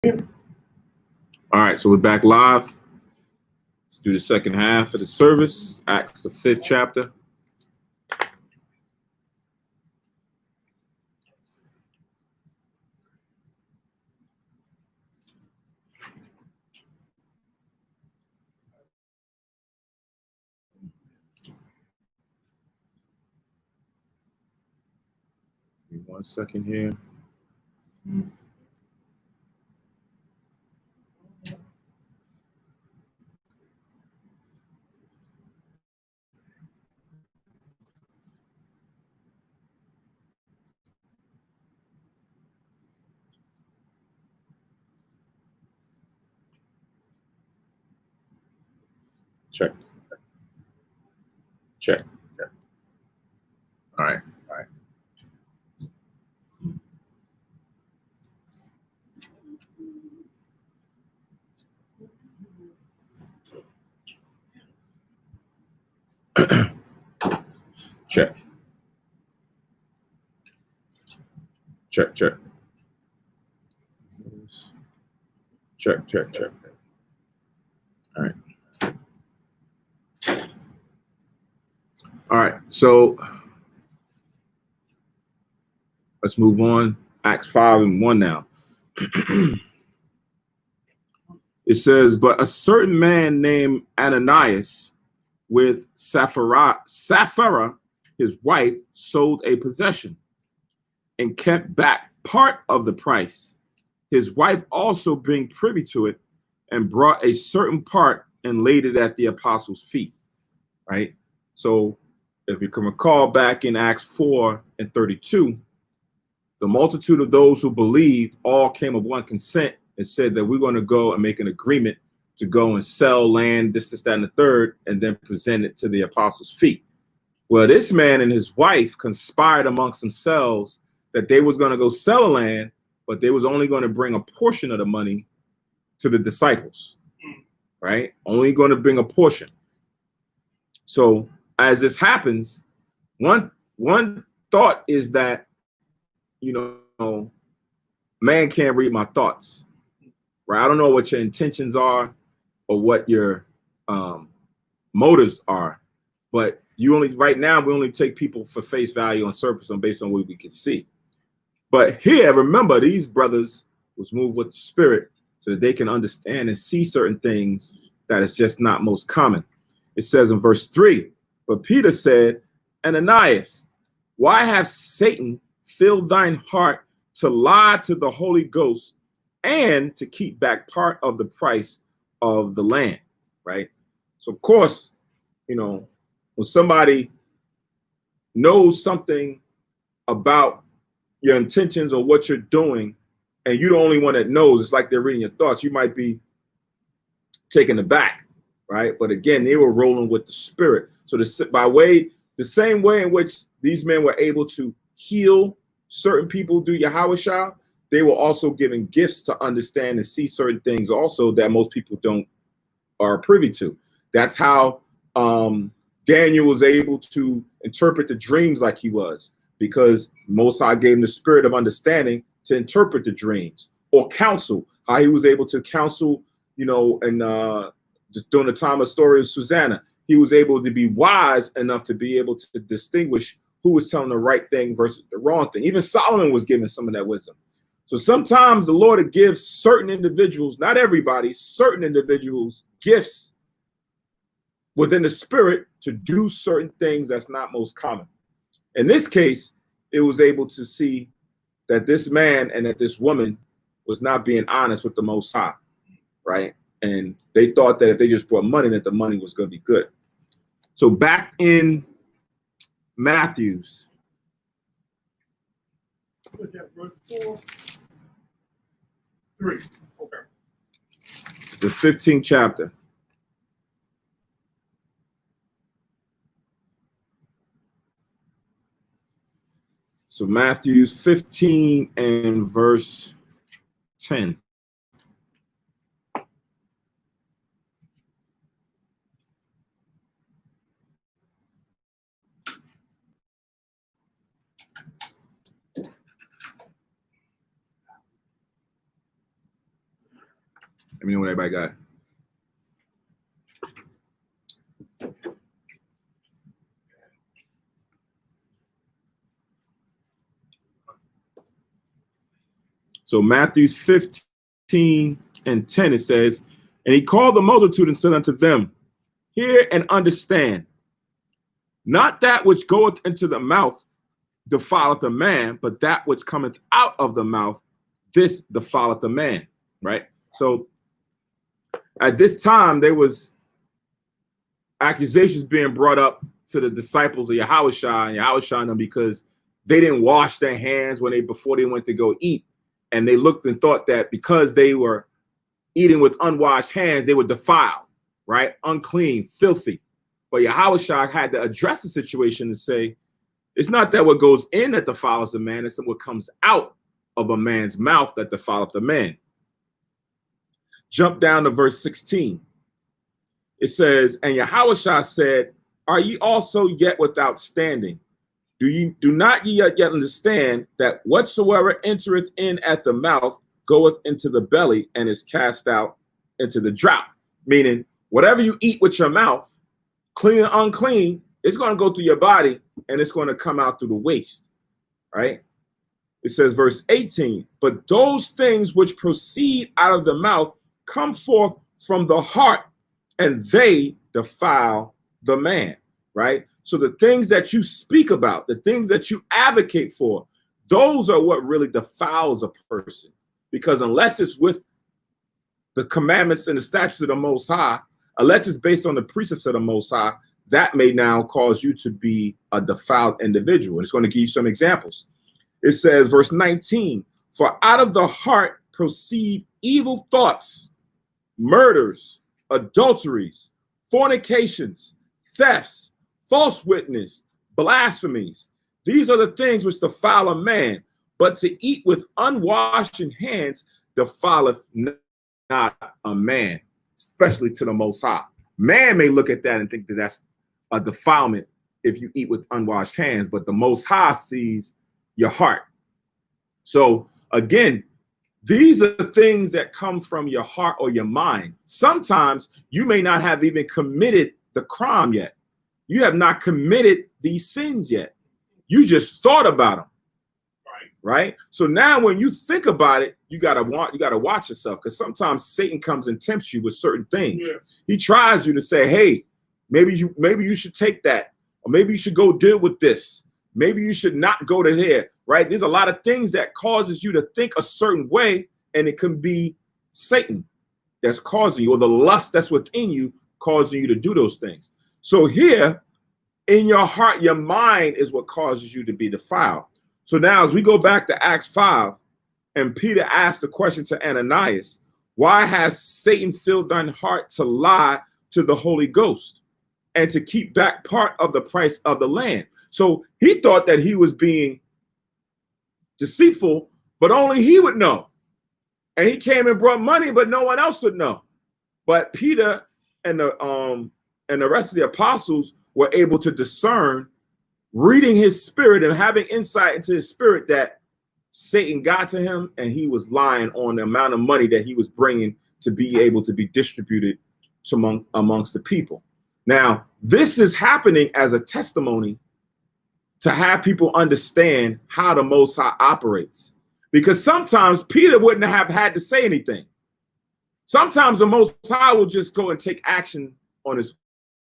All right, so we're back live. Let's do the second half of the service, Acts, the 5th chapter. Give me 1 second here. Check. Check. All right. All right. Check. Check, check. Check, check, check. All right. All right. So let's move on. Acts 5:1 now. It says, but a certain man named Ananias with Sapphira, his wife, sold a possession and kept back part of the price. His wife also being privy to it, and brought a certain part and laid it at the apostles' feet. Right? So if you can recall back in Acts 4:32, the multitude of those who believed all came of one consent and said that we're going to go and make an agreement to go and sell land, this, that, and the third, and then present it to the apostles' feet. Well, this man and his wife conspired amongst themselves that they was going to go sell the land, but they was only going to bring a portion of the money to the disciples, right? Only going to bring a portion. So as this happens, one thought is that, man can't read my thoughts, right? I don't know what your intentions are or what your motives are, but right now we only take people for face value on surface and based on what we can see. But here, remember, these brothers was moved with the Spirit so that they can understand and see certain things that is just not most common. It says in verse 3, but Peter said, Ananias, why have Satan filled thine heart to lie to the Holy Ghost and to keep back part of the price of the land, right? So, of course, when somebody knows something about your intentions or what you're doing, and you're the only one that knows, it's like they're reading your thoughts, you might be taken aback, right? But again, they were rolling with the Spirit. So the same way in which these men were able to heal certain people through Yahushua, they were also given gifts to understand and see certain things also that most people are privy to. That's how Daniel was able to interpret the dreams like he was, because Most High gave him the spirit of understanding to interpret the dreams, or counsel, how he was able to counsel, and during the time of story of Susanna, he was able to be wise enough to be able to distinguish who was telling the right thing versus the wrong thing. Even Solomon was given some of that wisdom. So sometimes the Lord gives certain individuals, not everybody, certain individuals, gifts within the spirit to do certain things that's not most common. In this case, it was able to see that this man and that this woman was not being honest with the Most High, right? And they thought that if they just brought money, that the money was going to be good. So back in Matthew's. Verse 4, 3. Okay. The 15th chapter. So Matthew's 15 and verse 10. me know what everybody got. So Matthew 15 and 10, it says, and he called the multitude and said unto them, hear and understand, not that which goeth into the mouth defileth a man, but that which cometh out of the mouth, this defileth a man, right? So at this time, there was accusations being brought up to the disciples of Yahushua and Yahushua and them because they didn't wash their hands before they went to go eat. And they looked and thought that because they were eating with unwashed hands, they were defiled, right? Unclean, filthy. But Yahushua had to address the situation and say, it's not that what goes in that defiles a man, it's what comes out of a man's mouth that defileth a man. Jump down to verse 16. It says, and Yahushua said, are ye also yet without standing? Do not ye yet understand that whatsoever entereth in at the mouth goeth into the belly and is cast out into the drought? Meaning, whatever you eat with your mouth, clean or unclean, it's going to go through your body and it's going to come out through the waist, right? It says, verse 18, but those things which proceed out of the mouth come forth from the heart, and they defile the man, right? So the things that you speak about, the things that you advocate for, those are what really defiles a person. Because unless it's with the commandments and the statutes of the Most High, unless it's based on the precepts of the Most High, that may now cause you to be a defiled individual. And it's going to give you some examples. It says, verse 19, for out of the heart proceed evil thoughts, murders, adulteries, fornications, thefts, false witness, blasphemies. These are the things which defile a man, but to eat with unwashed hands defileth not a man, especially to the Most High. Man may look at that and think that that's a defilement if you eat with unwashed hands, but the Most High sees your heart. So again, these are the things that come from your heart or your mind. Sometimes you may not have even committed the crime yet. You have not committed these sins yet. You just thought about them. Right? So now when you think about it, you gotta watch yourself, because sometimes Satan comes and tempts you with certain things. Yeah. He tries you to say, hey, maybe you should take that, or maybe you should go deal with this. Maybe you should not go to there, right? There's a lot of things that causes you to think a certain way, and it can be Satan that's causing you, or the lust that's within you causing you to do those things. So here, in your heart, your mind is what causes you to be defiled. So now as we go back to Acts 5, and Peter asked the question to Ananias, why has Satan filled thine heart to lie to the Holy Ghost and to keep back part of the price of the land? So he thought that he was being deceitful, but only he would know. And he came and brought money, but no one else would know. But Peter and the rest of the apostles were able to discern, reading his spirit and having insight into his spirit, that Satan got to him and he was lying on the amount of money that he was bringing to be able to be distributed to amongst the people. Now, this is happening as a testimony to have people understand how the Most High operates. Because sometimes Peter wouldn't have had to say anything. Sometimes the Most High will just go and take action on his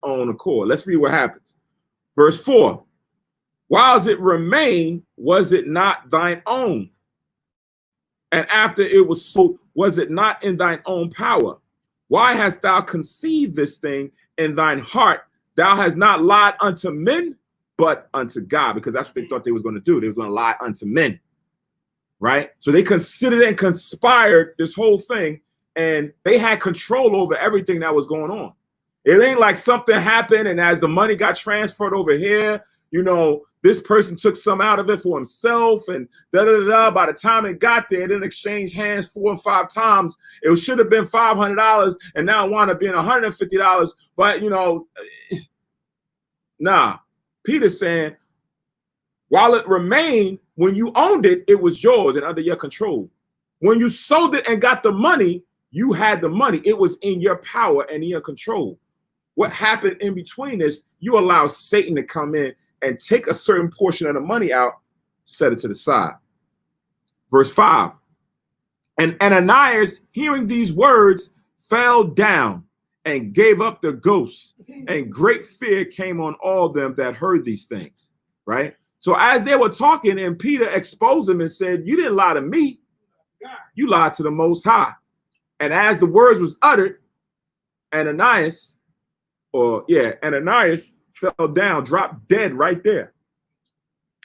own accord. Let's read what happens. Verse 4. Whiles it remained, was it not thine own? And after it was sold, was it not in thine own power? Why hast thou conceived this thing in thine heart? Thou hast not lied unto men, but unto God. Because that's what they thought they was going to do. They was going to lie unto men, right? So they considered and conspired this whole thing, and they had control over everything that was going on. It ain't like something happened, and as the money got transferred over here, you know, this person took some out of it for himself, and da-da-da-da. By the time it got there, it didn't exchange hands 4 or 5 times. It should have been $500, and now it wound up being $150. But, you know, nah. Peter's saying, while it remained, when you owned it, it was yours and under your control. When you sold it and got the money, You had the money. It was in your power and in your control. What happened in between is you allow Satan to come in and take a certain portion of the money out, set it to the side. Verse 5. And Ananias, hearing these words, fell down and gave up the ghost, and great fear came on all them that heard these things. Right? So as they were talking, and Peter exposed them and said, you didn't lie to me. You lied to the Most High. And as the words was uttered, Ananias fell down, dropped dead right there.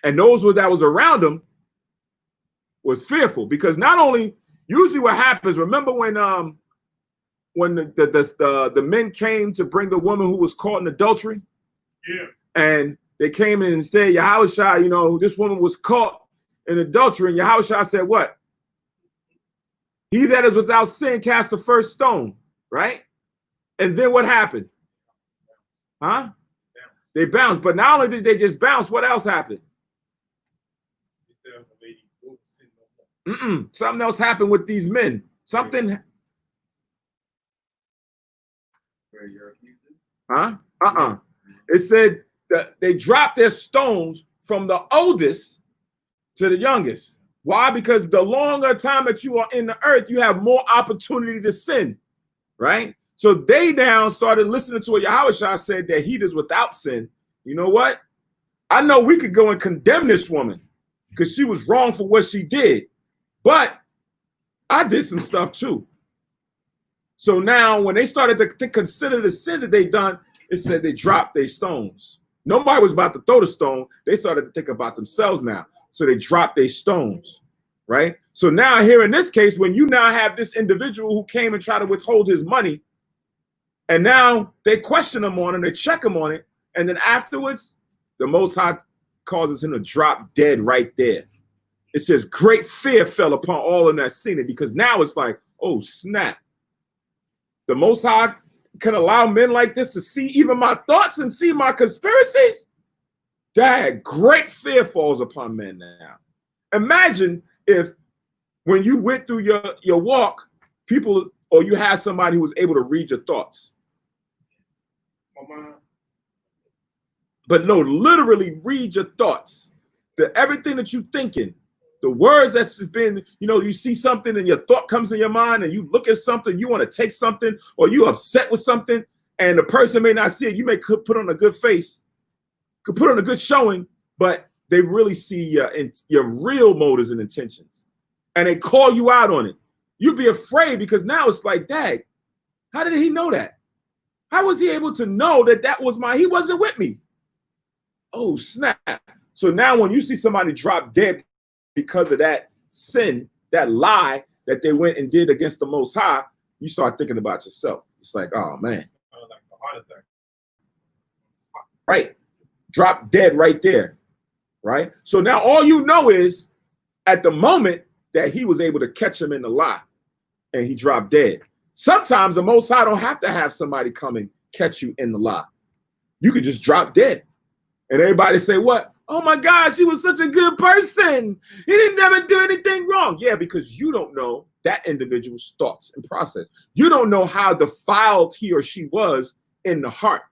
And those that was around him was fearful, because not only, usually what happens, remember when the men came to bring the woman who was caught in adultery? Yeah. And they came in and said, Yahushua, you know, this woman was caught in adultery. And Yahushua said, what? He that is without sin cast the first stone, right? And then what happened? Huh? They bounced. But not only did they just bounce, what else happened? Something else happened with these men. Something. Huh? It said that they dropped their stones from the oldest to the youngest. Why? Because the longer time that you are in the earth, you have more opportunity to sin, right? So they now started listening to what Yahushua said, that he is without sin. You know what? I know we could go and condemn this woman because she was wrong for what she did, but I did some stuff too. So now when they started to consider the sin that they done, it said they dropped their stones. Nobody was about to throw the stone. They started to think about themselves now. So they dropped their stones, right? So now here in this case, when you now have this individual who came and tried to withhold his money, and now they question him on it, they check him on it, and then afterwards, the Most High causes him to drop dead right there. It says great fear fell upon all in that scene, because now it's like, oh snap. The Most High can allow men like this to see even my thoughts and see my conspiracies? Dad, great fear falls upon men now. Imagine if when you went through your walk, people, or you had somebody who was able to read your thoughts. But no, literally read your thoughts. Everything that you're thinking, the words that's just been, you see something and your thought comes in your mind and you look at something, you want to take something, or you're upset with something, and the person may not see it. You may put on a good face, could put on a good showing, but they really see your real motives and intentions. And they call you out on it. You'd be afraid, because now it's like, Dad, how did he know that? How was he able to know that was he wasn't with me? Oh, snap. So now when you see somebody drop dead because of that sin, that lie that they went and did against the Most High, you start thinking about yourself. It's like, oh, man. Right. Drop dead right there. Right. So now all you know is at the moment that he was able to catch him in the lie and he dropped dead. Sometimes the Most High don't have to have somebody come and catch you in the lie. You could just drop dead. And everybody say, what? Oh my gosh, he was such a good person. He didn't never do anything wrong. Yeah, because you don't know that individual's thoughts and process. You don't know how defiled he or she was in the heart.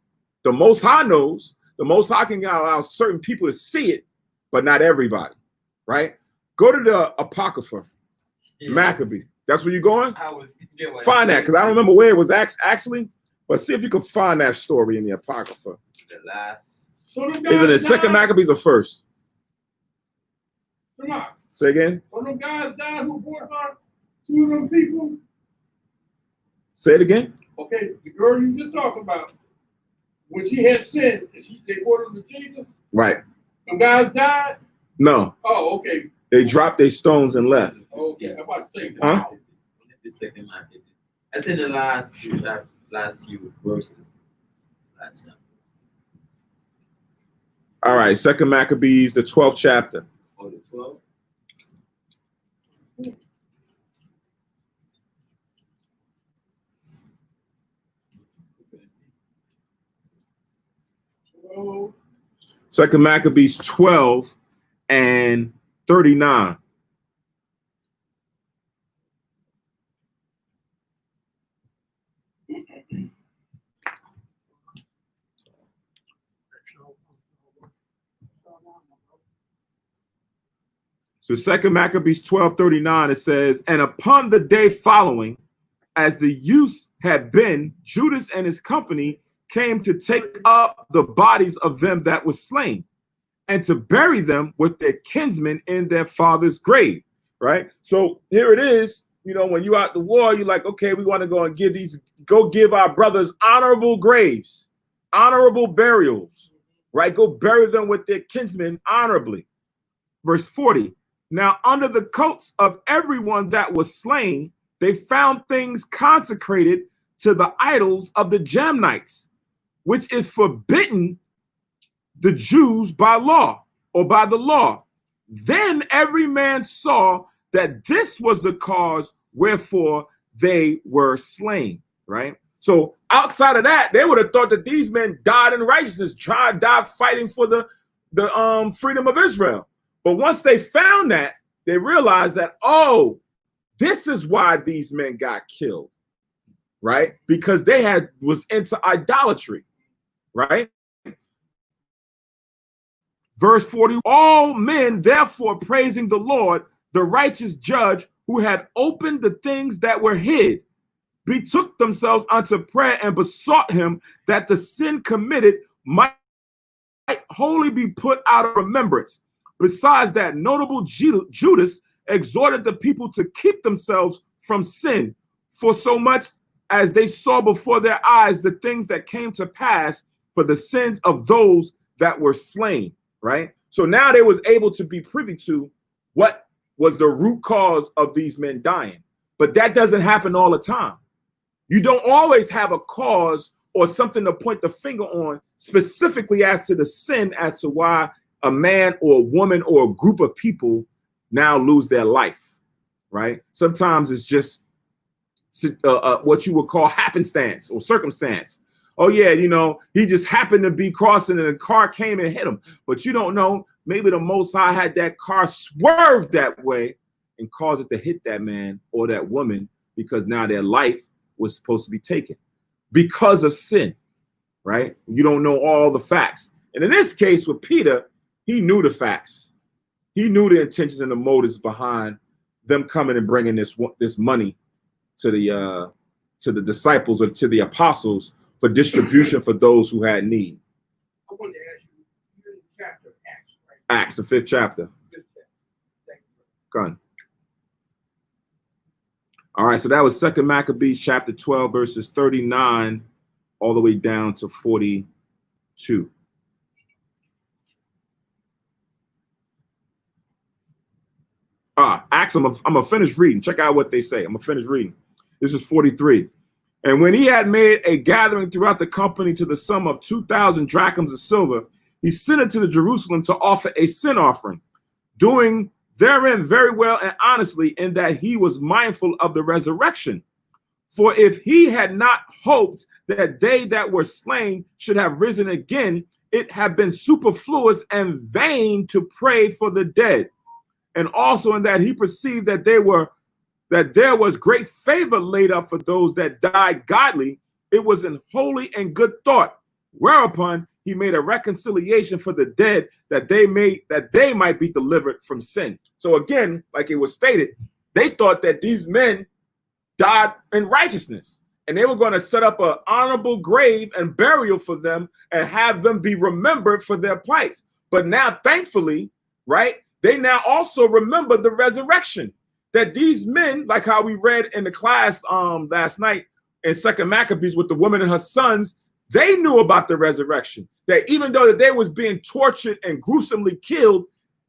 The Most High knows. The Most High can allow certain people to see it, but not everybody, right? Go to the Apocrypha, Maccabee. That's where you're going? Find that, because I don't remember where it was actually, but see if you can find that story in the Apocrypha. The last. Is it the second Maccabees or first? Come on. Say again? One of them guys died who brought out two of them people. Say it again? Okay, the girl you just talking about, when she had sinned, they brought her to Jesus. Right. Them guys died? No. Oh, okay. They dropped their stones and left. Okay, I'm about to say, huh? The second Maccabees. That's in the last few verses. Last chapter. All right, second Maccabees, the 12th chapter. Oh, the 12th? oh, Second Maccabees 12 and 39. So 2 Maccabees 12:39, it says, and upon the day following, as the use had been, Judas and his company came to take up the bodies of them that were slain, and to bury them with their kinsmen in their father's grave. Right? So here it is. You know, when you out the war, you're like, okay, we want to go and give our brothers honorable graves, honorable burials, right? Go bury them with their kinsmen honorably. Verse 40. Now, under the coats of everyone that was slain, they found things consecrated to the idols of the Jamnites, which is forbidden the Jews by law or by the law. Then every man saw that this was the cause wherefore they were slain, right? So outside of that, they would have thought that these men died in righteousness, died fighting for the freedom of Israel. But once they found that, they realized that, oh, this is why these men got killed, right? Because they was into idolatry, right? Verse 40, all men therefore praising the Lord, the righteous judge who had opened the things that were hid, betook themselves unto prayer and besought him that the sin committed might wholly be put out of remembrance. Besides that, notable Judas exhorted the people to keep themselves from sin, for so much as they saw before their eyes the things that came to pass for the sins of those that were slain, right? So now they was able to be privy to what was the root cause of these men dying. But that doesn't happen all the time. You don't always have a cause or something to point the finger on specifically as to the sin, as to why a man or a woman or a group of people now lose their life, right? Sometimes it's just what you would call happenstance or circumstance. Oh yeah, you know, he just happened to be crossing and a car came and hit him. But you don't know, maybe the Most High had that car swerved that way and caused it to hit that man or that woman, because now their life was supposed to be taken because of sin, right? You don't know all the facts. And in this case with Peter, he knew the facts. He knew the intentions and the motives behind them coming and bringing this money to the disciples or to the apostles for distribution for those who had need. I wanted to ask you, you're in the chapter of Acts, right? Acts, the 5th chapter. Fifth chapter. Thank you. Go on. All right, so that was 2 Maccabees chapter 12, verses 39 all the way down to 42. Acts, I'm gonna finish reading. Check out what they say. I'm gonna finish reading. This is 43. And when he had made a gathering throughout the company to the sum of 2,000 drachms of silver, he sent it to Jerusalem to offer a sin offering, doing therein very well and honestly, in that he was mindful of the resurrection. For if he had not hoped that they that were slain should have risen again, it had been superfluous and vain to pray for the dead. And also in that he perceived that there was great favor laid up for those that died godly, it was an holy and good thought. Whereupon he made a reconciliation for the dead, that they might be delivered from sin. So again, like it was stated, they thought that these men died in righteousness, and they were going to set up an honorable grave and burial for them and have them be remembered for their plights. But now, thankfully, right, they now also remember the resurrection. That these men, like how we read in the class last night in 2 Maccabees with the woman and her sons, they knew about the resurrection. That even though that they was being tortured and gruesomely killed,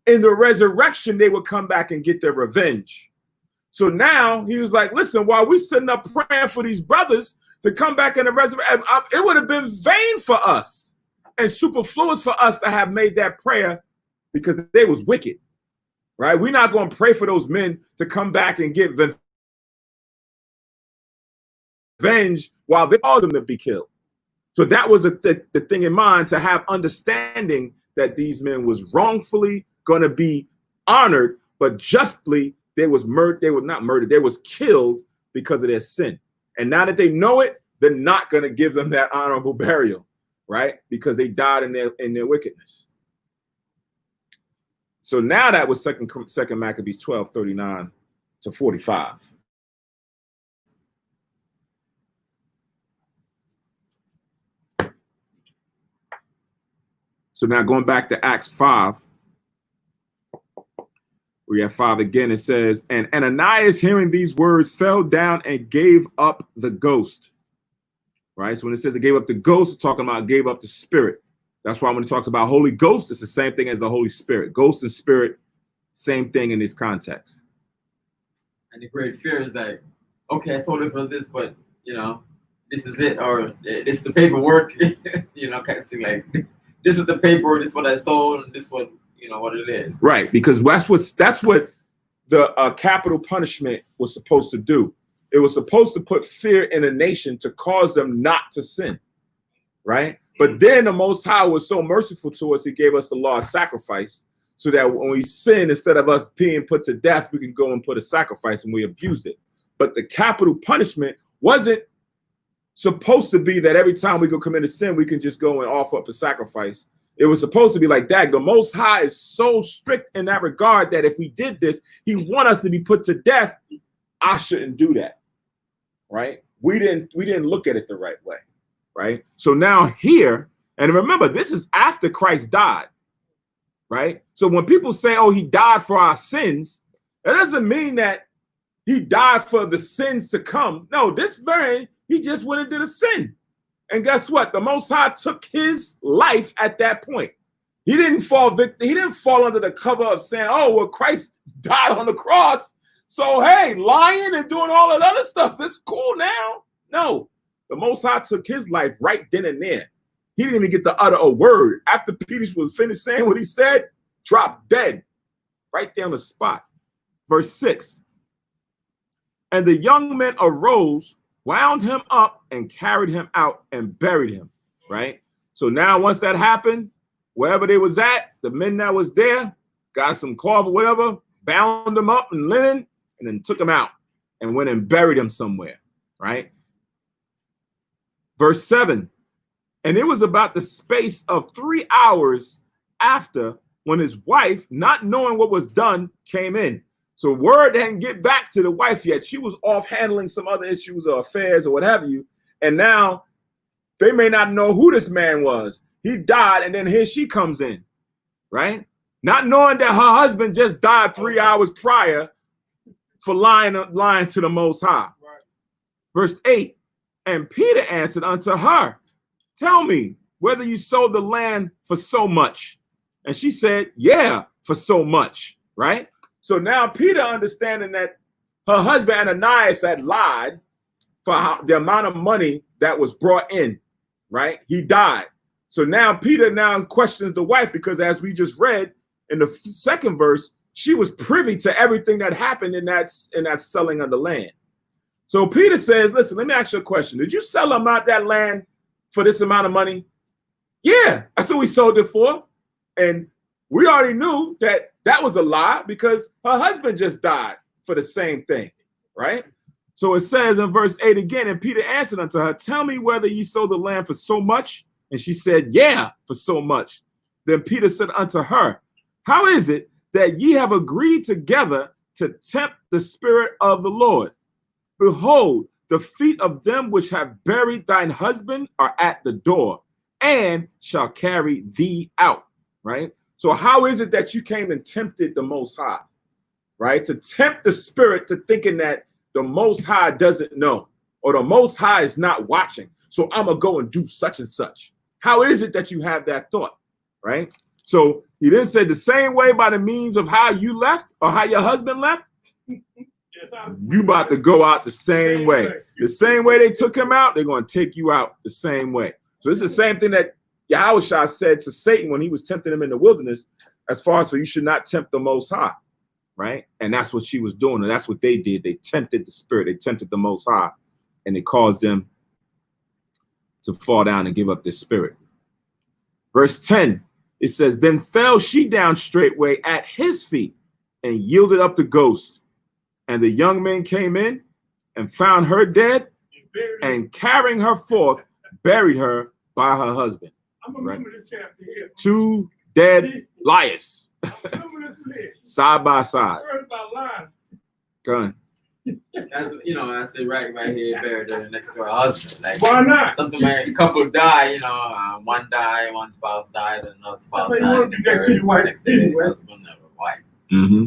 in the resurrection, they would come back and get their revenge. So now he was like, listen, while we sitting up praying for these brothers to come back in the resurrection, it would have been vain for us and superfluous for us to have made that prayer, because they was wicked, right? We're not going to pray for those men to come back and get revenge while they caused them to be killed. So that was the thing in mind, to have understanding that these men was wrongfully going to be honored, but justly they was murdered. They were not murdered. They was killed because of their sin. And now that they know it, they're not going to give them that honorable burial, right? Because they died in their wickedness. So now that was second Maccabees 12:39 to 45. So now going back to Acts 5, we have 5 again. It says, and Ananias, hearing these words, fell down and gave up the ghost. Right? So when it says it gave up the ghost, it's talking about gave up the spirit. That's why when it talks about Holy Ghost, it's the same thing as the Holy Spirit. Ghost and spirit, same thing in this context. And the great fear is like, okay, I sold it for this, but this is it, or this is the paperwork, kind of thing like this is the paper, this is what I sold, and this what what it is. Right, because that's what the capital punishment was supposed to do. It was supposed to put fear in a nation to cause them not to sin. Right? But then the Most High was so merciful to us, he gave us the law of sacrifice, so that when we sin, instead of us being put to death, we can go and put a sacrifice, and we abused it. But the capital punishment wasn't supposed to be that every time we go commit a sin, we can just go and offer up a sacrifice. It was supposed to be like that. The Most High is so strict in that regard that if we did this, he want us to be put to death. I shouldn't do that. Right? We didn't look at it the right way. Right? So now here, and remember, this is after Christ died. Right? So when people say, oh, he died for our sins, that doesn't mean that he died for the sins to come. No, this man, he just went and did a sin. And guess what? The Most High took his life at that point. He didn't fall victim. He didn't fall under the cover of saying, oh, well, Christ died on the cross. So, hey, lying and doing all that other stuff, that's cool now. No, the Most High took his life right then and there. He didn't even get to utter a word. After Peter was finished saying what he said, dropped dead right there on the spot. Verse 6. And the young men arose, wound him up, and carried him out and buried him. Right? So now once that happened, wherever they was at, the men that was there got some cloth or whatever, bound him up in linen, and then took him out and went and buried him somewhere. Right? Verse 7. And it was about the space of 3 hours after, when his wife, not knowing what was done, came in. So word didn't get back to the wife yet. She was off handling some other issues or affairs or what have you. And now they may not know who this man was. He died, and then here she comes in, right? Not knowing that her husband just died 3 hours prior for lying to the Most High. Right. Verse 8, and Peter answered unto her, tell me whether you sold the land for so much. And she said, yeah, for so much, right? So now Peter, understanding that her husband Ananias had lied for the amount of money that was brought in, right? He died. So now Peter now questions the wife, because as we just read in the second verse, she was privy to everything that happened in that selling of the land. So Peter says, listen, let me ask you a question. Did you sell that land for this amount of money? Yeah, that's what we sold it for. And we already knew that that was a lie, because her husband just died for the same thing, right? So it says in verse 8 again, and Peter answered unto her, tell me whether ye sold the land for so much. And she said, yeah, for so much. Then Peter said unto her, how is it that ye have agreed together to tempt the Spirit of the Lord? Behold, the feet of them which have buried thine husband are at the door, and shall carry thee out, right? So how is it that you came and tempted the Most High, right? To tempt the Spirit to thinking that the Most High doesn't know, or the Most High is not watching, so I'm going to go and do such and such. How is it that you have that thought, right? So he then said, the same way by the means of how you left, or how your husband left, you about to go out the same way. The same way they took him out, they're going to take you out the same way. So it's the same thing that Yahushua said to Satan when he was tempting him in the wilderness, as far as, for you should not tempt the Most High, right? And that's what she was doing, and that's what they did. They tempted the Spirit. They tempted the Most High, and it caused them to fall down and give up their spirit. Verse 10, it says, then fell she down straightway at his feet and yielded up the ghost. And the young men came in and found her dead, and carrying her forth, buried her by her husband. I'm gonna remember this chapter here. 2 dead liars. Remember this side by side. Heard about lies. Done. That's I say right here, buried her next to her husband. Like Why not? something like a couple die, one die, one spouse dies, and another spouse That's how you dies. want to do that to your wife Next to their anyway. husband or wife. Mm-hmm.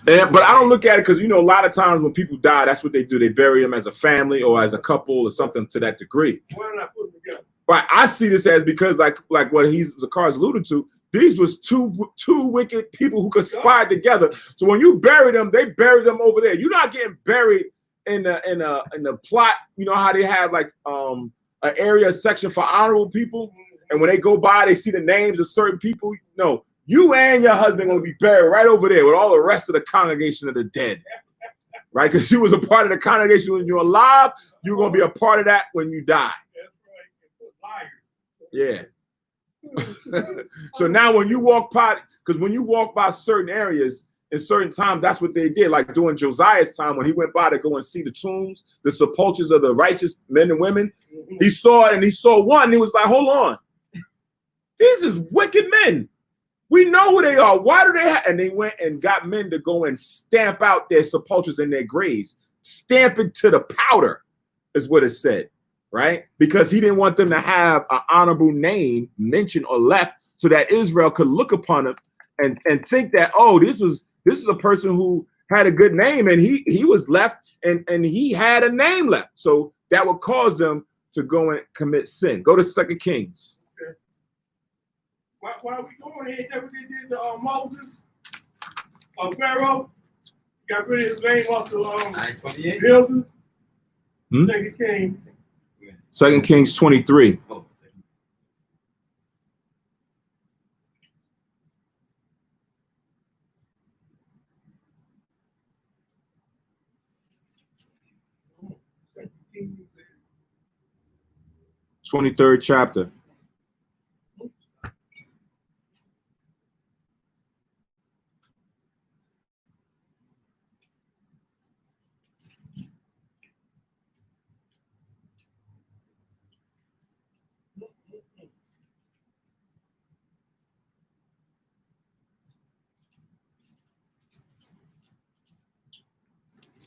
But I don't look at it because a lot of times when people die, that's what they do. They bury them as a family or as a couple or something to that degree. Why not put them together? Right. I see this as because like what Zakar's alluded to, these was two wicked people who conspired together. So when you bury them, they bury them over there. You're not getting buried in the plot. You know how they have like an area section for honorable people, and when they go by, they see the names of certain people. No, you and your husband gonna be buried right over there with all the rest of the congregation of the dead, right? Because you was a part of the congregation when you're alive. You're gonna be a part of that when you die. Yeah. So now when you walk by, because when you walk by certain areas in certain times, that's what they did. Like during Josiah's time, when he went by to go and see the tombs, the sepulchres of the righteous men and women, he saw one. And he was like, hold on, these is wicked men. We know who they are. Why do they have? And they went and got men to go and stamp out their sepulchres and their graves, stamp it to the powder, is what it said. Right? Because he didn't want them to have an honorable name mentioned or left so that Israel could look upon him and think that, oh, this is a person who had a good name and he was left and he had a name left. So that would cause them to go and commit sin. Go to 2 Kings. Okay. Why are we going here? Is that what they did to Moses? Pharaoh? Got rid of his name off the buildings? 2 Kings. 2 Kings 23. Oh. Kings. 23rd chapter.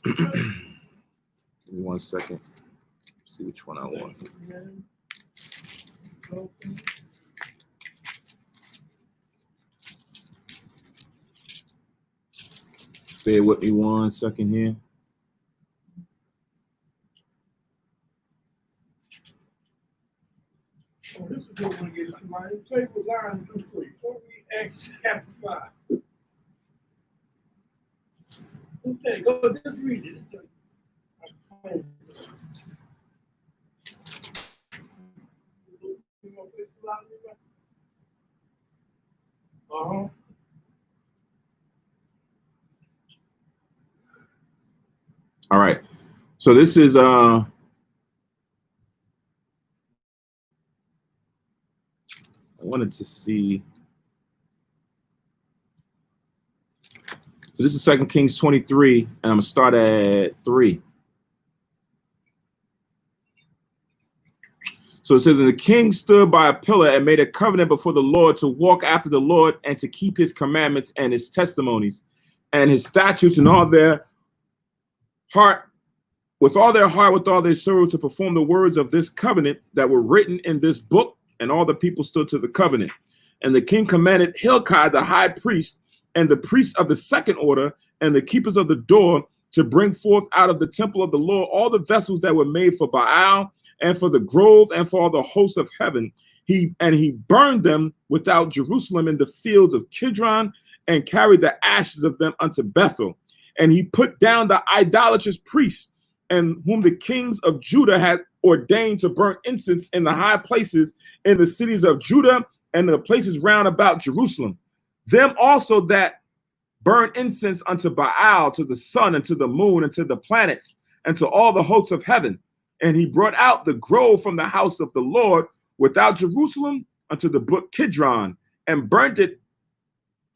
Give me 1 second. See which one I want. Bear with me 1 second here. Oh, this is a good one to get it to my table line 2, 3. Acts chapter 5. Okay, go just read it. Uh-huh. All right. So this is I wanted to see. So this is 2 Kings 23, and I'm gonna start at 3. So it says, and the king stood by a pillar and made a covenant before the Lord to walk after the Lord and to keep his commandments and his testimonies and his statutes and all their heart, with all their heart, with all their soul, to perform the words of this covenant that were written in this book. And all the people stood to the covenant. And the king commanded Hilkiah, the high priest, and the priests of the second order, and the keepers of the door, to bring forth out of the temple of the Lord all the vessels that were made for Baal, and for the grove, and for all the hosts of heaven. He burned them without Jerusalem in the fields of Kidron, and carried the ashes of them unto Bethel. And he put down the idolatrous priests, and whom the kings of Judah had ordained to burn incense in the high places in the cities of Judah and the places round about Jerusalem. Them also that burn incense unto Baal, to the sun, and to the moon, and to the planets, and to all the hosts of heaven. And he brought out the grove from the house of the Lord without Jerusalem unto the brook Kidron, and burnt it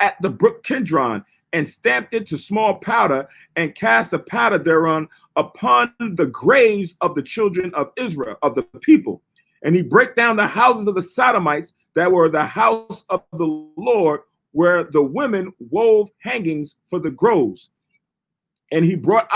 at the brook Kidron, and stamped it to small powder, and cast the powder thereon upon the graves of the children of Israel, of the people. And he brake down the houses of the Sodomites that were the house of the Lord, where the women wove hangings for the groves. And he brought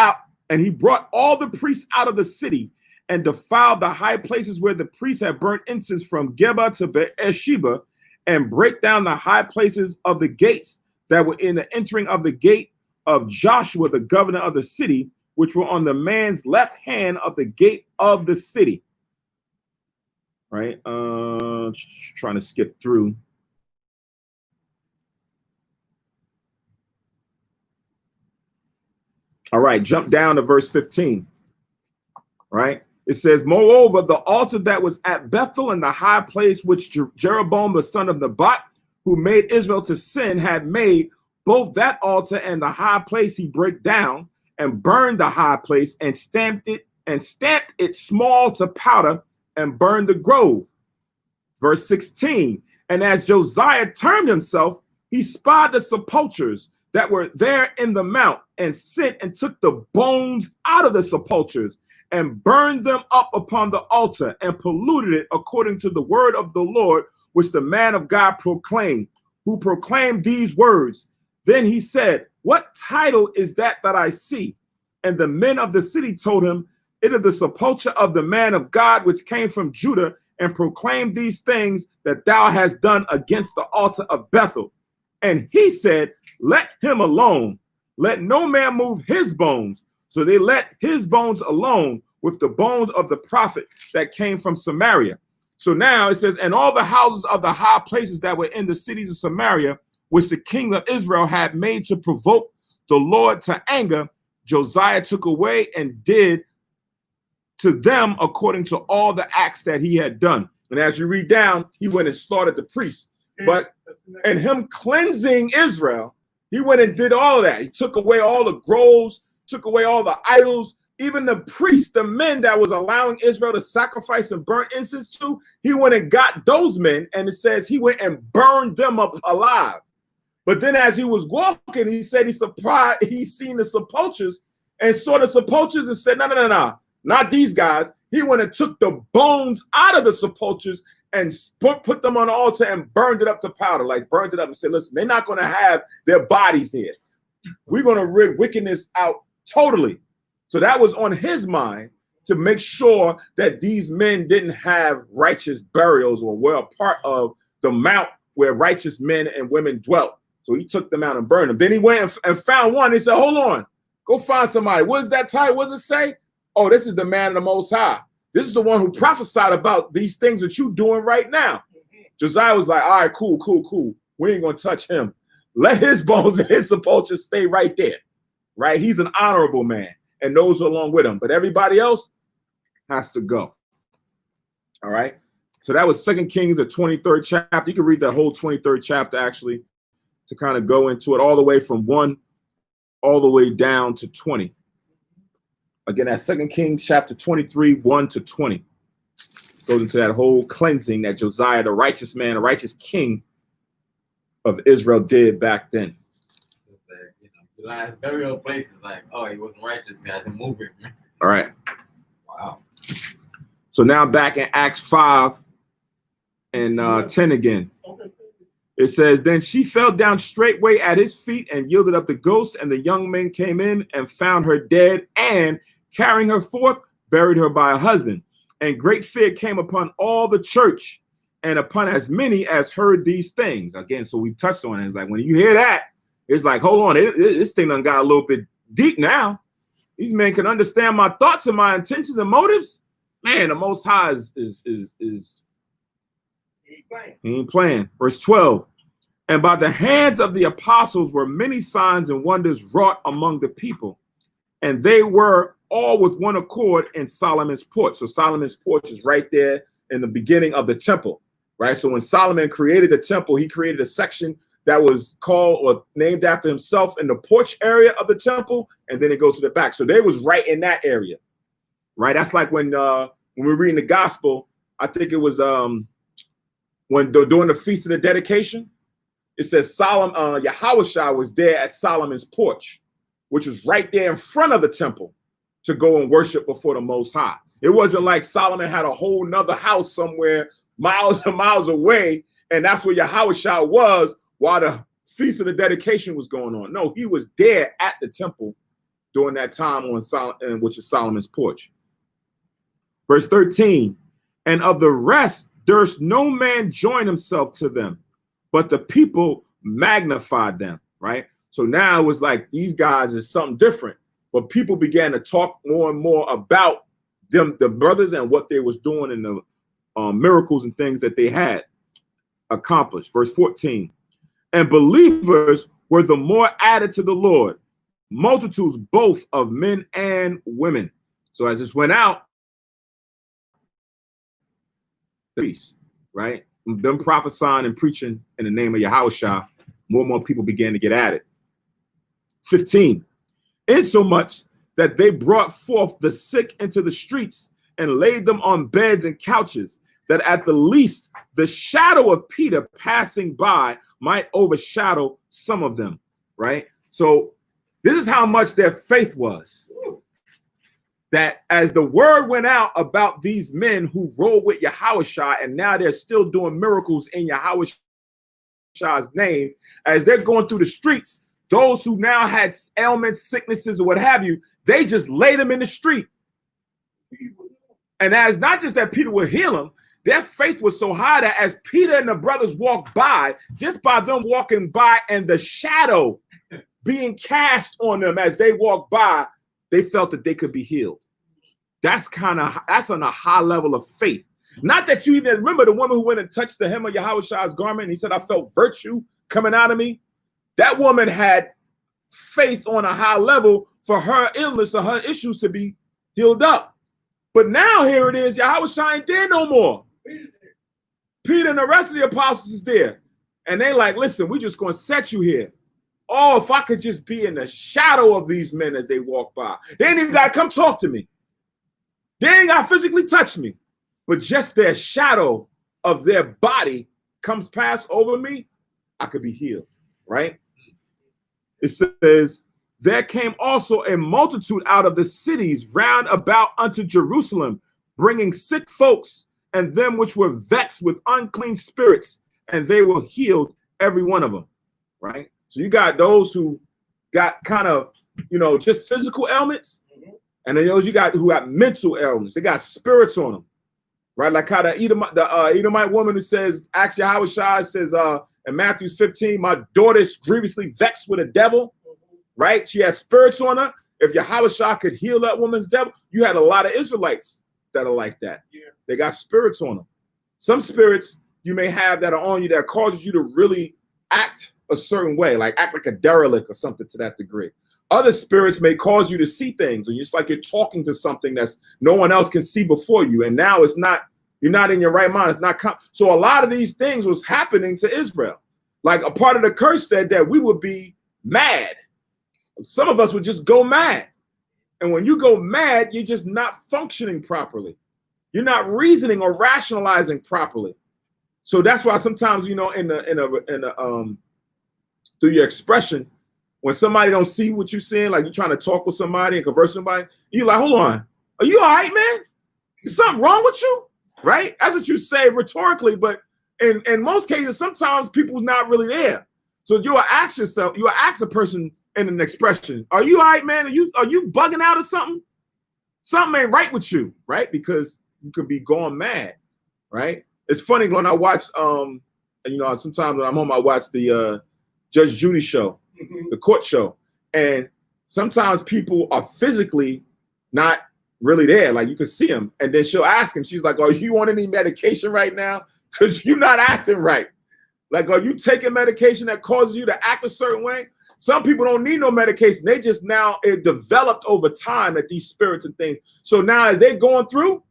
all the priests out of the city and defiled the high places where the priests had burnt incense from Geba to Beersheba, and break down the high places of the gates that were in the entering of the gate of Joshua, the governor of the city, which were on the man's left hand of the gate of the city. Right? Trying to skip through. All right, jump down to verse 15. Right? It says, moreover, the altar that was at Bethel in the high place which Jeroboam the son of Nebat, who made Israel to sin, had made, both that altar and the high place he brake down, and burned the high place, and stamped it small to powder, and burned the grove. Verse 16, and as Josiah turned himself, he spied the sepulchres that were there in the mount, and sent and took the bones out of the sepulchres, and burned them up upon the altar, and polluted it according to the word of the Lord, which the man of God proclaimed, who proclaimed these words. Then he said, what title is that I see? And the men of the city told him, it is the sepulchre of the man of God, which came from Judah, and proclaimed these things that thou hast done against the altar of Bethel. And he said, let him alone. Let no man move his bones. So they let his bones alone with the bones of the prophet that came from Samaria. So now it says, and all the houses of the high places that were in the cities of Samaria, which the king of Israel had made to provoke the Lord to anger, Josiah took away and did to them according to all the acts that he had done. And as you read down, he went and slaughtered the priests. But and him cleansing Israel, he went and did all of that. He took away all the groves, took away all the idols, even the priests, the men that was allowing Israel to sacrifice and burn incense to. He went and got those men, and it says he went and burned them up alive. But then as he was walking, he said he seen the sepulchres and saw the sepulchres and said, no, not these guys. He went and took the bones out of the sepulchres and put them on the altar and burned it up to powder, like burned it up and said, listen, they're not going to have their bodies here. We're going to rid wickedness out totally. So that was on his mind, to make sure that these men didn't have righteous burials or were a part of the mount where righteous men and women dwelt. So he took them out and burned them. Then he went and found one. He said, hold on, go find somebody. What is that title? What does it say? Oh, this is the man of the Most High. This is the one who prophesied about these things that you're doing right now. Josiah was like, all right, cool. We ain't going to touch him. Let his bones and his sepulchre stay right there, right? He's an honorable man, and those along with him. But everybody else has to go. All right? So that was 2 Kings, the 23rd chapter. You can read the whole 23rd chapter, actually, to kind of go into it all the way from 1 all the way down to 20. Again, that's 2 Kings chapter 23, 1 to 20. Goes into that whole cleansing that Josiah, the righteous man, the righteous king of Israel, did back then. The last burial place is like, oh, he wasn't righteous. He had to move it. All right. Wow. So now back in Acts 5 and 10 again. It says, then she fell down straightway at his feet and yielded up the ghost, and the young men came in and found her dead, and carrying her forth, buried her by her husband. And great fear came upon all the church and upon as many as heard these things. Again, so we touched on it. It's like when you hear that, it's like, hold on, this thing done got a little bit deep now. These men can understand my thoughts and my intentions and motives. Man, the Most High is he ain't playing. Verse 12. And by the hands of the apostles were many signs and wonders wrought among the people. And they were all with one accord in Solomon's porch. So Solomon's porch is right there in the beginning of the temple, right? So when Solomon created the temple, he created a section that was called or named after himself in the porch area of the temple. And then it goes to the back. So they was right in that area, right? That's like when we're reading the gospel, I think it was during the feast of the dedication, it says Yahushua was there at Solomon's porch, which was right there in front of the temple to go and worship before the Most High. It wasn't like Solomon had a whole nother house somewhere miles and miles away, and that's where Yahushua was while the Feast of the Dedication was going on. No, he was there at the temple during that time on Solomon, which is Solomon's porch. Verse 13, and of the rest durst no man join himself to them, but the people magnified them, right? So now it was like these guys is something different, but people began to talk more and more about them, the brothers, and what they was doing and the miracles and things that they had accomplished. Verse 14, and believers were the more added to the Lord, multitudes both of men and women. So as this went out, right? Them prophesying and preaching in the name of Yahushua, more and more people began to get added. 15, insomuch that they brought forth the sick into the streets and laid them on beds and couches, that at the least the shadow of Peter passing by might overshadow some of them, right? So this is how much their faith was. That as the word went out about these men who rolled with Yahushua, and now they're still doing miracles in Yahushua's name, as they're going through the streets, those who now had ailments, sicknesses, or what have you, they just laid them in the street. And as not just that Peter would heal them, their faith was so high that as Peter and the brothers walked by, just by them walking by and the shadow being cast on them as they walked by, they felt that they could be healed. That's on a high level of faith. Not that you even remember the woman who went and touched the hem of Yahushua's garment and he said, I felt virtue coming out of me. That woman had faith on a high level for her illness or her issues to be healed up. But now here it is, Yahushua ain't there no more. Peter and the rest of the apostles is there. And they like, listen, we're just going to set you here. Oh, if I could just be in the shadow of these men as they walk by. They ain't even got to come talk to me. They ain't got to physically touch me. But just their shadow of their body comes past over me, I could be healed, right? It says, there came also a multitude out of the cities round about unto Jerusalem, bringing sick folks and them which were vexed with unclean spirits, and they were healed, every one of them, right? So you got those who got kind of, just physical ailments, and then those you got who got mental ailments. They got spirits on them, right? Like how the Edomite woman who says, ask Yahushua, says in Matthew 15, my daughter is grievously vexed with a devil, right? She has spirits on her. If Yahushua could heal that woman's devil, you had a lot of Israelites that are like that. Yeah. They got spirits on them. Some spirits you may have that are on you that causes you to really act a certain way, like act like a derelict or something to that degree. Other spirits may cause you to see things, or just like you're talking to something that's no one else can see before you, and now you're not in your right mind. It's not so. A lot of these things was happening to Israel. Like a part of the curse said that we would be mad. Some of us would just go mad, and when you go mad, you're just not functioning properly. You're not reasoning or rationalizing properly. So that's why sometimes, in through your expression, when somebody don't see what you're saying, like you're trying to talk with somebody and converse with somebody, you're like, hold on, are you all right, man? Is something wrong with you? Right? That's what you say rhetorically, but in most cases, sometimes people's not really there. So you'll ask yourself, you'll ask a person in an expression, are you all right, man? Are you bugging out or something? Something ain't right with you, right? Because you could be going mad, right? It's funny when I watch, sometimes when I'm home, I watch the Judge Judy show, the court show. And sometimes people are physically not really there. Like you can see them. And then she'll ask him, she's like, are you on any medication right now? Because you're not acting right. Like, are you taking medication that causes you to act a certain way? Some people don't need no medication. They just it developed over time at these spirits and things. So now as they're going through,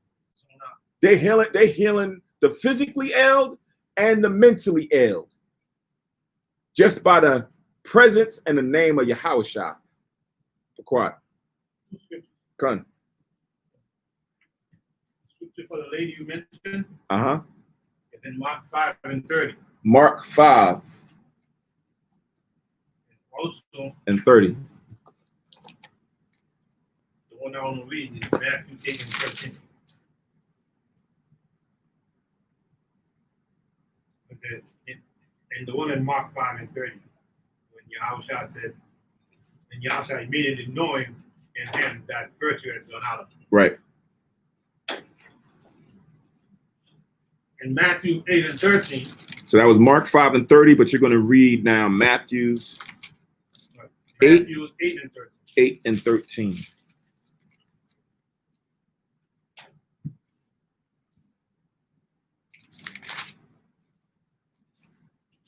they're healing the physically ailed and the mentally ailed. Just by the presence and the name of Yahushua. Be quiet. Come. Scripture for the lady you mentioned. Uh-huh. It's in Mark 5:30. Mark 5. Also, and 30. The one I want to read is Matthew 8:13. It said, and the one in Mark 5 and 30, when Yahushua said, and Yahushua immediately knowing in him that virtue had gone out of him. Right. In Matthew 8 and 13. So that was Mark 5 and 30, but you're going to read now Matthew's 8 and 13. 8 and 13.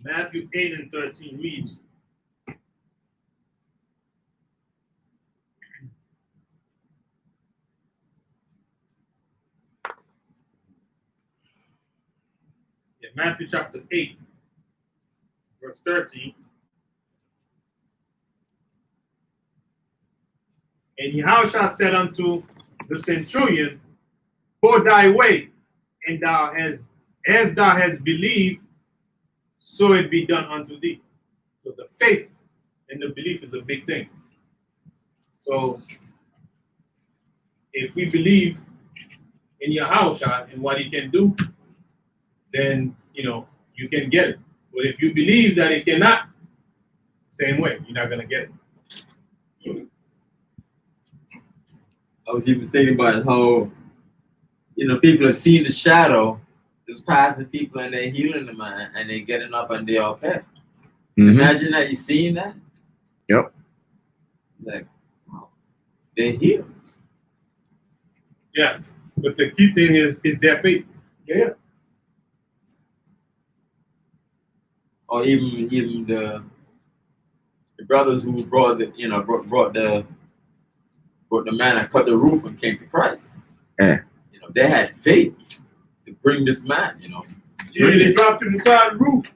Matthew 8 and 13 reads, Matthew chapter 8, verse 13. And Yahushua said unto the centurion, go thy way, and thou hast, as thou hast believed, so it be done unto thee. So the faith and the belief is a big thing. So if we believe in Yahushua and what he can do, then you can get it. But if you believe that it cannot, same way, you're not gonna get it. I was even thinking about how, people are seeing the shadow, just passing people and they're healing them and they're getting up and they're okay. Mm-hmm. Imagine that you're seeing that. Yep. Like, wow, they're healed. Yeah, but the key thing is their faith. Yeah. Or even the brothers who brought the man and cut the roof and came to Christ. Yeah. They had faith to bring this man. Yeah, they dropped him inside the roof.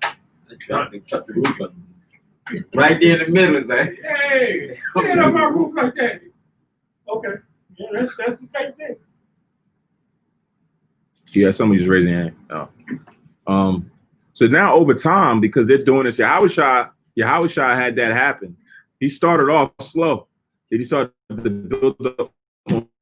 They dropped and cut the roof and right there in the middle is like, hey, get up my roof like that. Okay, yeah, that's the same thing. Yeah, somebody's raising their hand. Oh. So now over time, because they're doing this, Yahushua had that happen. He started off slow. Then he started to build up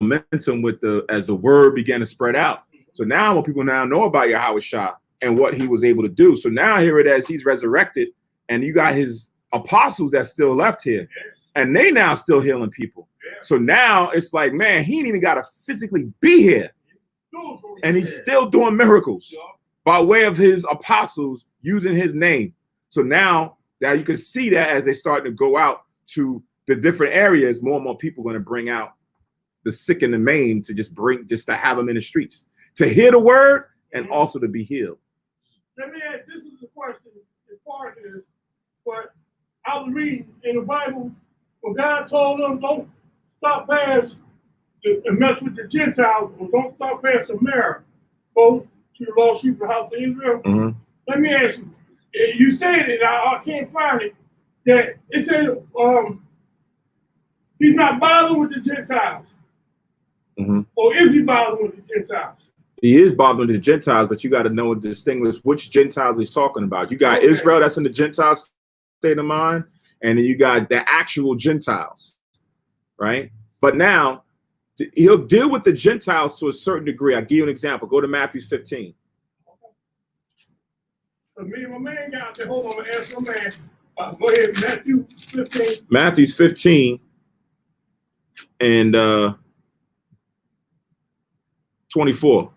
momentum as the word began to spread out. So now when people now know about Yahushua and what he was able to do. So now here it is, he's resurrected, and you got his apostles that's still left here. And they now still healing people. So now it's like, man, he ain't even got to physically be here. And he's still doing miracles by way of his apostles using his name. So now you can see that as they start to go out to the different areas, more and more people are going to bring out the sick and the maimed to just to have them in the streets, to hear the word and also to be healed. Let me ask, this is the question as far as this, but I was reading in the Bible when God told them don't stop past and mess with the Gentiles, or don't stop past Samaria, go to the lost sheep of the house of Israel. Mm-hmm. Let me ask you, you said it, I can't find it, that it said he's not bothering with the Gentiles. Mm-hmm. Or is he bothering with the Gentiles? He is bothering the Gentiles, but you got to know and distinguish which Gentiles he's talking about. You got Israel that's in the Gentile state of mind, and then you got the actual Gentiles, right? But now, he'll deal with the Gentiles to a certain degree. I'll give you an example. Go to Matthew 15. Me and my man got to hold on and ask my man. Go ahead, Matthew 15. Matthew's 15 and 24.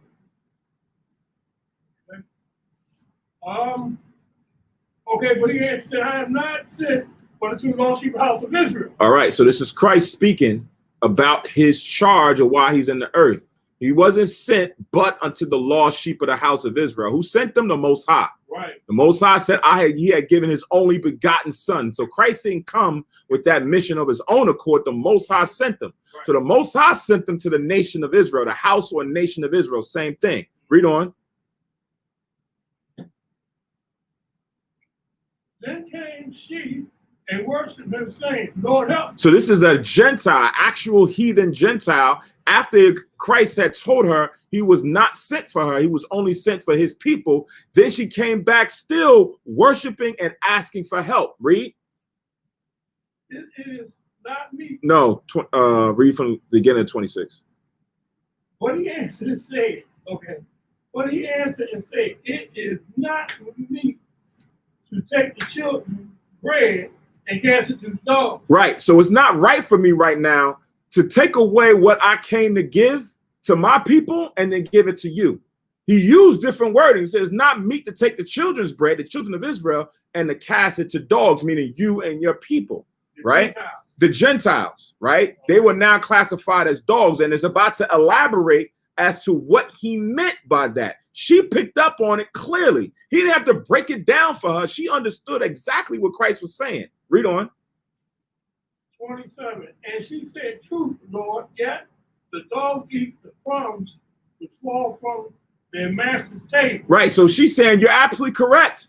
Okay, but he answered, I have not sent but the two lost sheep of the house of Israel. All right, so this is Christ speaking about his charge of why he's in the earth. He wasn't sent but unto the lost sheep of the house of Israel. Who sent them? The Most High. Right. The Most High said, he had given his only begotten son. So Christ didn't come with that mission of his own accord. The Most High sent them. Right. So the Most High sent them to the nation of Israel, the house or nation of Israel. Same thing. Read on. Then came she and worshiped him, saying, Lord, help. So this is a Gentile, actual heathen Gentile. After Christ had told her he was not sent for her, he was only sent for his people. Then she came back still worshiping and asking for help. Read. It is not me. No, read from the beginning of 26. What he answered is saying, okay, But he answered and said, it is not meet to take the children's bread and cast it to the dogs. Right. So it's not right for me right now to take away what I came to give to my people and then give it to you. He used different wording. He says, not meet to take the children's bread, the children of Israel, and to cast it to dogs, meaning you and your people, right? The Gentiles, right? They were now classified as dogs, and it's about to elaborate as to what he meant by that. She picked up on it clearly. He didn't have to break it down for her. She understood exactly what Christ was saying. Read on. 27. And she said, truth, Lord, yet the dogs eat the crumbs which fall from their master's table. Right. So she's saying you're absolutely correct.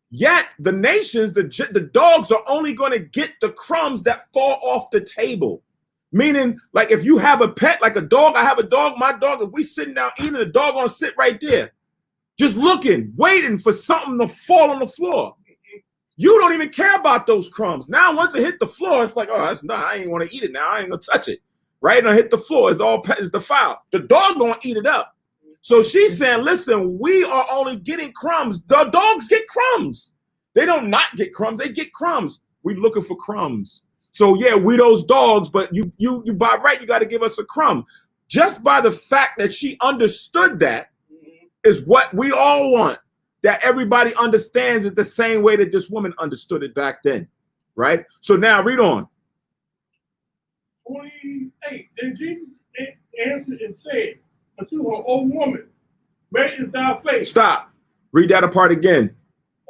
Yet the nations, the dogs are only going to get the crumbs that fall off the table. Meaning, like if you have a pet, like a dog, I have a dog, my dog, if we sitting down eating, the dog gonna sit right there, just looking, waiting for something to fall on the floor. You don't even care about those crumbs. Now, once it hit the floor, it's like, oh, that's not, I ain't want to eat it now. I ain't gonna touch it. Right? And I hit the floor, it's defiled. The dog gonna eat it up. So she's saying, listen, we are only getting crumbs. The dogs get crumbs. They don't not get crumbs, they get crumbs. We looking for crumbs. So yeah, we those dogs, but you by right, you got to give us a crumb. Just by the fact that she understood that is what we all want. That everybody understands it the same way that this woman understood it back then, right? So now read on. 28. Then Jesus answered and said unto her, O woman, great is thy faith. Stop. Read that apart again.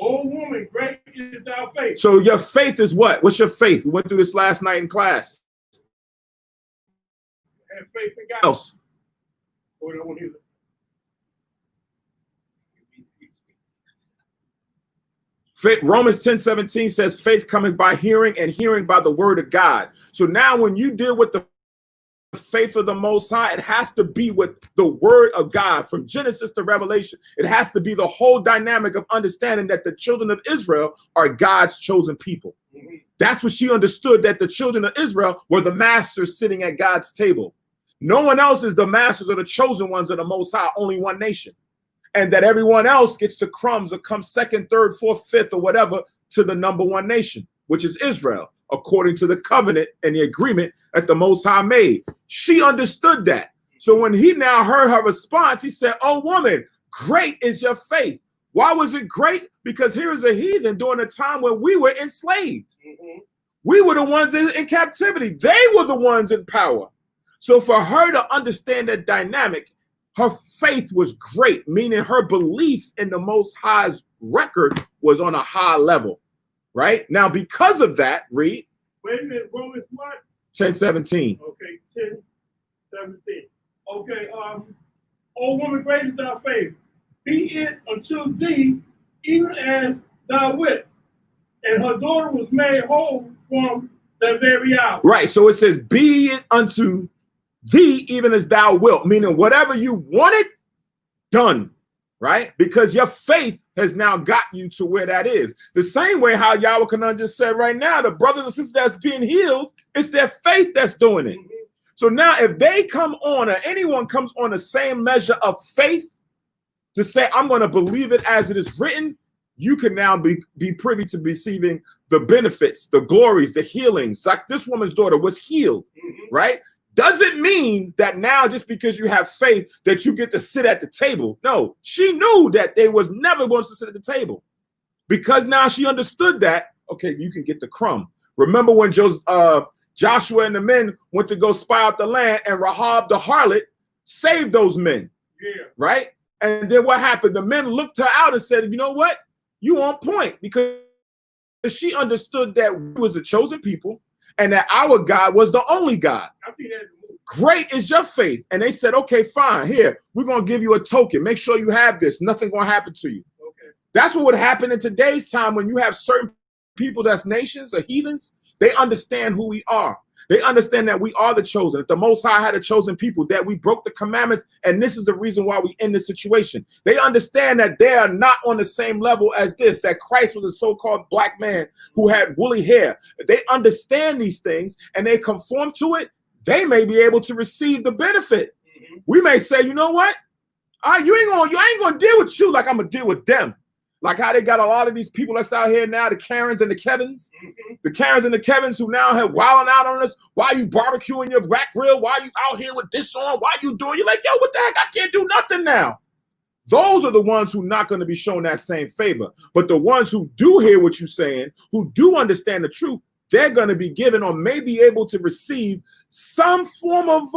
O woman, great is thy faith. So your faith is what? What's your faith? We went through this last night in class. Have faith in God. Else. Oh, that one either. Romans 10:17 says faith coming by hearing and hearing by the word of God. So now when you deal with the faith of the Most High, it has to be with the word of God from Genesis to Revelation. It has to be the whole dynamic of understanding that the children of Israel are God's chosen people. That's what she understood, that the children of Israel were the masters sitting at God's table. No one else is the masters or the chosen ones of the Most High, only one nation. And that everyone else gets the crumbs or comes second, third, fourth, fifth, or whatever to the number one nation, which is Israel, according to the covenant and the agreement that the Most High made. She understood that. So when he now heard her response, he said, oh, woman, great is your faith. Why was it great? Because here is a heathen during a time when we were enslaved. We were the ones in captivity. They were the ones in power. So for her to understand that dynamic, her faith was great, meaning her belief in the Most High's record was on a high level, right? Now, because of that, read. Wait a minute, Romans what? 10:17. Okay, 10:17. Okay, O woman, great is thy faith. Be it unto thee, even as thou wilt. And her daughter was made whole from that very hour. Right, so it says, be it unto thee even as thou wilt, meaning whatever you wanted, done, right? Because your faith has now got you to where that is. The same way how Yahweh Kanan just said right now, the brothers and sisters that's being healed, it's their faith that's doing it. So now if they come on, or anyone comes on the same measure of faith to say, I'm going to believe it as it is written, you can now be privy to receiving the benefits, the glories, the healings. Like this woman's daughter was healed, right? Doesn't mean that now just because you have faith that you get to sit at the table. No, she knew that they was never going to sit at the table. Because now she understood that, okay, you can get the crumb. Remember when Joshua and the men went to go spy out the land and Rahab the harlot saved those men, right? And then what happened? The men looked her out and said, you know what? You on point, because she understood that we was the chosen people and that our God was the only God. Great is your faith. And they said, okay, fine. Here, we're going to give you a token. Make sure you have this. Nothing going to happen to you. Okay. That's what would happen in today's time when you have certain people that's nations or heathens. They understand who we are. They understand that we are the chosen. If the Most High had a chosen people, that we broke the commandments, and this is the reason why we in this situation. They understand that they are not on the same level as this, that Christ was a so-called black man who had woolly hair. They understand these things, and they conform to it. They may be able to receive the benefit. We may say, you know what? All right, I ain't gonna deal with you like I'm gonna deal with them. Like how they got a lot of these people that's out here now, the Karens and the Kevins. The Karens and the Kevins who now have wilding out on us. Why you barbecuing your rack grill? Why you out here with this on? Why you doing? You're like, yo, what the heck? I can't do nothing now. Those are the ones who are not going to be shown that same favor. But the ones who do hear what you're saying, who do understand the truth, they're going to be given or may be able to receive some form of,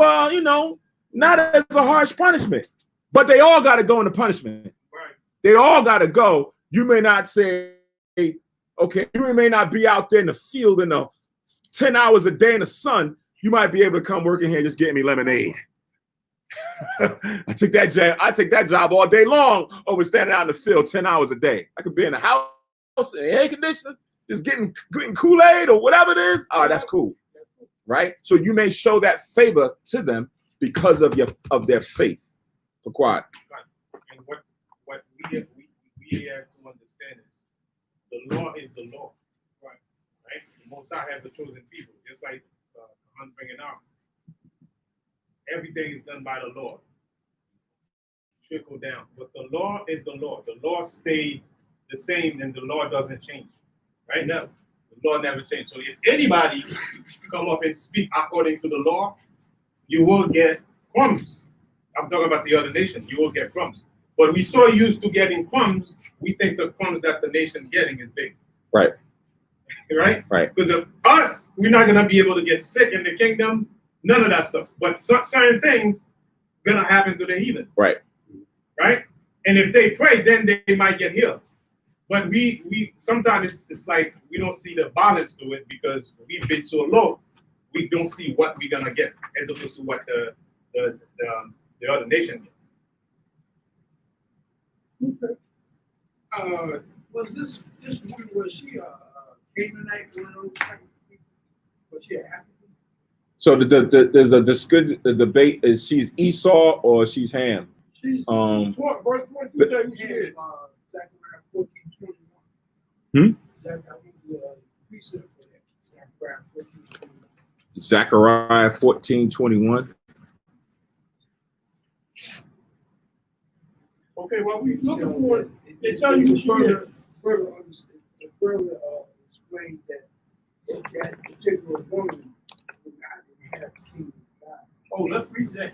not as a harsh punishment. But they all got to go into punishment. Right. They all got to go. You may not say, okay, you may not be out there in the field in the 10 hours a day in the sun. You might be able to come work in here just getting me lemonade. I take that job all day long over standing out in the field 10 hours a day. I could be in the house in air conditioning, just getting Kool-Aid or whatever it is. Oh, that's cool. Right? So you may show that favor to them because of their faith. For quiet. And what we have to understand is the law is the law. Right. The Most High have the chosen people, just like I'm bringing out. Everything is done by the Lord. Trickle down. But the law is the law. The law stays the same and the law doesn't change. Right now, the law never changed. So if anybody come up and speak according to the law, you will get crumbs. I'm talking about the other nations. You will get crumbs. But we so used to getting crumbs, we think the crumbs that the nation's getting is big. Right. Right? Right. Because of us, we're not going to be able to get sick in the kingdom. None of that stuff. But certain things going to happen to the heathen. Right. Right? And if they pray, then they might get healed. But we sometimes it's like we don't see the balance to it because we've been so low, we don't see what we're going to get as opposed to what the other nation gets. Okay. Was this woman, was she a Canaanite, one of those type of people? Was she an African? So there's a debate is she's Esau or she's Ham. She's verse 22 that we did. Zechariah 14:21. That I think the precept for that. Zechariah 14:21. Okay, well, we looking for it. They tell you what she is. Further explain that particular woman would not have seen God. Oh, let's read that.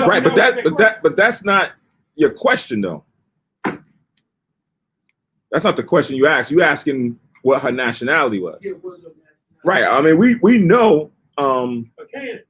Right, but that's not your question though. That's not the question you asked. You asking what her nationality was. Yeah, was of that. Right. I mean, we know. Okay.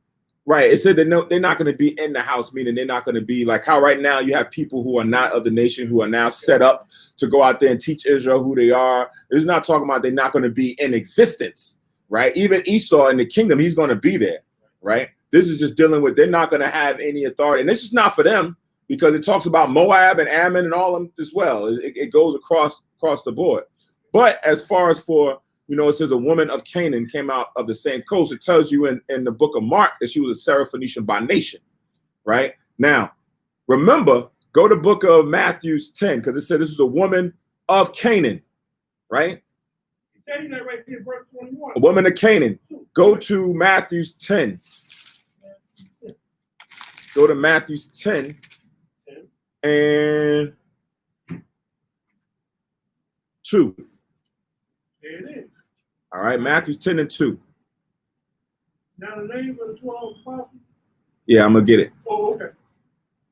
Right. It said that they're not going to be in the house, meaning they're not going to be like how right now you have people who are not of the nation who are now set up to go out there and teach Israel who they are. It's not talking about they're not going to be in existence, right? Even Esau in the kingdom, he's going to be there, right? This is just dealing with they're not going to have any authority, and this is not for them because it talks about Moab and Ammon and all of them as well. It goes across the board. But as far as for it says a woman of Canaan came out of the same coast. It tells you in the book of Mark that she was a Syrophoenician by nation, right? Now, remember, go to book of Matthew 10, because it said this is a woman of Canaan, right? Saying that right here, verse 21. A woman of Canaan. Go to Matthew 10. Go to Matthew 10 and 2. There it is. All right, Matthew 10 and 2. Now the name of the 12 apostles? Yeah, I'm going to get it. Oh, okay.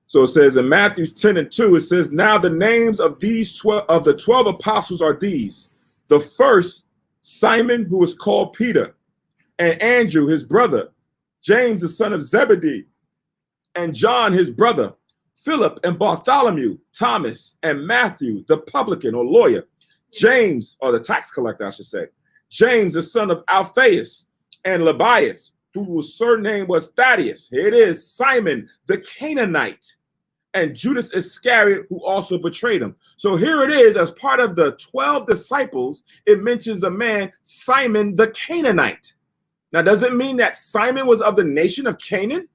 So it says in Matthew 10 and 2, it says, now the names of these 12 of the 12 apostles are these. The first, Simon, who was called Peter, and Andrew, his brother, James, the son of Zebedee, and John, his brother, Philip and Bartholomew, Thomas and Matthew, the publican or lawyer, James, or the tax collector, I should say, James, the son of Alphaeus, and Lebbaeus, whose surname was Thaddeus. Here it is, Simon the Canaanite, and Judas Iscariot, who also betrayed him. So here it is, as part of the 12 disciples, it mentions a man, Simon the Canaanite. Now, does it mean that Simon was of the nation of Canaan?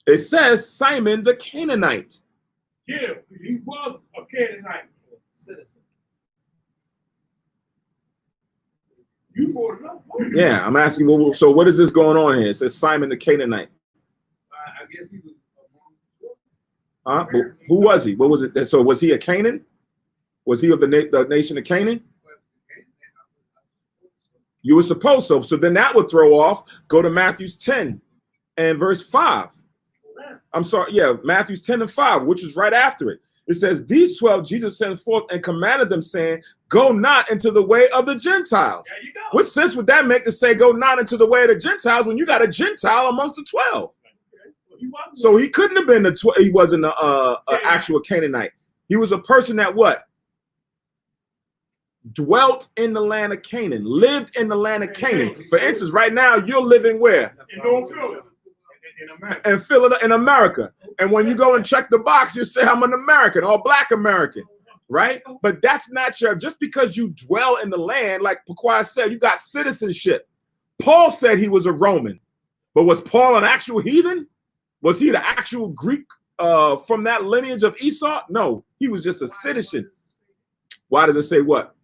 It says Simon the Canaanite. Yeah, he was a Canaanite citizen. You brought it up. Yeah, I'm asking, well, so what is this going on here? It says Simon the Canaanite. guess he was Who was he? What was it? So was he a Canaan? Was he of the nation of Canaan? You were supposed so. So then that would throw off. Go to Matthew 10 and verse 5. I'm sorry. Yeah, Matthew 10 and 5, which is right after it. It says, these 12 Jesus sent forth and commanded them, saying, go not into the way of the Gentiles. There you go. What sense would that make to say go not into the way of the Gentiles when you got a Gentile amongst the 12? So he couldn't have been he wasn't an actual Canaanite. He was a person that what? Dwelt in the land of Canaan, lived in the land of Canaan. For instance, right now you're living where? In Philadelphia, in America. And when you go and check the box, you say, I'm an American or Black American, right? But that's not your, just because you dwell in the land, like Paquai said, you got citizenship. Paul said he was a Roman, but was Paul an actual heathen? Was he the actual Greek from that lineage of Esau? No, he was just a citizen. Why does it say what?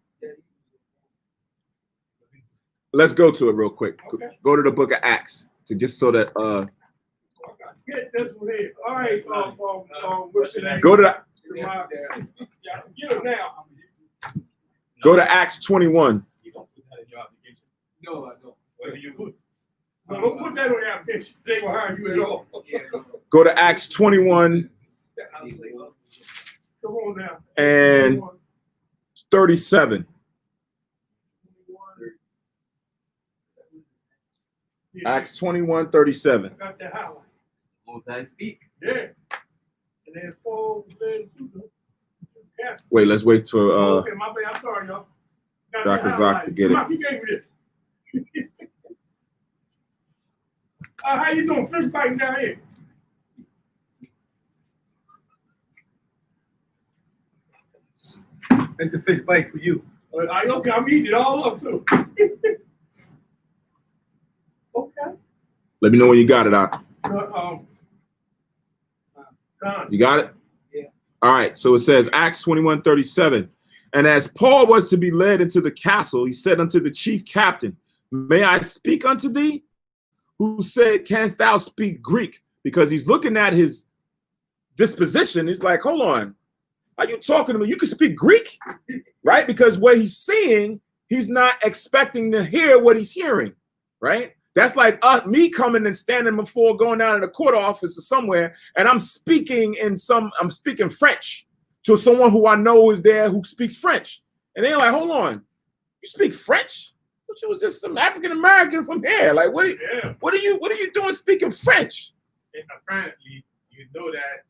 Let's go to it real quick. Okay. Go to the book of Acts to just so that Get this one here. All right, what's your name? go to Yeah, get it now. go to Acts 21. You don't put that in your application. No, I don't. Whether you put No, don't put that on the application. They will hire you at all. Go to Acts 21 Come on now. and 37. Acts 21, 37. I got that highlight. most I speak. Yeah. And then four, yeah. Wait, let's wait for Okay, my bad. I'm sorry, y'all. Got that Dr. Zach highlight. to get Come it. on, he gave me this. How you doing? Fish fighting down here. It's a fish bite for you. Okay, I'm eating it all up too. Okay. Let me know when you got it out. Done. You got it? Yeah. All right. So it says Acts 21, 37. And as Paul was to be led into the castle, he said unto the chief captain, may I speak unto thee? Who said, canst thou speak Greek? Because he's looking at his disposition. He's like, hold on. Are you talking to me? You can speak Greek, right? Because what he's seeing, he's not expecting to hear what he's hearing, right? That's like me coming and standing before going down in the court office or somewhere, and I'm speaking French to someone who I know is there who speaks French. And they're like, hold on, you speak French? But you was just some African American from here. Like, what are you doing speaking French? And apparently, you know that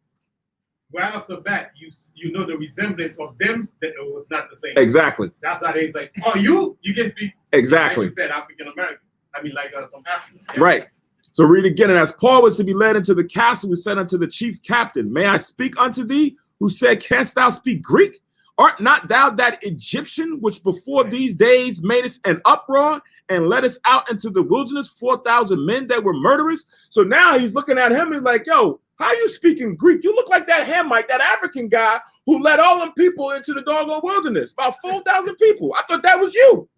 right off the bat, you know the resemblance of them that it was not the same. Exactly. That's how they like, oh, you can speak. Exactly. Like you said, African American. I mean, like some African. Right. So read again. And as Paul was to be led into the castle, he said unto the chief captain, may I speak unto thee? Who said, canst thou speak Greek? Art not thou that Egyptian which before these days made us an uproar and led us out into the wilderness, 4,000 men that were murderers? So now he's looking at him and like, yo, how you speaking Greek? You look like that Hamite, that African guy who led all them people into the doggone wilderness, about 4,000 people. I thought that was you.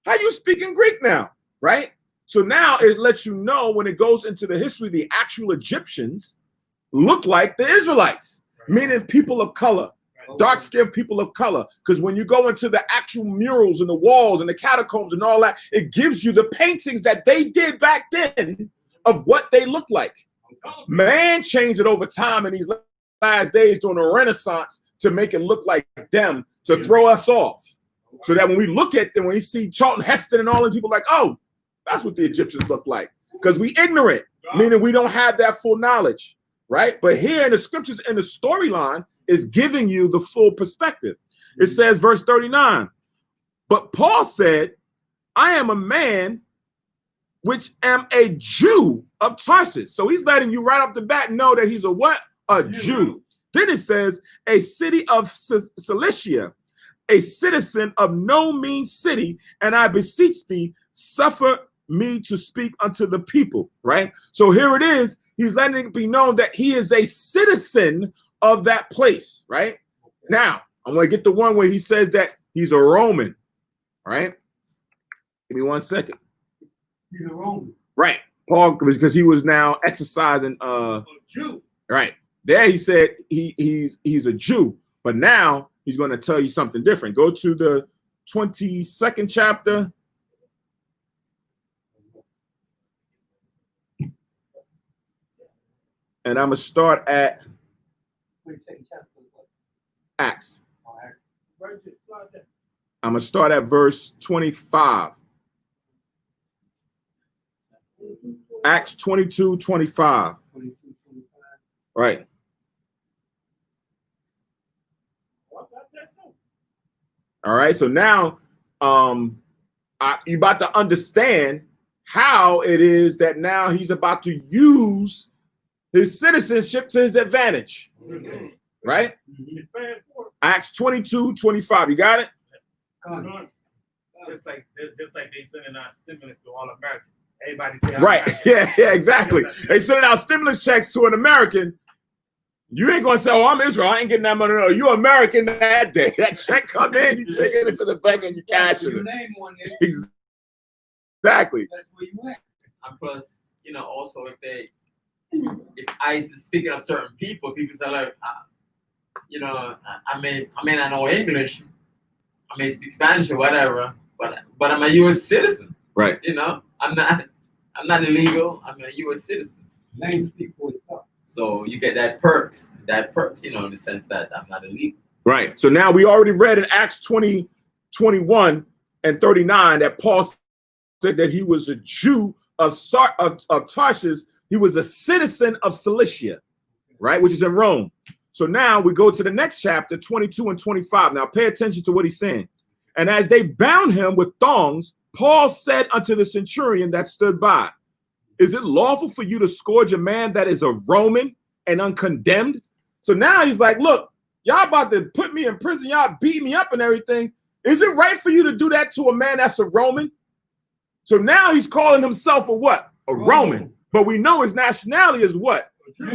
How you speaking Greek now, right? So now it lets you know when it goes into the history, the actual Egyptians look like the Israelites, meaning people of color, dark-skinned people of color. Because when you go into the actual murals and the walls and the catacombs and all that, it gives you the paintings that they did back then of what they look like. Man changed it over time in these last days during the Renaissance to make it look like them, to throw us off. So that when we look at them, when we see Charlton Heston and all these people like, oh, that's what the Egyptians look like. Because we ignorant, meaning we don't have that full knowledge, right? But here in the scriptures, in the storyline, is giving you the full perspective. It says, verse 39, but Paul said, I am a man which am a Jew of Tarsus. So he's letting you right off the bat know that he's a what? A Jew. Then it says, a city of Cilicia, a citizen of no mean city, and I beseech thee, suffer me to speak unto the people, right? So here it is. He's letting it be known that he is a citizen of that place, right? Now, I'm going to get the one where he says that he's a Roman, right? Give me 1 second. He's a Roman. Right. Paul, because he was now exercising Jew. right. There he said he's a Jew, but now he's going to tell you something different. Go to the 22nd chapter. And I'm going to start at Acts. I'm going to start at verse 25. Acts 22:25. Right. All right. So now you're about to understand how it is that now he's about to use his citizenship to his advantage. Right? Acts 22:25. You got it? Just like they sending out stimulus to all Americans. Everybody say right. Yeah, exactly. They sending out stimulus checks to an American. You ain't gonna say, "Oh, I'm Israel. I ain't getting that money." No, you American that day. That check come in, you take it into the bank and you cash it. Exactly. That's where you at. And plus, also if ICE is picking up certain people say like, I may not know English, I may speak Spanish or whatever, but I'm a U.S. citizen. Right. I'm not illegal. I'm a U.S. citizen. Name speak for itself. So you get that perks, in the sense that I'm not illegal. Right. So now we already read in Acts 20:21 and 39 that Paul said that he was a Jew of Tarshish. He was a citizen of Cilicia, right, which is in Rome. So now we go to the next chapter, 22 and 25. Now pay attention to what he's saying. And as they bound him with thongs, Paul said unto the centurion that stood by, "Is it lawful for you to scourge a man that is a Roman and uncondemned?" So now he's like, look, y'all about to put me in prison. Y'all beat me up and everything. Is it right for you to do that to a man that's a Roman? So now he's calling himself a what? A Roman. But we know his nationality is what?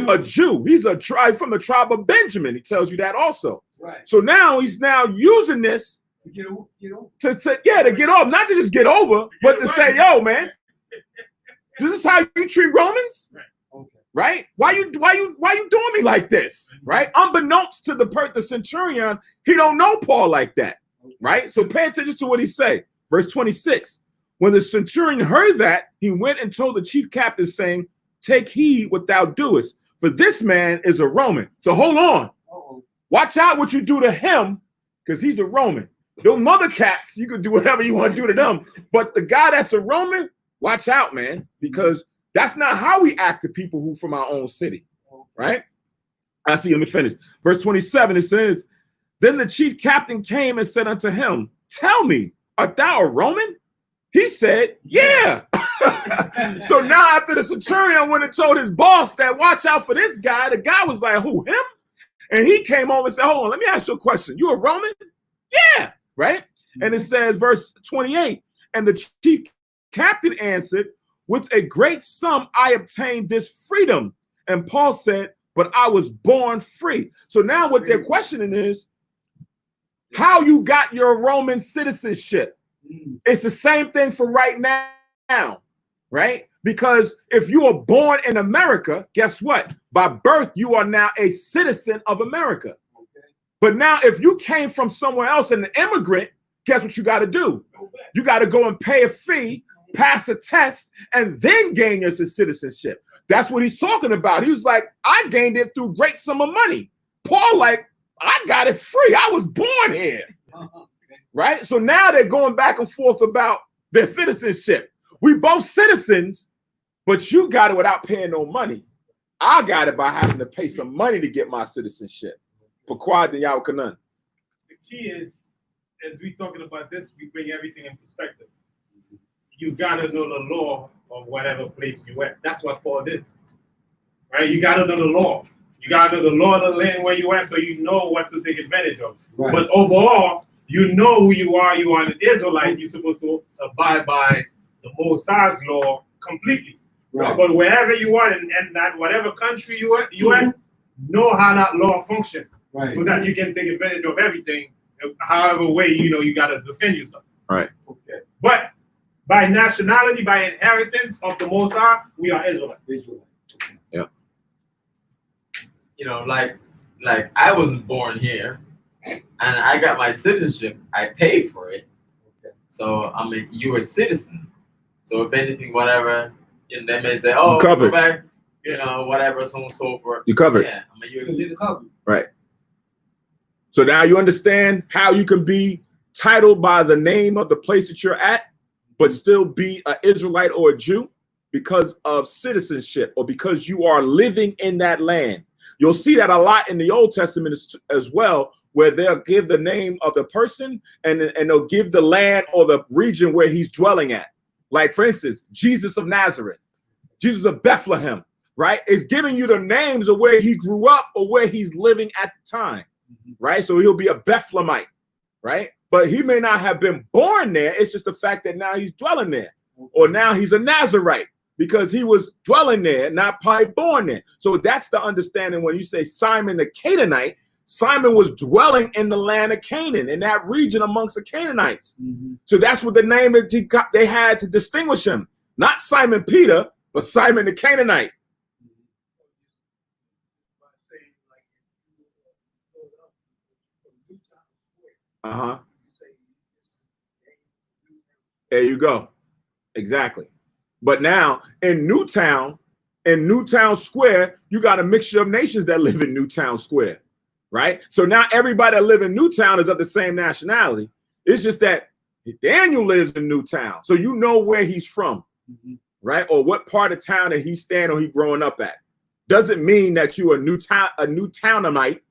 A Jew. He's a tribe from the tribe of Benjamin. He tells you that also. Right. So now he's now using this to get off, not to just get over, but to say, yo, man, this is how you treat Romans, right? Why you doing me like this, right? Unbeknownst to the centurion, he don't know Paul like that, right? So pay attention to what he say. Verse 26. When the centurion heard that, he went and told the chief captain, saying, "Take heed what thou doest, for this man is a Roman." So hold on. Watch out what you do to him, because he's a Roman. Those mother cats, you can do whatever you want to do to them. But the guy that's a Roman, watch out, man, because that's not how we act to people who from our own city, right? I see, let me finish. Verse 27, it says, "Then the chief captain came and said unto him, Tell me, art thou a Roman? He said, Yeah." So now after the centurion went and told his boss that watch out for this guy, the guy was like, "Who, him?" And he came over and said, "Hold on, let me ask you a question. You a Roman?" "Yeah." Right? And it says, verse 28, "And the chief captain answered, With a great sum I obtained this freedom." And Paul said, "But I was born free." So now what they're questioning is how you got your Roman citizenship. It's the same thing for right now, right? Because if you are born in America, guess what? By birth, you are now a citizen of America. But now if you came from somewhere else and an immigrant, guess what you got to do? You got to go and pay a fee, pass a test, and then gain your citizenship. That's what he's talking about. He was like, I gained it through great sum of money. Paul, like, I got it free. I was born here. Right? So now they're going back and forth about their citizenship. We both citizens, but you got it without paying no money. I got it by having to pay some money to get my citizenship. The key is, as we talking about this, we bring everything in perspective. You gotta know the law of whatever place you at. That's what Paul did. Right? You gotta know the law. You gotta know the law of the land where you at, so you know what to take advantage of. Right. But overall, you know who you are. You are an Israelite. You're supposed to abide by the Moses' law completely. Right. But wherever you are, and that whatever country you at, know how that law functions. Right. So that you can take advantage of everything, however way you got to defend yourself. Right. Okay. But by nationality, by inheritance of the Most High, we are Israelites. Yeah. You know, like I wasn't born here, and I got my citizenship. I paid for it, so I'm a U.S. citizen. So if anything, whatever, and they may say, "Oh, covered. go back," you know, whatever, so on and so forth. You covered. Yeah, I'm a U.S. citizen. Right. So now you understand how you can be titled by the name of the place that you're at, but still be an Israelite or a Jew because of citizenship or because you are living in that land. You'll see that a lot in the Old Testament as well, where they'll give the name of the person and they'll give the land or the region where he's dwelling at. Like, for instance, Jesus of Nazareth, Jesus of Bethlehem, right? It's giving you the names of where he grew up or where he's living at the time, right? So he'll be a Bethlehemite, right? But he may not have been born there. It's just the fact that now he's dwelling there. Or now he's a Nazarite because he was dwelling there, not probably born there. So that's the understanding when you say Simon the Canaanite. Simon was dwelling in the land of Canaan, in that region amongst the Canaanites. So that's what the name that they had to distinguish him. Not Simon Peter, but Simon the Canaanite. Uh-huh. There you go. Exactly. But now in Newtown Square, you got a mixture of nations that live in Newtown Square, right? So now everybody that live in Newtown is of the same nationality. It's just that Daniel lives in Newtown, so you know where he's from, right? Or what part of town that he's staying or he's growing up at. Doesn't mean that you're a Newtownite.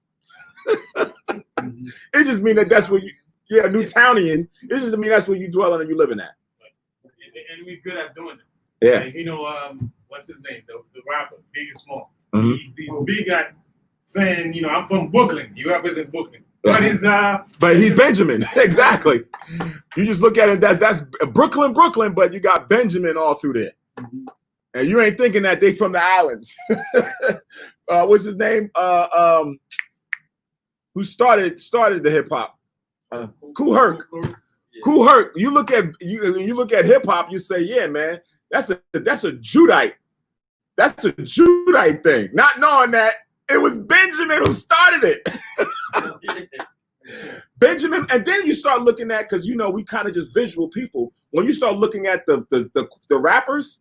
It just means that's where a Newtownian. It just mean that's where you dwelling and you living at. And we're good at doing it. Yeah. Like, you know, what's his name? The rapper, Big and Small. Mm-hmm. He's big at saying, you know, I'm from Brooklyn. You represent Brooklyn. But he's Benjamin. Exactly. You just look at it, that's Brooklyn, but you got Benjamin all through there. And you ain't thinking that they from the islands. What's his name? Who started the hip hop? Kool Herc. Kool Herc. You look at hip hop, you say, yeah, man, that's a Judite. That's a Judite thing. Not knowing that it was Benjamin who started it. Benjamin, and then you start looking at, because you know we kind of just visual people. When you start looking at the rappers,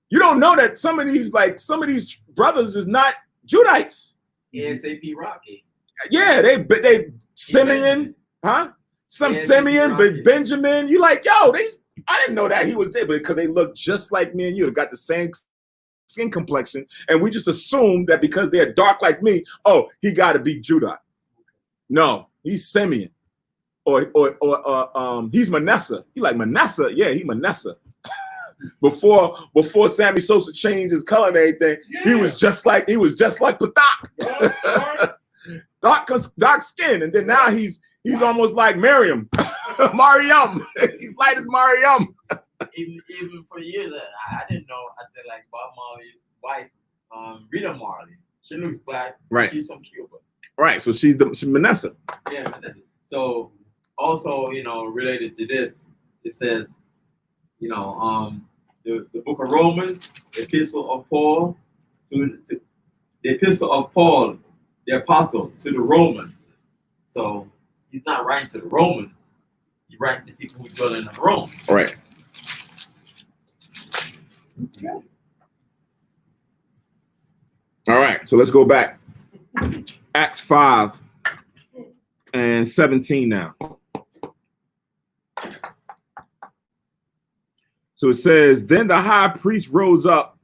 you don't know that some of these brothers is not Judites. ASAP Rocky. Yeah, they Simeon, huh? Some Simeon, but Benjamin. You like, yo, I didn't know that he was there, because they look just like me and you. They got the same skin complexion, and we just assume that because they're dark like me, oh, he got to be Judah. No, he's Simeon, or he's Manasseh. You like Manasseh? Yeah, he Manasseh. Before Sammy Sosa changed his color and everything, he was just like Patak. dark skin, and then now he's almost like Mariam. He's light as Mariam. Even for years, I didn't know. I said, like, Bob Marley's wife, Rita Marley. She looks black. Right. She's from Cuba. Right. So she's Manasseh. Yeah, Manasseh. So also, you know, related to this, it says, you know, the book of Romans, the epistle of Paul, the apostle to the Romans. So he's not writing to the Romans. He's writing to people who dwell in Rome. Right. All right, so let's go back. Acts 5 and 17 now. So it says, then the high priest rose up,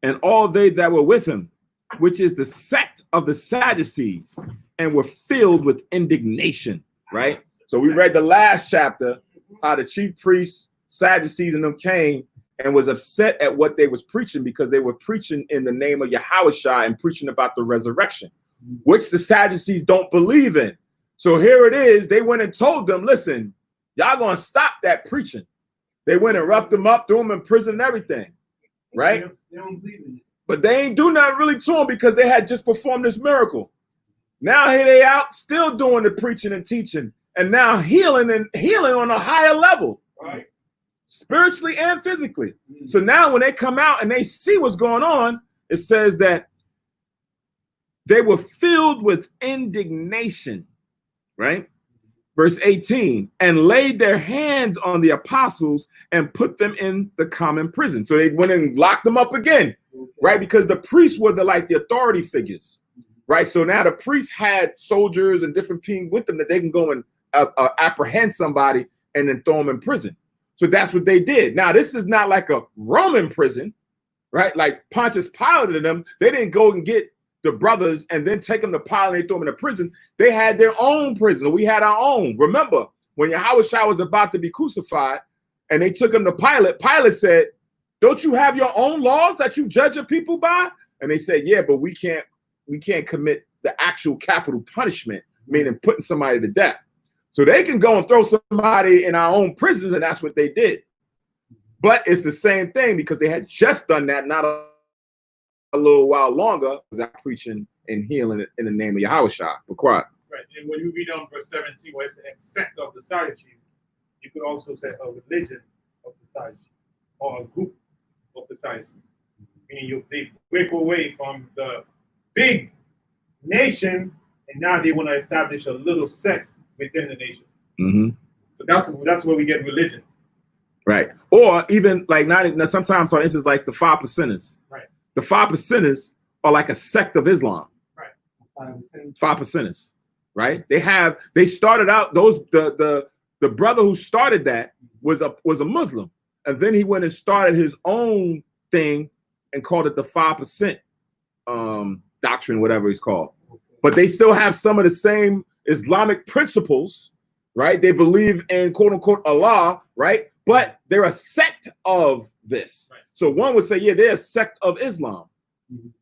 and all they that were with him, which is the sect of the Sadducees, and were filled with indignation, right? So we read the last chapter, how the chief priests, Sadducees, and them came and was upset at what they was preaching, because they were preaching in the name of Yahushua and preaching about the resurrection, which the Sadducees don't believe in. So here it is. They went and told them, listen, y'all gonna stop that preaching. They went and roughed them up, threw them in prison and everything, right? They don't believe in it. But they ain't do nothing really to them, because they had just performed this miracle. Now here they out still doing the preaching and teaching, and now healing on a higher level. Right. spiritually and physically. So now when they come out and they see what's going on, it says that they were filled with indignation, right? Verse 18, and laid their hands on the apostles and put them in the common prison. So they went and locked them up again, right? Because the priests were the authority figures, right? So now the priests had soldiers and different people with them that they can go and apprehend somebody and then throw them in prison. So that's what they did. Now, this is not like a Roman prison, right? Like Pontius Pilate and them, they didn't go and get the brothers and then take them to Pilate and they throw them in a prison. They had their own prison. We had our own. Remember, when Yahushua was about to be crucified and they took him to Pilate, Pilate said, don't you have your own laws that you judge your people by? And they said, yeah, but we can't commit the actual capital punishment, meaning putting somebody to death. So they can go and throw somebody in our own prisons, and that's what they did. But it's the same thing because they had just done that not a little while longer, because I'm preaching and healing in the name of Yahushua. But quiet. Right. And when you read on verse 17, where it's a sect of the Sadducees, you could also say a religion of the Sadducees or a group of the Sadducees. Meaning they break away from the big nation, and now they want to establish a little sect within the nation. Mm-hmm. So that's where we get religion. Right. Or even like sometimes, for instance, like the 5%ers. Right. The 5%ers are like a sect of Islam. Right. 5%ers. Right. They started out the brother who started that was a Muslim, and then he went and started his own thing and called it the 5% doctrine, whatever it's called. But they still have some of the same Islamic principles, right? They believe in quote unquote Allah, right? But they're a sect of this. Right. So one would say, yeah, they're a sect of Islam,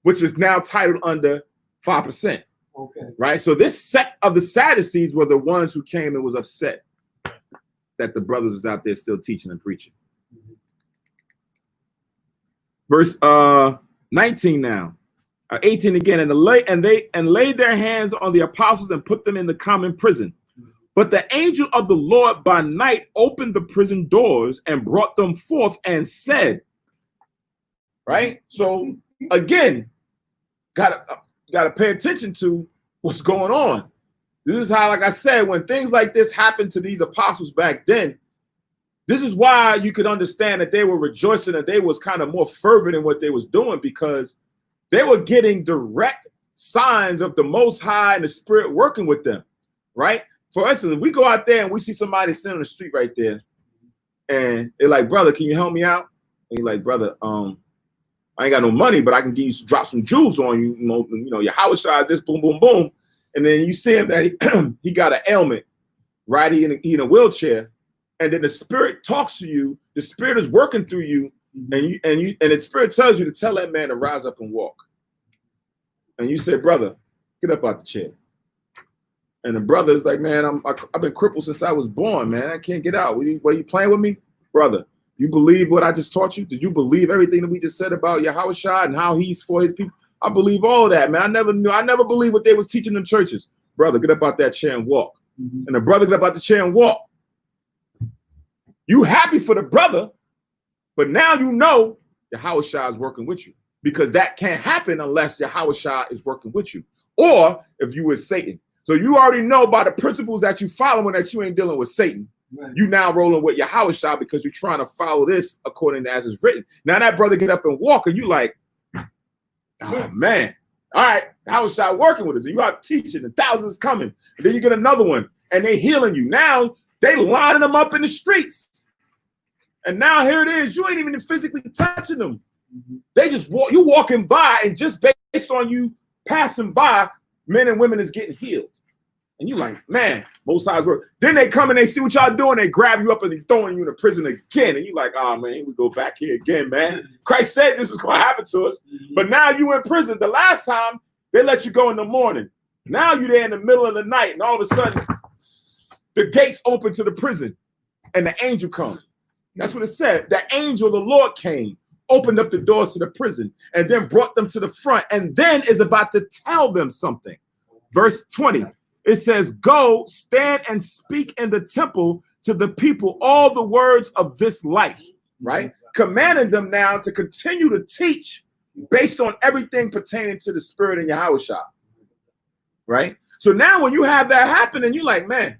which is now titled under 5%. Okay. Right. So this sect of the Sadducees were the ones who came and was upset that the brothers was out there still teaching and preaching. Verse 19 now. 18 again, and laid their hands on the apostles and put them in the common prison. But the angel of the Lord by night opened the prison doors and brought them forth and said, right? So again, gotta pay attention to what's going on. This is how, like I said, when things like this happened to these apostles back then, this is why you could understand that they were rejoicing, that they was kind of more fervent in what they was doing, because they were getting direct signs of the Most High and the Spirit working with them, right? For instance, if we go out there and we see somebody sitting on the street right there, and they're like, brother, can you help me out? And you're like, brother, I ain't got no money, but I can drop some jewels on you. You know, your house side, this boom, boom, boom. And then you see him that he got an ailment, right? He in a wheelchair. And then the Spirit talks to you. The Spirit is working through you. And the Spirit tells you to tell that man to rise up and walk. And you say, brother, get up out the chair. And the brother is like, man, I've been crippled since I was born, man. I can't get out. What are you playing with me? Brother, you believe what I just taught you? Did you believe everything that we just said about Yahushua and how he's for his people? I believe all that, man. I never believed what they was teaching in churches. Brother, get up out that chair and walk. And the brother get up out the chair and walk. You happy for the brother, but now you know Yahushua is working with you, because that can't happen unless Yahushua is working with you, or if you was Satan. So you already know by the principles that you following that you ain't dealing with Satan. Right. You now rolling with Yahushua because you're trying to follow this according to as it's written. Now that brother get up and walk, and you like, oh man, all right, Yahushua working with us. And you out teaching, and thousands coming. And then you get another one, and they healing you. Now they lining them up in the streets. And now here it is. You ain't even physically touching them. They just walk. You walking by, and just based on you passing by, men and women is getting healed. And you like, man, both sides work. Then they come and they see what y'all doing. They grab you up and they throwing you in a prison again. And you like, oh man, we go back here again, man. Christ said this is going to happen to us. But now you in prison. The last time they let you go in the morning. Now you there in the middle of the night, and all of a sudden the gates open to the prison, and the angel comes. That's what it said. The angel of the Lord came, opened up the doors to the prison, and then brought them to the front, and then is about to tell them something. Verse 20, it says, go, stand and speak in the temple to the people all the words of this life, right? Commanding them now to continue to teach based on everything pertaining to the Spirit in Yahushua, right? So now when you have that happen and you're like, man,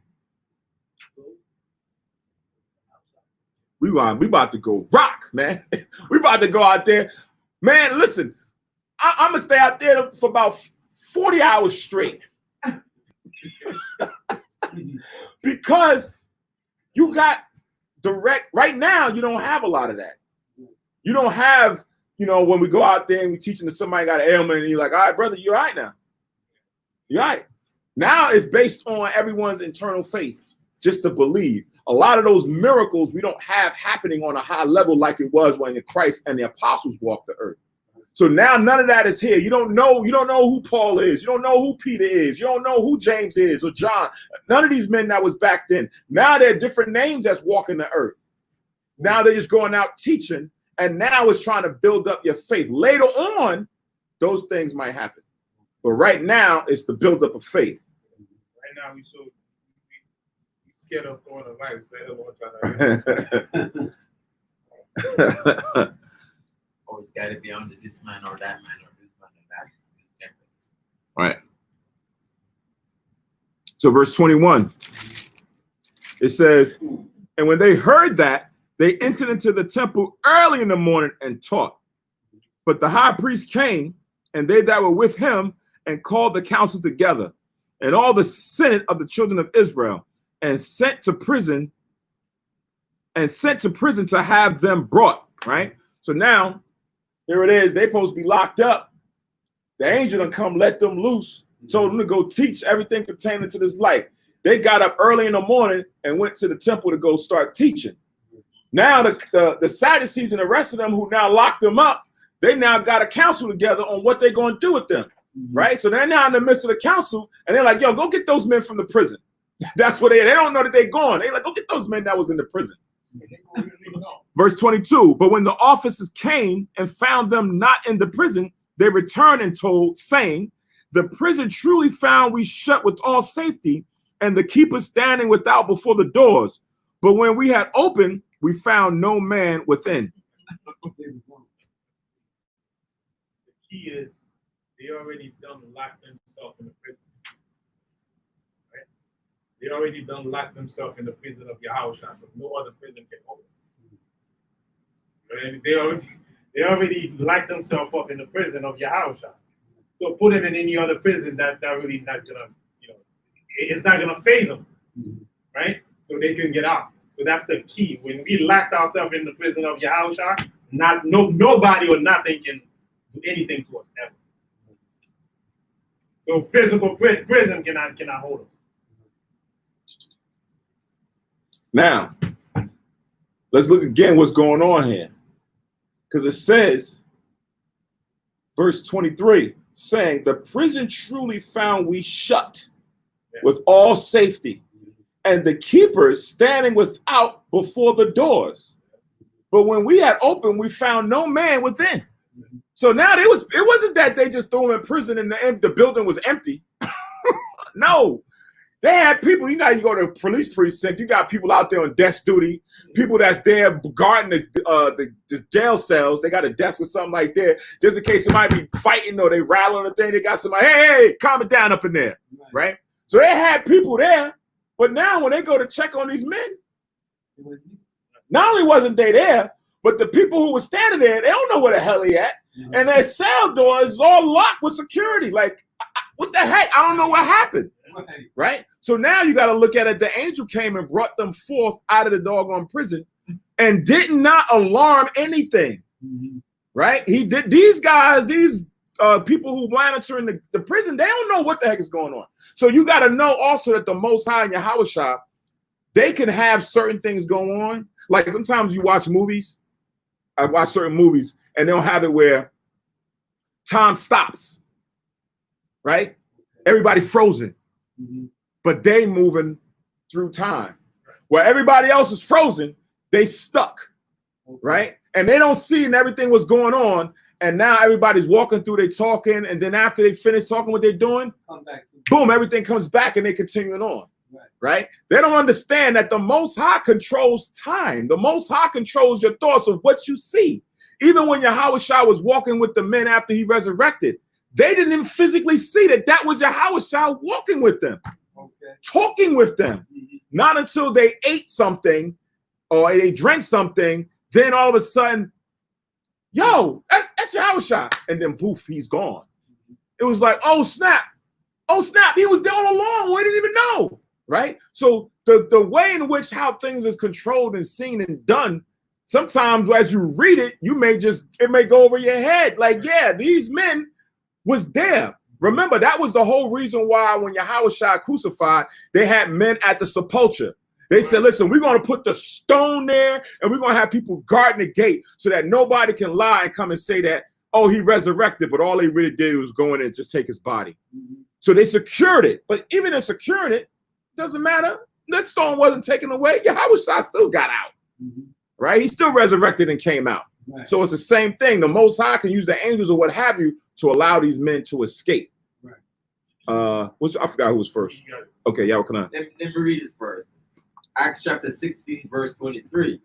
we about to go rock, man. We about to go out there. Man, listen, I'm going to stay out there for about 40 hours straight. Because you got direct, right now, you don't have a lot of that. You don't have, you know, when we go out there and we're teaching to somebody got an ailment and you're like, all right, brother, you're all right now. You're all right. Now it's based on everyone's internal faith, just to believe. A lot of those miracles we don't have happening on a high level like it was when Christ and the apostles walked the earth. So now none of that is here. You don't know who Paul is. You don't know who Peter is. You don't know who James is or John. None of these men that was back then. Now they're different names that's walking the earth. Now they're just going out teaching, and now it's trying to build up your faith. Later on, those things might happen. But right now, it's the build up of faith. Right now, we scared of coronavirus. Oh, it's got to be under this man or that man or this man or that. Right. So verse 21, it says, and when they heard that, they entered into the temple early in the morning and taught. But the high priest came, and they that were with him, and called the council together, and all the senate of the children of Israel, and sent to prison to have them brought. Right. So now, here it is. They're supposed to be locked up. The angel done come, let them loose, told them to go teach everything pertaining to this life. They got up early in the morning and went to the temple to go start teaching. Now the Sadducees and the rest of them who now locked them up, they now got a council together on what they're going to do with them, right? So they're now in the midst of the council, and they're like, yo, go get those men from the prison. That's what they don't know that they're gone. They're like, go get those men that was in the prison. Verse 22, but when the officers came and found them not in the prison, they returned and told, saying, the prison truly found we shut with all safety, and the keepers standing without before the doors. But when we had opened, we found no man within. The key is they already done locked themselves in the prison. Right? They already done locked themselves in the prison of Yahushua, so no other prison can open. They already locked themselves up in the prison of Yahushua. So put them in any other prison that really not gonna, it's not gonna phase them, right? So they can get out. So that's the key. When we locked ourselves in the prison of Yahushua, nobody or nothing can do anything to us ever. So physical prison cannot hold us. Now, let's look again what's going on here. Because it says, verse 23, saying, the prison truly found we shut with all safety, and the keepers standing without before the doors. But when we had opened, we found no man within. So now it wasn't that they just threw him in prison and the building was empty. No. They had people, you go to a police precinct, you got people out there on desk duty, people that's there guarding the jail cells. They got a desk or something like that, just in case somebody be fighting or they rattling a thing. They got somebody, hey, calm it down up in there, right? So they had people there, but now when they go to check on these men, not only wasn't they there, but the people who were standing there, they don't know where the hell they at. And their cell doors all locked with security. Like, what the heck? I don't know what happened. Right? So now you got to look at it. The angel came and brought them forth out of the doggone prison and did not alarm anything. Right? He did. These guys, these people who monitoring the prison, they don't know what the heck is going on. So you got to know also that the Most High and Yahushua, they can have certain things going on. Like sometimes you watch movies. I watch certain movies and they'll have it where time stops. Right? Everybody frozen. But they moving through time. Where everybody else is frozen, they stuck, right? And they don't see and everything was going on. And now everybody's walking through, they talking, and then after they finish talking what they're doing, boom, everything comes back and they continuing on. right? They don't understand that the Most High controls time. The Most High controls your thoughts of what you see. Even when Yahushua was walking with the men after he resurrected, they didn't even physically see that that was Yahushua walking with them, talking with them. Not until they ate something or they drank something, then all of a sudden, yo, that's Yahushua. And then poof, he's gone. It was like, oh snap, he was there all along. We didn't even know, right? So the way in which how things is controlled and seen and done, sometimes as you read it, it may go over your head. Like, yeah, these men was there. Remember, that was the whole reason why when Yahushua crucified, they had men at the sepulcher. They said, listen, we're going to put the stone there and we're going to have people guarding the gate so that nobody can lie and come and say that, oh, he resurrected, but all they really did was go in and just take his body. So they secured it. But even in securing it, doesn't matter. That stone wasn't taken away. Yahushua still got out, right? He still resurrected and came out. Right. So it's the same thing. The Most High can use the angels or what have you to allow these men to escape. Right. I forgot who was first. Okay, y'all can I? Let me read this verse. Acts chapter 16, verse 23.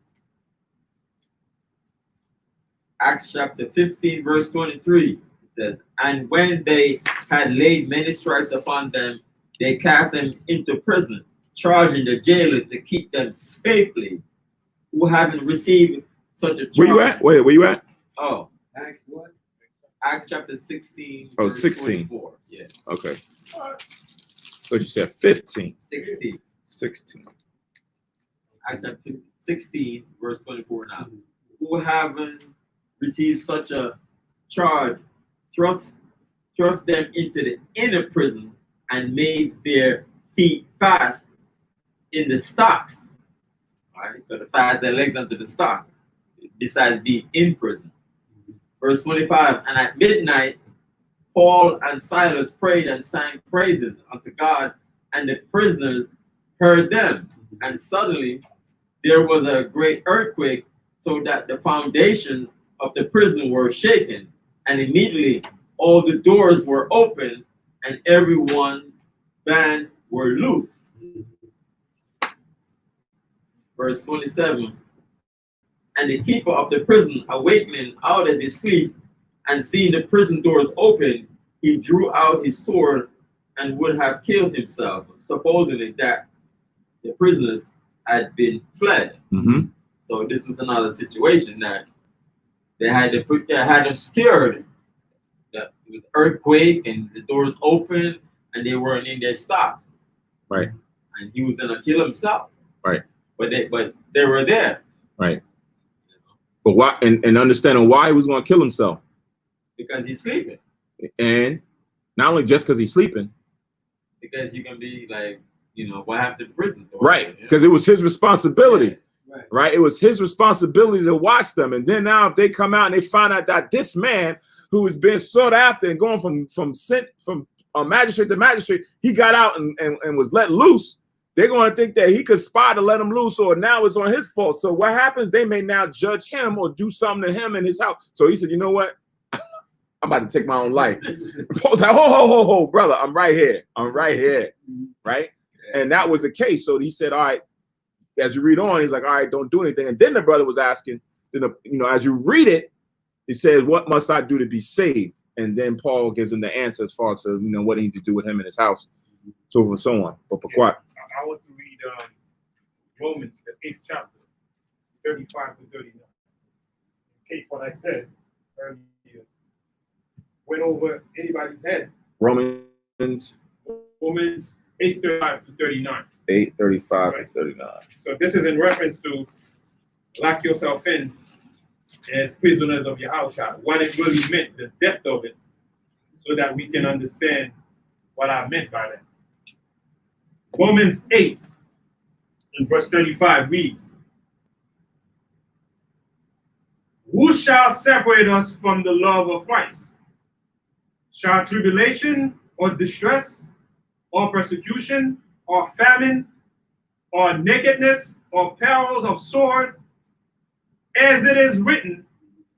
Acts chapter 15, verse 23. It says, and when they had laid many stripes upon them, they cast them into prison, charging the jailer to keep them safely, who having received such a charge. Where you at? Wait, where you at? Oh, Acts what? Acts chapter 16. Oh, verse 16. 24. Yeah. Okay. What you said? 15. 16. 16. Acts chapter 16, verse 24 now. Who having received such a charge, thrust them into the inner prison and made their feet fast in the stocks. All right, so to fast their legs under the stock, besides being in prison. Verse 25, and at midnight, Paul and Silas prayed and sang praises unto God, and the prisoners heard them. And suddenly there was a great earthquake, so that the foundations of the prison were shaken, and immediately all the doors were opened, and everyone's bands were loosed. Verse 27, and the keeper of the prison, awakening out of his sleep, and seeing the prison doors open, he drew out his sword and would have killed himself, supposing that the prisoners had been fled. So this was another situation that they had them scared. That it was earthquake and the doors open and they weren't in their stocks. Right. And he was gonna kill himself. Right. But they were there. Right. But why? And understanding why he was going to kill himself. Because he's sleeping. And not only just because he's sleeping. Because you can be like, what happened to the prison? Right. Because it was his responsibility. Yeah. Right. It was his responsibility to watch them. And then now if they come out and they find out that this man who is being sought after and going from magistrate to magistrate, he got out and was let loose. They're going to think that he could spy to let him loose, or now it's on his fault. So what happens? They may now judge him or do something to him in his house. So he said, you know what? I'm about to take my own life. Paul's like, ho, brother, I'm right here. Right? And that was the case. So he said, all right, as you read on, he's like, all right, don't do anything. And then the brother was asking, as you read it, he says, what must I do to be saved? And then Paul gives him the answer as far as what he needs to do with him in his house, so on and so on. But what? I want to read Romans, the 8th chapter, 35 to 39. In case what I said earlier went over anybody's head. Romans 8:35 to 39. 8:35 to 39. So this is in reference to lock yourself in as prisoners of Yahushua, what it really meant, the depth of it, so that we can understand what I meant by that. Romans 8 and verse 35 reads, who shall separate us from the love of Christ? Shall tribulation or distress or persecution or famine or nakedness or perils of sword? As it is written,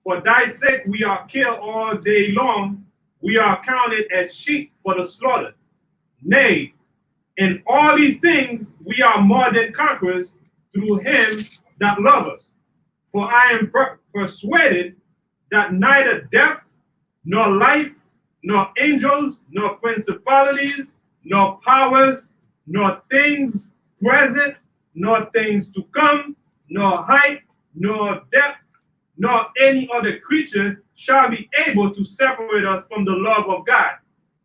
for thy sake we are killed all day long, we are counted as sheep for the slaughter. Nay, In all these things, we are more than conquerors through him that love us. For I am persuaded that neither death, nor life, nor angels, nor principalities, nor powers, nor things present, nor things to come, nor height, nor depth, nor any other creature shall be able to separate us from the love of God,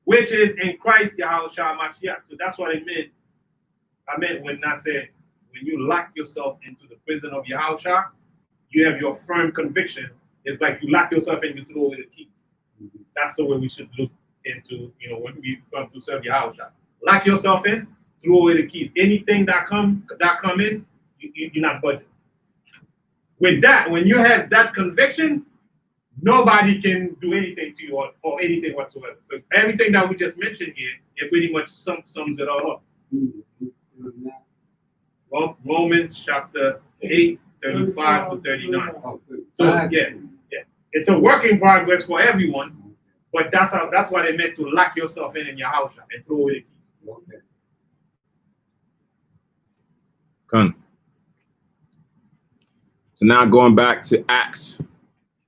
which is in Christ Yahushua Mashiach. So that's what it meant. I meant when I said, when you lock yourself into the prison of Yahushua, you have your firm conviction. It's like you lock yourself in, you throw away the keys. That's the way we should look into, when we come to serve Yahushua. Lock yourself in, throw away the keys. Anything that come in, you're not budging. With that, when you have that conviction, nobody can do anything to you or anything whatsoever. So everything that we just mentioned here, it pretty much sums it all up. Well, Romans chapter 8, 35 to 39. So yeah, it's a work in progress for everyone, but that's what it meant to lock yourself in your house and throw away the keys. Okay. Come. So now going back to Acts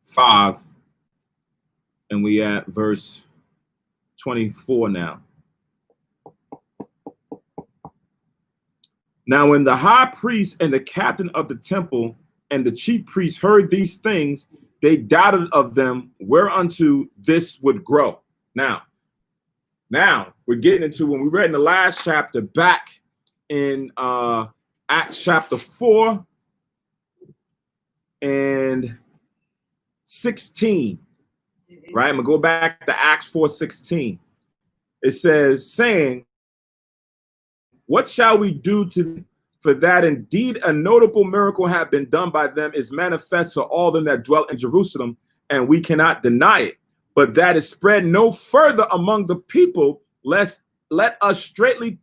5, and we at verse 24 now. Now when the high priest and the captain of the temple and the chief priests heard these things, they doubted of them whereunto this would grow. Now we're getting into, when we read in the last chapter back in Acts chapter 4 and 16, right? I'm gonna go back to Acts 4:16. It says, saying, what shall we do for that indeed a notable miracle have been done by them is manifest to all them that dwell in Jerusalem, and we cannot deny it. But that is spread no further among the people, lest let us straitly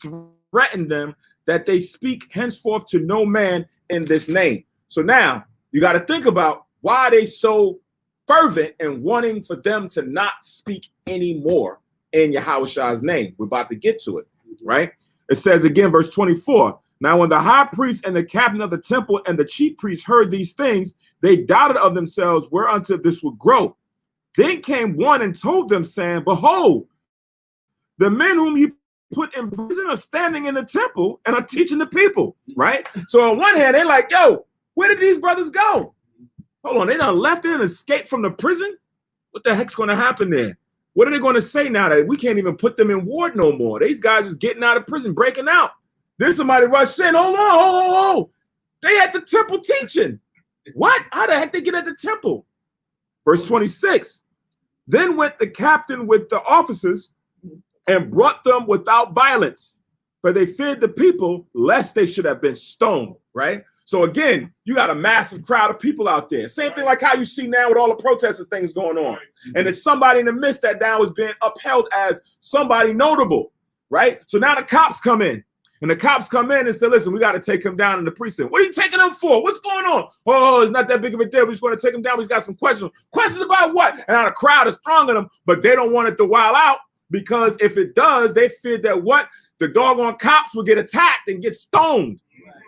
threaten them that they speak henceforth to no man in this name. So now you got to think about why they so fervent and wanting for them to not speak anymore in Yahushua's name. We're about to get to it, right? It says again, verse 24, now when the high priest and the captain of the temple and the chief priests heard these things, they doubted of themselves whereunto this would grow. Then came one and told them, saying, behold, the men whom you put in prison are standing in the temple and are teaching the people, right? So on one hand, they're like, yo, where did these brothers go? Hold on, they done left it and escaped from the prison? What the heck's going to happen there? What are they going to say now that we can't even put them in ward no more? These guys is getting out of prison, breaking out. Then somebody rushed in. Hold on. They at the temple teaching. What? How the heck they get at the temple? Verse 26. Then went the captain with the officers and brought them without violence, for they feared the people, lest they should have been stoned, right? So again, you got a massive crowd of people out there. Same thing like how you see now with all the protests and things going on. And there's somebody in the midst that now is being upheld as somebody notable, right? So now the cops come in. And the cops come in and say, listen, we got to take him down in the precinct. What are you taking him for? What's going on? Oh, it's not that big of a deal. We're just going to take him down. We've got some questions. Questions about what? And now the crowd is thronging them, but they don't want it to wild out, because if it does, they fear that what? The doggone cops will get attacked and get stoned.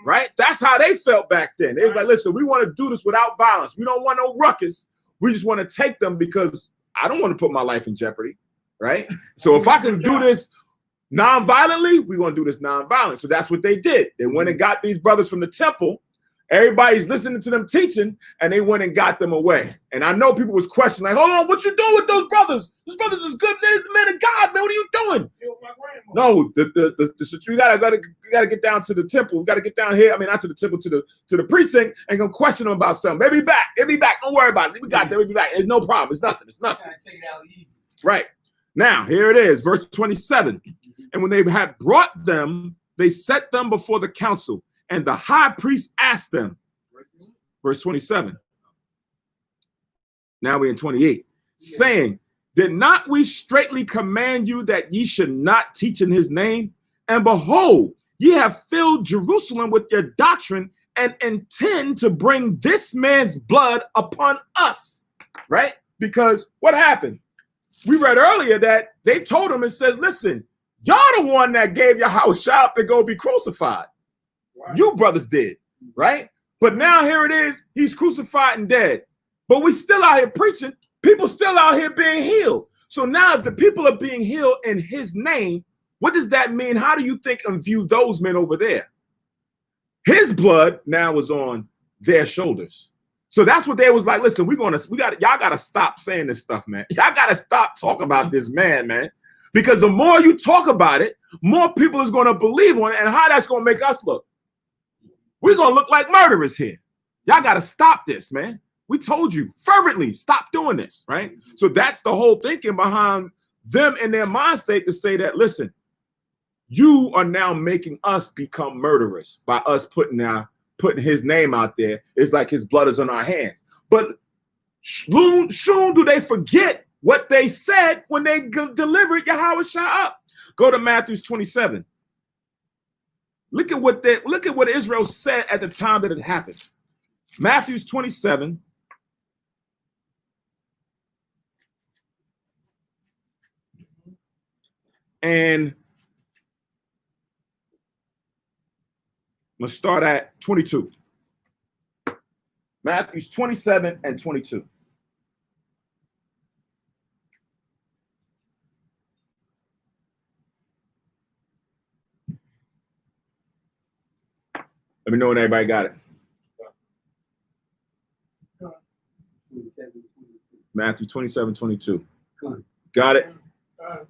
Right? That's how they felt back then. They was like, listen, we want to do this without violence. We don't want no ruckus. We just want to take them because I don't want to put my life in jeopardy. Right? So if I can do this non-violently, we're going to do this non-violent. So that's what they did. They went and got these brothers from the temple. Everybody's listening to them teaching, and they went and got them away. And I know people was questioning, like, hold on, what you doing with those brothers? Those brothers is good. They're the men of God, man. What are you doing? No, you gotta get down to the temple. We gotta get down here. I mean, not to the temple, to the precinct, and go question them about something. They'll be back. They'll be back. Don't worry about it. We got them. We'll be back. It's no problem. It's nothing. It's nothing. Right. Now, here it is, verse 27. And when they had brought them, they set them before the council. And the high priest asked them, verse 27. Now we're in 28, saying, did not we straitly command you that ye should not teach in his name? And behold, ye have filled Jerusalem with your doctrine and intend to bring this man's blood upon us, right? Because what happened? We read earlier that they told him and said, listen, Y'all the one that gave Yahushua up to go be crucified. Right. You brothers did, right? But now here it is, he's crucified and dead. But we still out here preaching. People still out here being healed. So now if the people are being healed in his name, what does that mean? How do you think and view those men over there? His blood now is on their shoulders. So that's what they was like, listen, y'all gotta stop saying this stuff, man. Y'all gotta stop talking about this man. Because the more you talk about it, more people is gonna believe on it, and how that's gonna make us look. We're gonna look like murderers here. Y'all gotta stop this, man. We told you fervently, stop doing this, right? So that's the whole thinking behind them in their mind state to say that, listen, you are now making us become murderers by us putting his name out there. It's like his blood is on our hands. But soon do they forget what they said when they delivered Yahushua up. Go to Matthew 27. Look at what Israel said at the time that it happened. Matthew 27. And let's start at 22. Matthew 27 and 22. Let me know when everybody got it. Matthew 27, 22. Got it?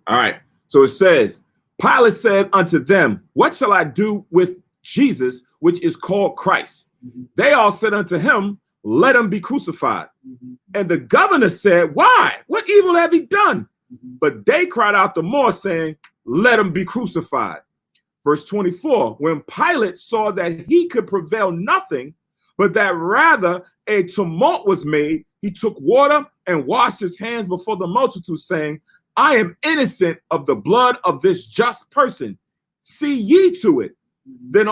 All right. So it says, Pilate said unto them, what shall I do with Jesus, which is called Christ? They all said unto him, let him be crucified. And the governor said, why? What evil have he done? But they cried out the more, saying, let him be crucified. Verse 24, when Pilate saw that he could prevail nothing, but that rather a tumult was made, he took water and washed his hands before the multitude, saying, I am innocent of the blood of this just person. See ye to it. Then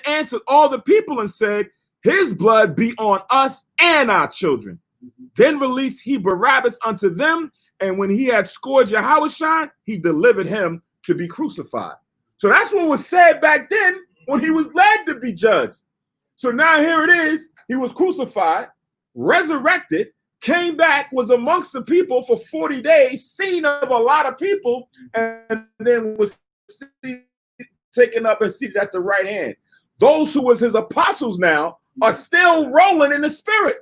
answered all the people and said, his blood be on us and our children. Then released he Barabbas unto them, and when he had scourged Yahushua, he delivered him to be crucified. So that's what was said back then when he was led to be judged. So now here it is. He was crucified, resurrected, came back, was amongst the people for 40 days, seen of a lot of people, and then was taken up and seated at the right hand. Those who was his apostles now are still rolling in the spirit,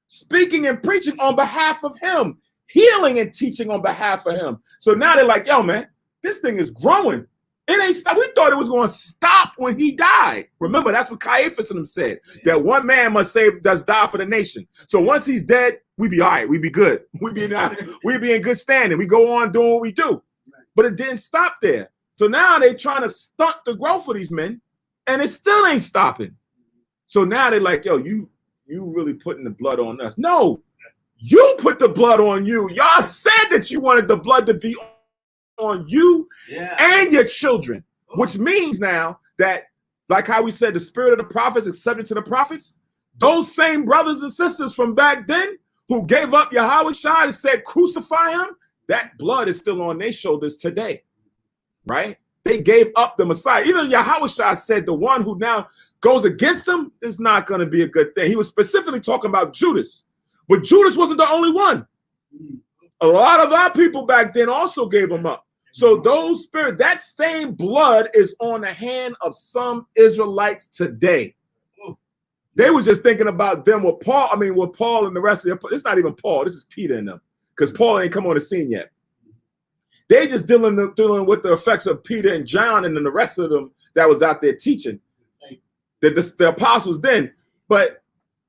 speaking and preaching on behalf of him, healing and teaching on behalf of him. So now they're like, yo, man, this thing is growing. It ain't stop. We thought it was going to stop when he died. Remember, that's what Caiaphas and them said, that one man must die for the nation. So once he's dead, we be all right. We be good. We be in good standing. We go on doing what we do. But it didn't stop there. So now they're trying to stunt the growth of these men, and it still ain't stopping. So now they're like, yo, you really putting the blood on us. No, you put the blood on you. Y'all said that you wanted the blood to be on you and your children, which means now that, like how we said, the spirit of the prophets is subject to the prophets. Those same brothers and sisters from back then who gave up Yahushua and said, crucify him, that blood is still on their shoulders today, right? They gave up the Messiah. Even Yahushua said the one who now goes against him is not going to be a good thing. He was specifically talking about Judas, but Judas wasn't the only one. A lot of our people back then also gave him up. So those spirits, that same blood is on the hand of some Israelites today. They was just thinking about them with Paul. I mean, with Paul and the rest of them. It's not even Paul. This is Peter and them, because Paul ain't come on the scene yet. They just dealing with the effects of Peter and John and then the rest of them that was out there teaching the apostles then. But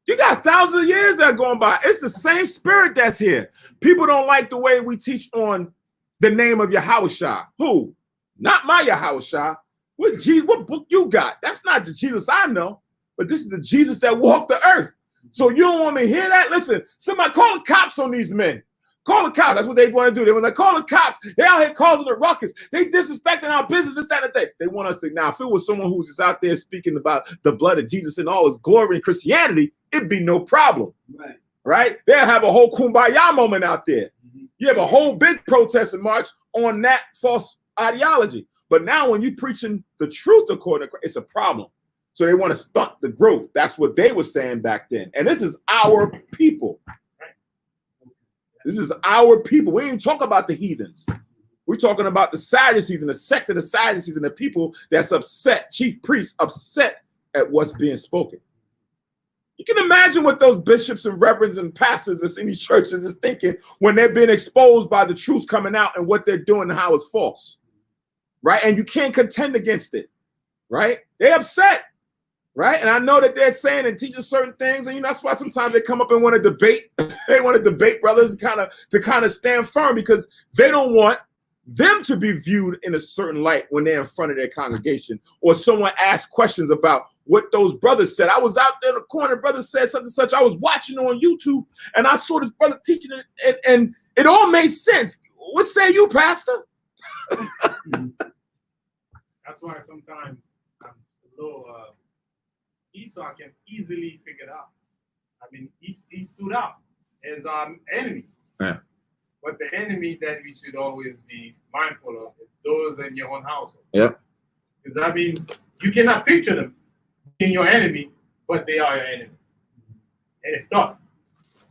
you got thousands of years that are going by. It's the same spirit that's here. People don't like the way we teach on the name of Yahushua. Who? Not my Yahushua. What book you got? That's not the Jesus I know, but this is the Jesus that walked the earth. So you don't want me to hear that? Listen, somebody call the cops on these men. Call the cops. That's what they want to do. They want to call the cops. They out here causing the ruckus. They disrespecting our business, this, that, and that. They want us to. Now, if it was someone who's just out there speaking about the blood of Jesus and all his glory in Christianity, it'd be no problem. Right? They'll have a whole kumbaya moment out there. You have a whole big protest and march on that false ideology. But now when you're preaching the truth according to Christ, it's a problem. So they want to stunt the growth. That's what they were saying back then. And this is our people. This is our people. We ain't talking about the heathens. We're talking about the Sadducees and the sect of the Sadducees and the people that's upset, chief priests upset at what's being spoken. You can imagine what those bishops and reverends and pastors that's in these churches is thinking when they're being exposed by the truth coming out and what they're doing and how it's false, right? And you can't contend against it, right? They're upset, right? And I know that they're saying and teaching certain things, and that's why sometimes they come up and want to debate. They want to debate brothers to kind of stand firm because they don't want them to be viewed in a certain light when they're in front of their congregation or someone asks questions about what those brothers said. I was out there in the corner, brother said such and such. I was watching on YouTube and I saw this brother teaching it and it all made sense. What say you, Pastor? That's why sometimes I'm a little Esau can easily figure it out. I mean, he stood out as our enemy. Yeah. But the enemy that we should always be mindful of is those in your own household. Yep. Because I mean, you cannot picture them being your enemy, but they are your enemy. And it's tough.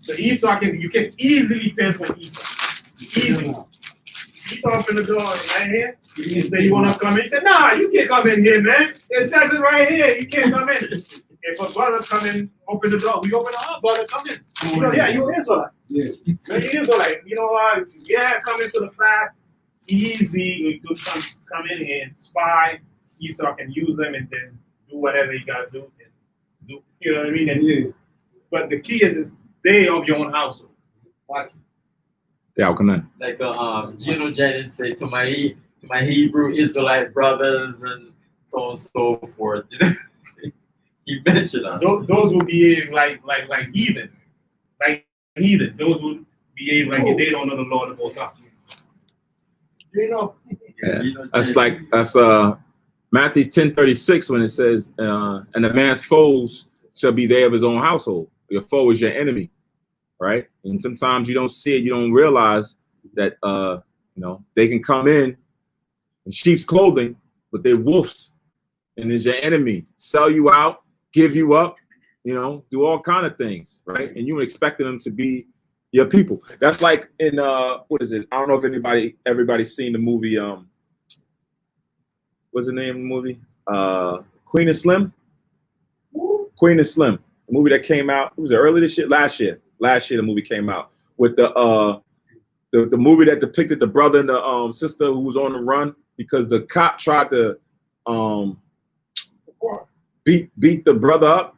So Esau you can easily pinpoint Esau. Easily. Esau opened the door right here. You say you wanna come in? He said, nah, you can't come in here, man. It says it right here. You can't come in. If a brother come in, open the door, we open it up, brother, come in. You know, yeah, you're Israelite. Yeah. You're Israelite. You know what? Yeah, come into the fast. Easy. We could come in here and spy. Esau can use them and then do whatever you gotta do. And do you know what I mean? And, but the key is they of your own household. Watch. Yeah, how come that? Like Gino Jennings said to my Hebrew Israelite brothers and so on and so forth. He mentioned us. Those will behave like heathen. Like heathen. Those will behave like they don't know the Lord of Most High. You know? Yeah. That's Matthew 10:36 when it says, and a man's foes shall be they of his own household. Your foe is your enemy, right? And sometimes you don't see it, you don't realize that they can come in sheep's clothing, but they're wolves, and is your enemy, sell you out, give you up, do all kind of things, right? And you expecting them to be your people. That's like in what is it? I don't know if everybody's seen the movie. What's the name of the movie? Queen and Slim. Queen and Slim, the movie that came out. It was early this year, last year. Last year the movie came out with the movie that depicted the brother and the sister who was on the run because the cop tried to beat the brother up.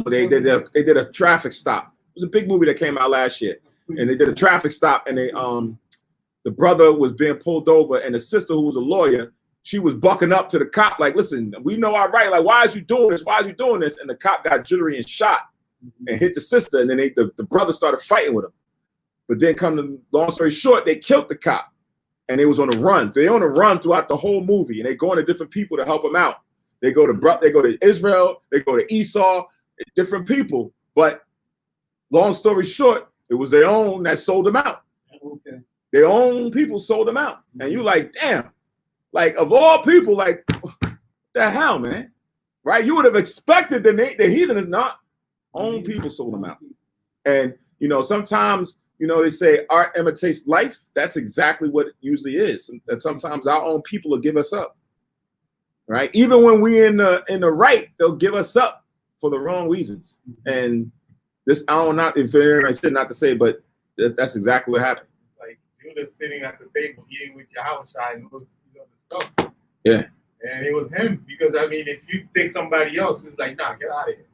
They did a traffic stop. It was a big movie that came out last year, and they did a traffic stop, and the brother was being pulled over, and the sister who was a lawyer, she was bucking up to the cop like, "Listen, we know our right. Like, why is you doing this? Why is you doing this?" And the cop got jittery and shot and hit the sister, and then the brother started fighting with him. But then, long story short, they killed the cop, and they was on the run. They on the run throughout the whole movie, and they going to different people to help them out. They go to Israel, they go to Esau, different people. But long story short, it was their own that sold them out. Okay. Their own people sold them out, and you like, damn, like of all people, like what the hell, man, right? You would have expected the heathen is not own people sold them out, and sometimes. They say art imitates life. That's exactly what it usually is. And sometimes our own people will give us up, right? Even when we in the right, they'll give us up for the wrong reasons. And this, I don't know if I said not to say, but that's exactly what happened. Like you're just sitting at the table eating with your house and the stuff. Yeah. And it was him because I mean, if you think somebody else, it's like, nah, get out of here.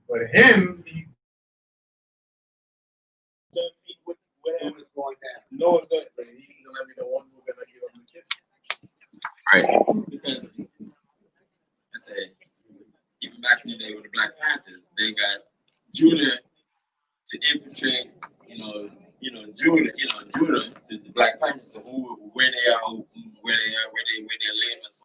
But him, he's no one's going to let me know one move and I give him the kiss. Right. Because I say, even back in the day with the Black Panthers, they got Judah to infiltrate, Judah, the Black Panthers, where they are, where they live, and so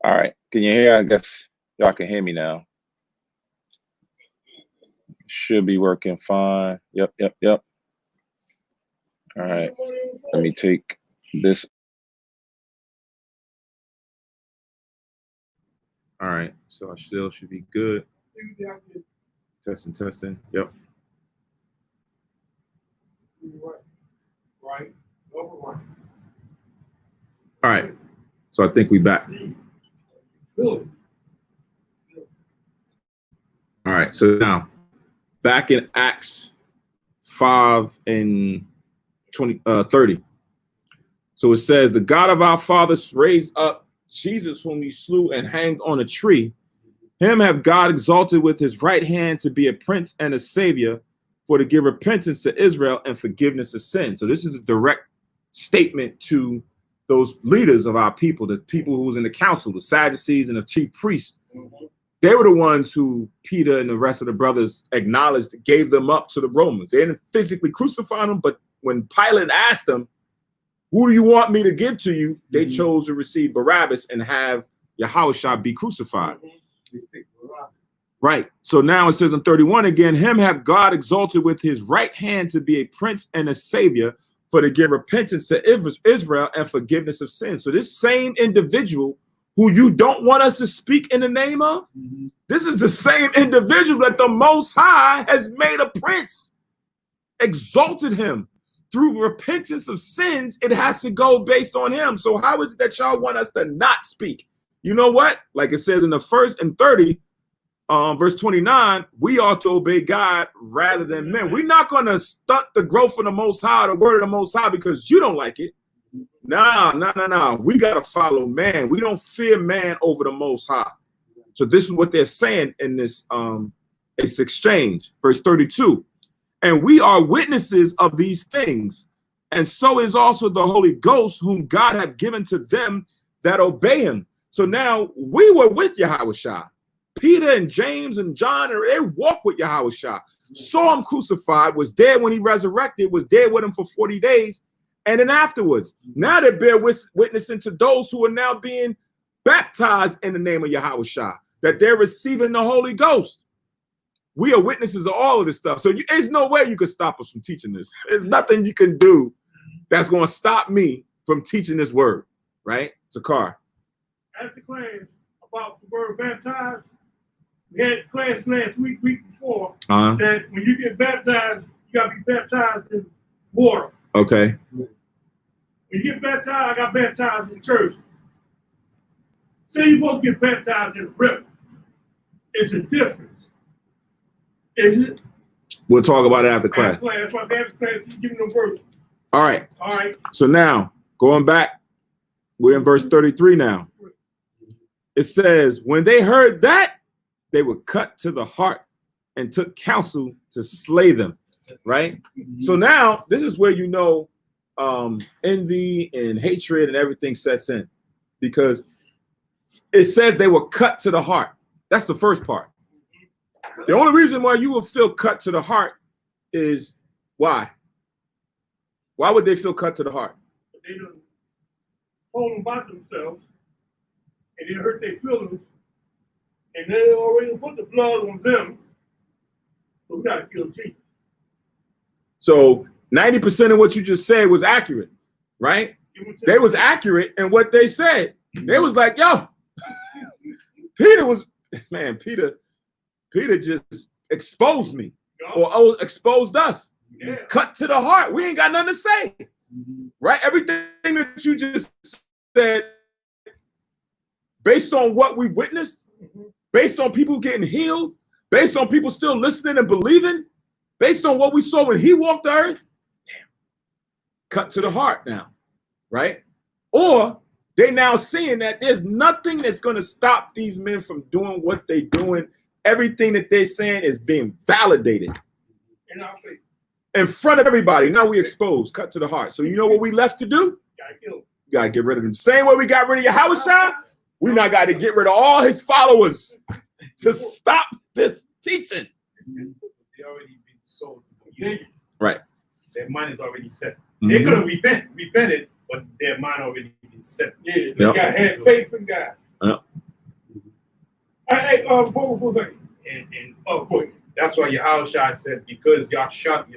All right. Can you hear? I guess y'all can hear me now. Should be working fine. Yep. All right. Let me take this. All right. So I still should be good. Testing. Yep. Right. All right. So I think we back. Good. All right. So now back in Acts 5 and 30. So it says, the God of our fathers raised up Jesus, whom he slew and hanged on a tree. Him have God exalted with his right hand to be a prince and a savior, for to give repentance to Israel and forgiveness of sin. So this is a direct statement to those leaders of our people, the people who was in the council, the Sadducees and the chief priests. They were the ones who Peter and the rest of the brothers acknowledged, gave them up to the Romans. They didn't physically crucify them, but when Pilate asked them, who do you want me to give to you? They chose to receive Barabbas and have Yahushua be crucified. Right. So now it says in 31 again, him have God exalted with his right hand to be a prince and a savior, for to give repentance to Israel and forgiveness of sins. So this same individual who you don't want us to speak in the name of, this is the same individual that the Most High has made a prince, exalted him. Through repentance of sins, it has to go based on him. So how is it that y'all want us to not speak? You know what? Like it says in the first and 30, verse 29, we ought to obey God rather than men. We're not going to stunt the growth of the Most High, the word of the Most High, because you don't like it. No. We got to follow man. We don't fear man over the Most High. So this is what they're saying in this exchange. Verse 32. And we are witnesses of these things, and so is also the Holy Ghost, whom God hath given to them that obey him. So now we were with Yahushua. Peter and James and John, they walked with Yahushua, saw him crucified, was there when he resurrected, was there with him for 40 days, and then afterwards. Now they bear witnessing to those who are now being baptized in the name of Yahushua, that they're receiving the Holy Ghost. We are witnesses of all of this stuff. So there's no way you can stop us from teaching this. There's nothing you can do that's going to stop me from teaching this word, right? Zakar. Ask the class about the word baptized. We had class last week before, that when you get baptized, you got to be baptized in water. Okay. When you get baptized, I got baptized in church. Say you're supposed to get baptized in a river. It's a difference. Is it? We'll talk about it after class. That's why I said after class, you give me no verse. All right. All right. So now, going back, we're in verse 33 now. It says, when they heard that, they were cut to the heart and took counsel to slay them, right? So now, this is where you know envy and hatred and everything sets in, because it says they were cut to the heart. That's the first part. The only reason why you will feel cut to the heart is why? Why would they feel cut to the heart? They don't hold them by themselves, and it hurt their feelings, and they already put the blood on them. So we got to kill Jesus. So 90% of what you just said was accurate, right? They was accurate in what they said. They was like, yo, Peter just exposed me, or exposed us. Yeah. Cut to the heart. We ain't got nothing to say, right? Everything that you just said, based on what we witnessed, based on people getting healed, based on people still listening and believing, based on what we saw when he walked the earth, cut to the heart now, right? Or they now seeing that there's nothing that's going to stop these men from doing what they're doing. Everything that they're saying is being validated In our face. in front of everybody. Now we exposed, cut to the heart. So you know what we left to do? Gotta kill him. You got to get rid of them. Same way we got rid of Yahushua, we now got to get rid of all his followers to stop this teaching. They already been sold. Right. Their mind is already set. Mhm. They could have repented, but their mind already been set. Yeah, they got had faith in God. Before a second. And oh boy, that's why Yahushua said, because y'all shut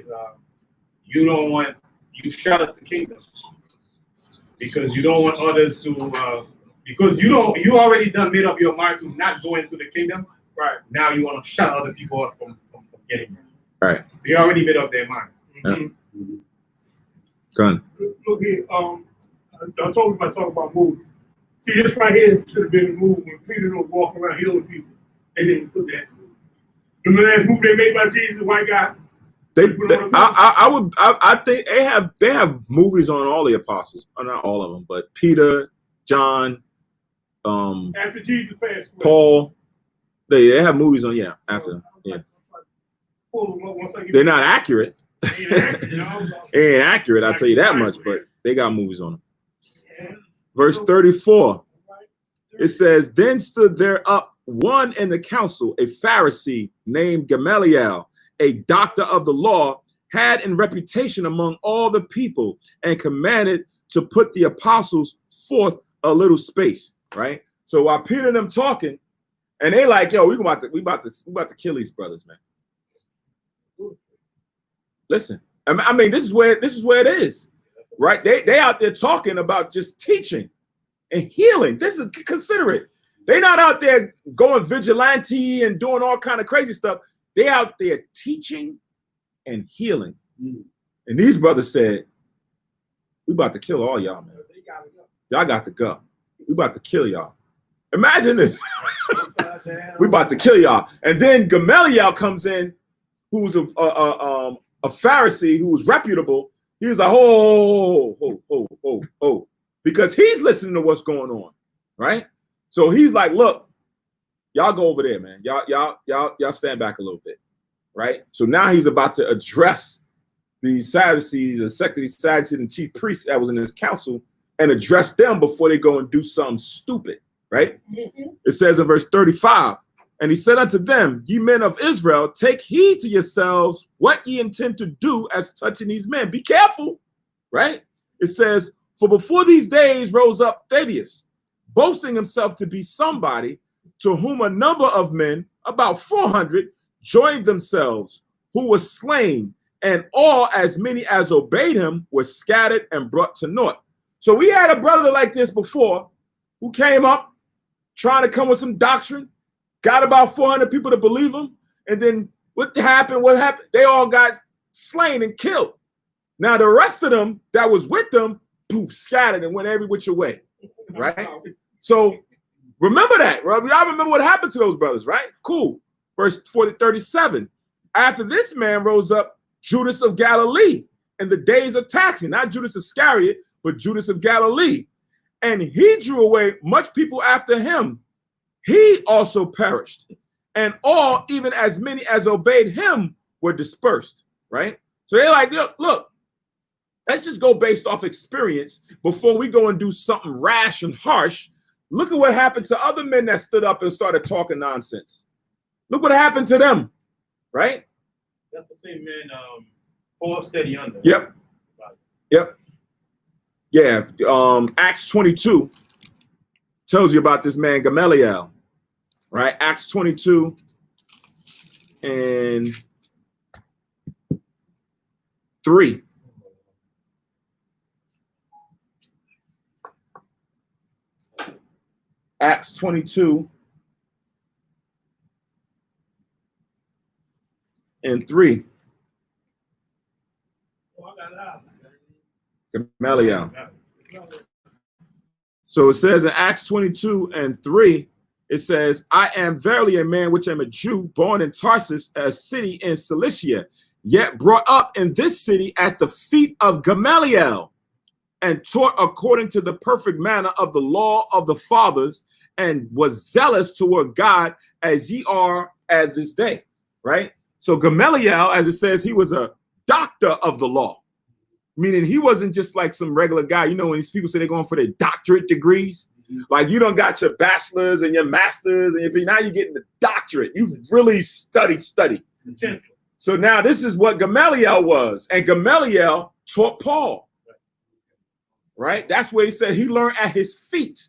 you don't want you shut up the kingdom. Because you don't want others to because you already done made up your mind to not go into the kingdom. Right. Now you want to shut other people up from getting it. Right. So you already made up their mind. Mm-hmm. Go on. Look here, I told you I talk about moves. See, this right here should have been the move when Peter was walking around healing people. They didn't put that. Remember that move they made by Jesus, white guy? I think they have movies on all the apostles, not all of them, but Peter, John, after Jesus passed away. Paul, they have movies on after them. Yeah. They're not accurate. Ain't accurate, I'll tell you that much, but they got movies on them. Verse 34, it says, then stood there up one in the council, a Pharisee named Gamaliel, a doctor of the law, had in reputation among all the people, and commanded to put the apostles forth a little space. Right. So while Peter and them talking, and they like, yo, we about to kill these brothers, man. Listen, I mean, this is where it is, right? They out there talking about just teaching and healing. This is considerate. They're not out there going vigilante and doing all kind of crazy stuff. They out there teaching and healing. And these brothers said, we about to kill all y'all, man. Y'all got to go. We about to kill y'all. Imagine this. We about to kill y'all. And then Gamaliel comes in, who's a Pharisee who was reputable. He was like, oh, because he's listening to what's going on, right? So he's like, look, y'all go over there, man. Y'all stand back a little bit, right? So now he's about to address these Sadducees, the sect of these Sadducees and chief priests that was in his council, and address them before they go and do something stupid, right? It says in verse 35, and he said unto them, ye men of Israel, take heed to yourselves what ye intend to do as touching these men. Be careful, right? It says, for before these days rose up Thaddeus, boasting himself to be somebody, to whom a number of men, about 400, joined themselves, who were slain, and all as many as obeyed him were scattered and brought to naught. So we had a brother like this before who came up trying to come with some doctrine, got about 400 people to believe him, and then what happened? They all got slain and killed. Now the rest of them that was with them, poof, scattered and went every which way, right? So remember that, right? Y'all remember what happened to those brothers, right? Cool. Verse 37. After this man rose up Judas of Galilee in the days of taxing, not Judas Iscariot, but Judas of Galilee. And he drew away much people after him. He also perished. And all, even as many as obeyed him, were dispersed, right? So they're like, look, let's just go based off experience before we go and do something rash and harsh. Look at what happened to other men that stood up and started talking nonsense. Look what happened to them, right? That's the same man Paul steady under. Yep. Yeah. Acts 22 tells you about this man Gamaliel, right? Acts 22 and 3. Acts 22 and 3. Gamaliel. So it says in Acts 22 and 3, it says, I am verily a man which am a Jew, born in Tarsus, a city in Cilicia, yet brought up in this city at the feet of Gamaliel, and taught according to the perfect manner of the law of the fathers, and was zealous toward God as ye are at this day, right? So Gamaliel, as it says, he was a doctor of the law, meaning he wasn't just like some regular guy. You know, when these people say they're going for their doctorate degrees, like you don't got your bachelor's and your master's, and now you're getting the doctorate. You've really studied. So now this is what Gamaliel was, and Gamaliel taught Paul, right? That's where he said he learned at his feet.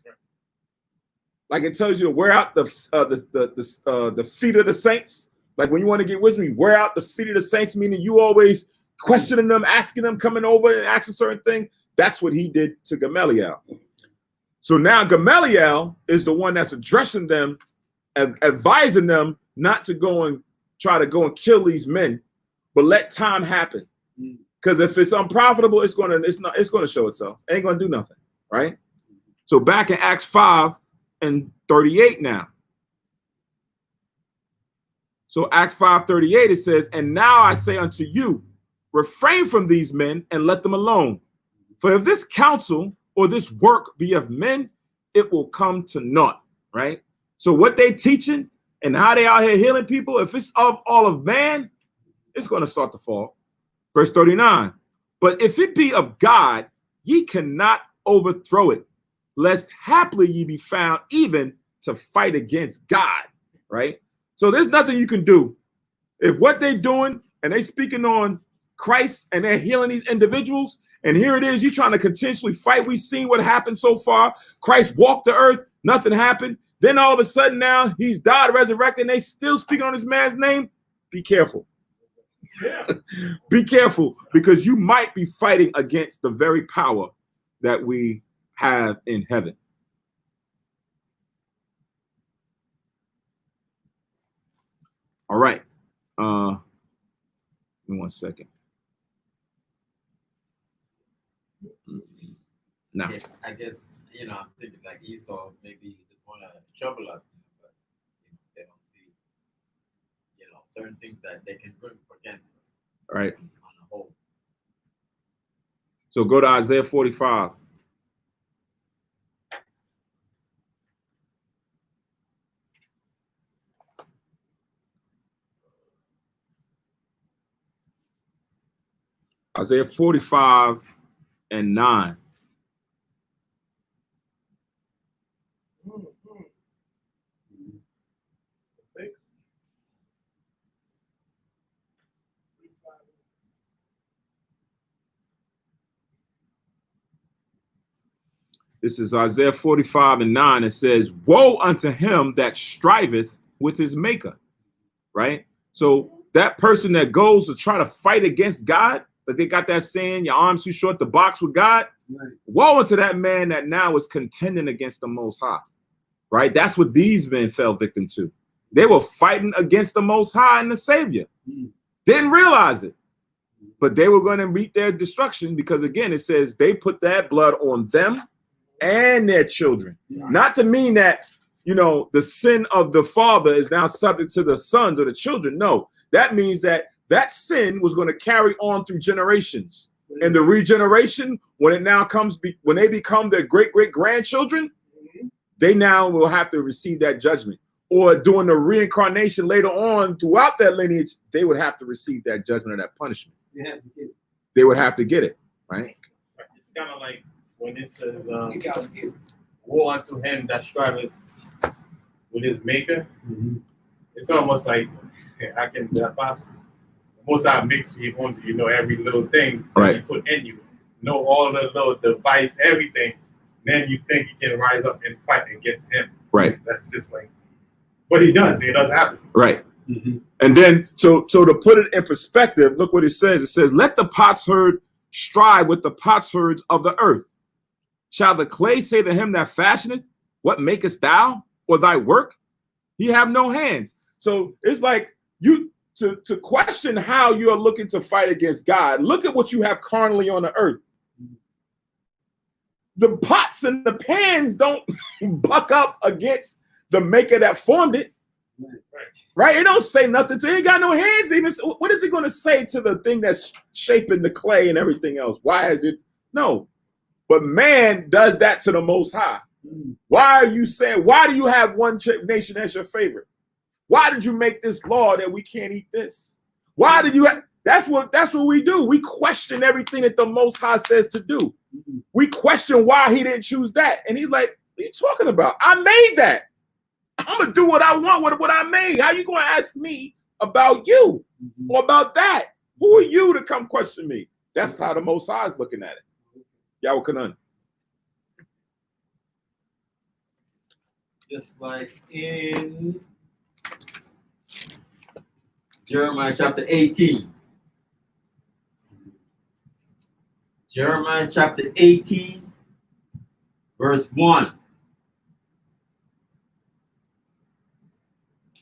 Like it tells you to wear out the feet of the saints. Like when you want to get wisdom, you wear out the feet of the saints, meaning you always questioning them, asking them, coming over and asking certain things. That's what he did to Gamaliel. So now Gamaliel is the one that's addressing them, advising them not to go and try to go and kill these men, but let time happen. Because if it's unprofitable, it's gonna show itself. It ain't gonna do nothing, right? So back in Acts 5:38 now. So Acts 5:38 it says, "And now I say unto you, refrain from these men and let them alone. For if this counsel or this work be of men, it will come to naught." Right? So what they teaching and how they out here healing people, if it's of all of man, it's going to start to fall. Verse 39, "But if it be of God, ye cannot overthrow it, lest haply ye be found even to fight against God." Right? So there's nothing you can do. If what they're doing and they speaking on Christ and they're healing these individuals, and here it is, you trying to continuously fight. We've seen what happened so far. Christ walked the earth, nothing happened. Then all of a sudden now he's died, resurrected, and they still speaking on this man's name. Be careful. Yeah. Be careful, because you might be fighting against the very power that we have in heaven. All right. Give me 1 second. Now, Yes, I guess, I'm thinking like Esau maybe just want to trouble us, but they don't see, certain things that they can bring against us. all right. On the whole. So go to Isaiah 45. Isaiah 45:9. This is Isaiah 45:9. It says, "Woe unto him that striveth with his maker." Right? So that person that goes to try to fight against God, like they got that saying, your arms too short to box with God. Right. Woe unto that man that now is contending against the Most High. Right? That's what these men fell victim to. They were fighting against the Most High and the Savior. Didn't realize it. But they were going to meet their destruction, because again, it says they put that blood on them and their children. Not to mean that, the sin of the father is now subject to the sons or the children. No, that means that sin was going to carry on through generations. And the regeneration, when it now comes, when they become their great-great-grandchildren, they now will have to receive that judgment. Or during the reincarnation later on throughout that lineage, they would have to receive that judgment or that punishment. They would have to get it, right? It's kind of like when it says, "Woe unto him that striveth with his maker." It's almost like, how can that possible? Most of our mix, he wants you to know every little thing that he put in you, know all the little device, everything. Then you think you can rise up and fight against him. Right. That's just like what he does. It doesn't happen. Right. And then, so to put it in perspective, look what it says. It says, "Let the potsherd strive with the potsherds of the earth. Shall the clay say to him that fashioneth, What makest thou? Or thy work? He have no hands." So it's like you to question how you are looking to fight against God. Look at what you have carnally on the earth. The pots and the pans don't buck up against the maker that formed it. Right? It don't say nothing to it. Ain't got no hands. Even what is it going to say to the thing that's shaping the clay and everything else? Why is it? No. But man does that to the Most High. Why are you saying, why do you have one nation as your favorite? Why did you make this law that we can't eat this? Why did you have, that's what we do. We question everything that the Most High says to do. We question why he didn't choose that. And he's like, what are you talking about? I made that. I'm going to do what I want with what I made. How you going to ask me about you or about that? Who are you to come question me? That's how the Most High is looking at it. Yahweh Kanan. just like in Jeremiah chapter 18. Jeremiah chapter 18, verse 1.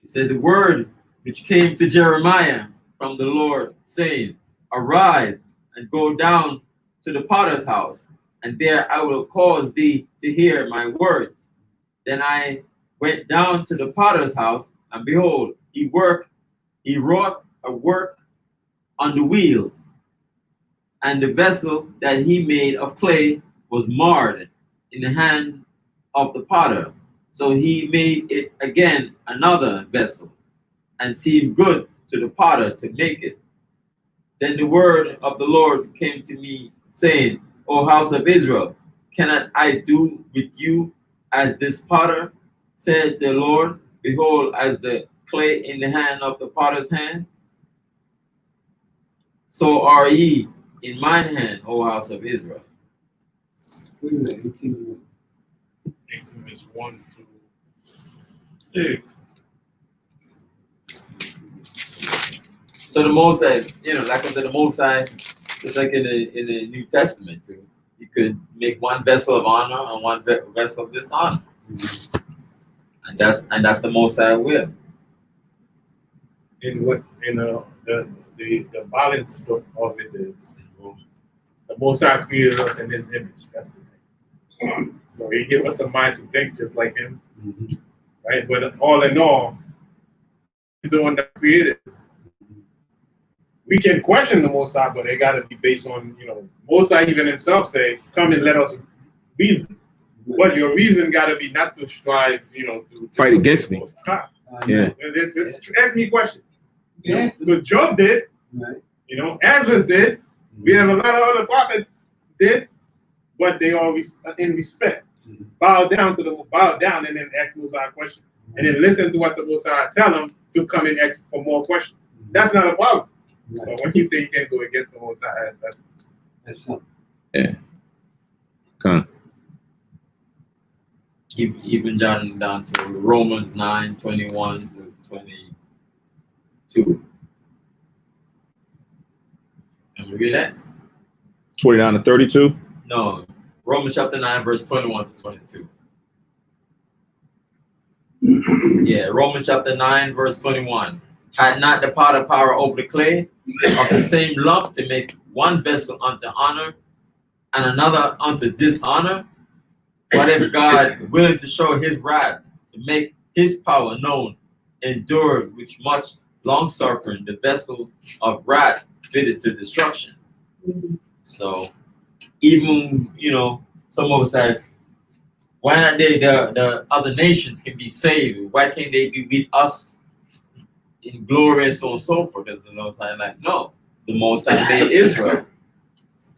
It said, the word which came to Jeremiah from the Lord, saying, arise and go down to the potter's house, and there I will cause thee to hear my words. Then I went down to the potter's house, and behold, he wrought a work on the wheels, and the vessel that he made of clay was marred in the hand of the potter. So he made it again another vessel, and seemed good to the potter to make it. Then the word of the Lord came to me, saying, O house of Israel, cannot I do with you as this potter? Said the Lord, behold, as the clay in the hand of the potter's hand, so are ye in mine hand, O house of Israel. Wait a minute, 18. 18 is 1 to 6. So the Most High, like I said, the Most High, it's like in the New Testament too. You could make one vessel of honor and one vessel of dishonor, and that's the Most High will. In what the balance of it is, the Most High created us in His image. That's the thing. So He gave us a mind to think just like Him, right? But all in all, He's the one that created. We can question the Most High, but they got to be based on, Most High even Himself say, "Come and let us reason." But your reason got to be not to strive, to Fight against me. Yeah. Ask me a question. But Job did. Ezra did. We have a lot of other prophets did, but they always in respect. Bow down and then ask Most High questions. And then listen to what the Most High tell them to come and ask for more questions. That's not a problem. But when you think you can go against the Most High, that's something. Yeah. Come on. Even down to Romans 9:21 to 22. Can we read that? 29 to 32. No, Romans chapter 9, verse 21 to 22. Yeah, Romans chapter 9, verse 21. Had not the potter power over the clay of the same lump to make one vessel unto honor and another unto dishonor? What if God, willing to show his wrath, to make his power known, endured with much long suffering the vessel of wrath fitted to destruction? So even, some of us said, why not the other nations can be saved? Why can't they be with us in glory and so on and so forth? Because the Most High, like, no, the Most High made Israel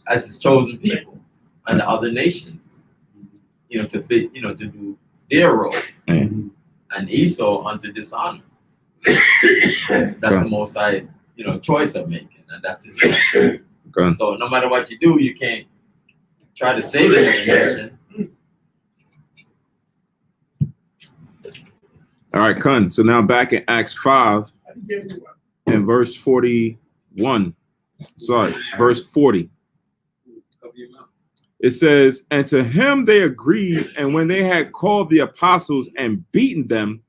as his chosen people and the other nations, to fit, to do their role, and Esau unto dishonor. That's the Most High, choice of making, and that's his will. Okay. So no matter what you do, you can't try to save the nation. All right, Kun. So now back in Acts 5 and verse 41. Sorry, verse 40. It says, and to him they agreed, and when they had called the apostles and beaten them,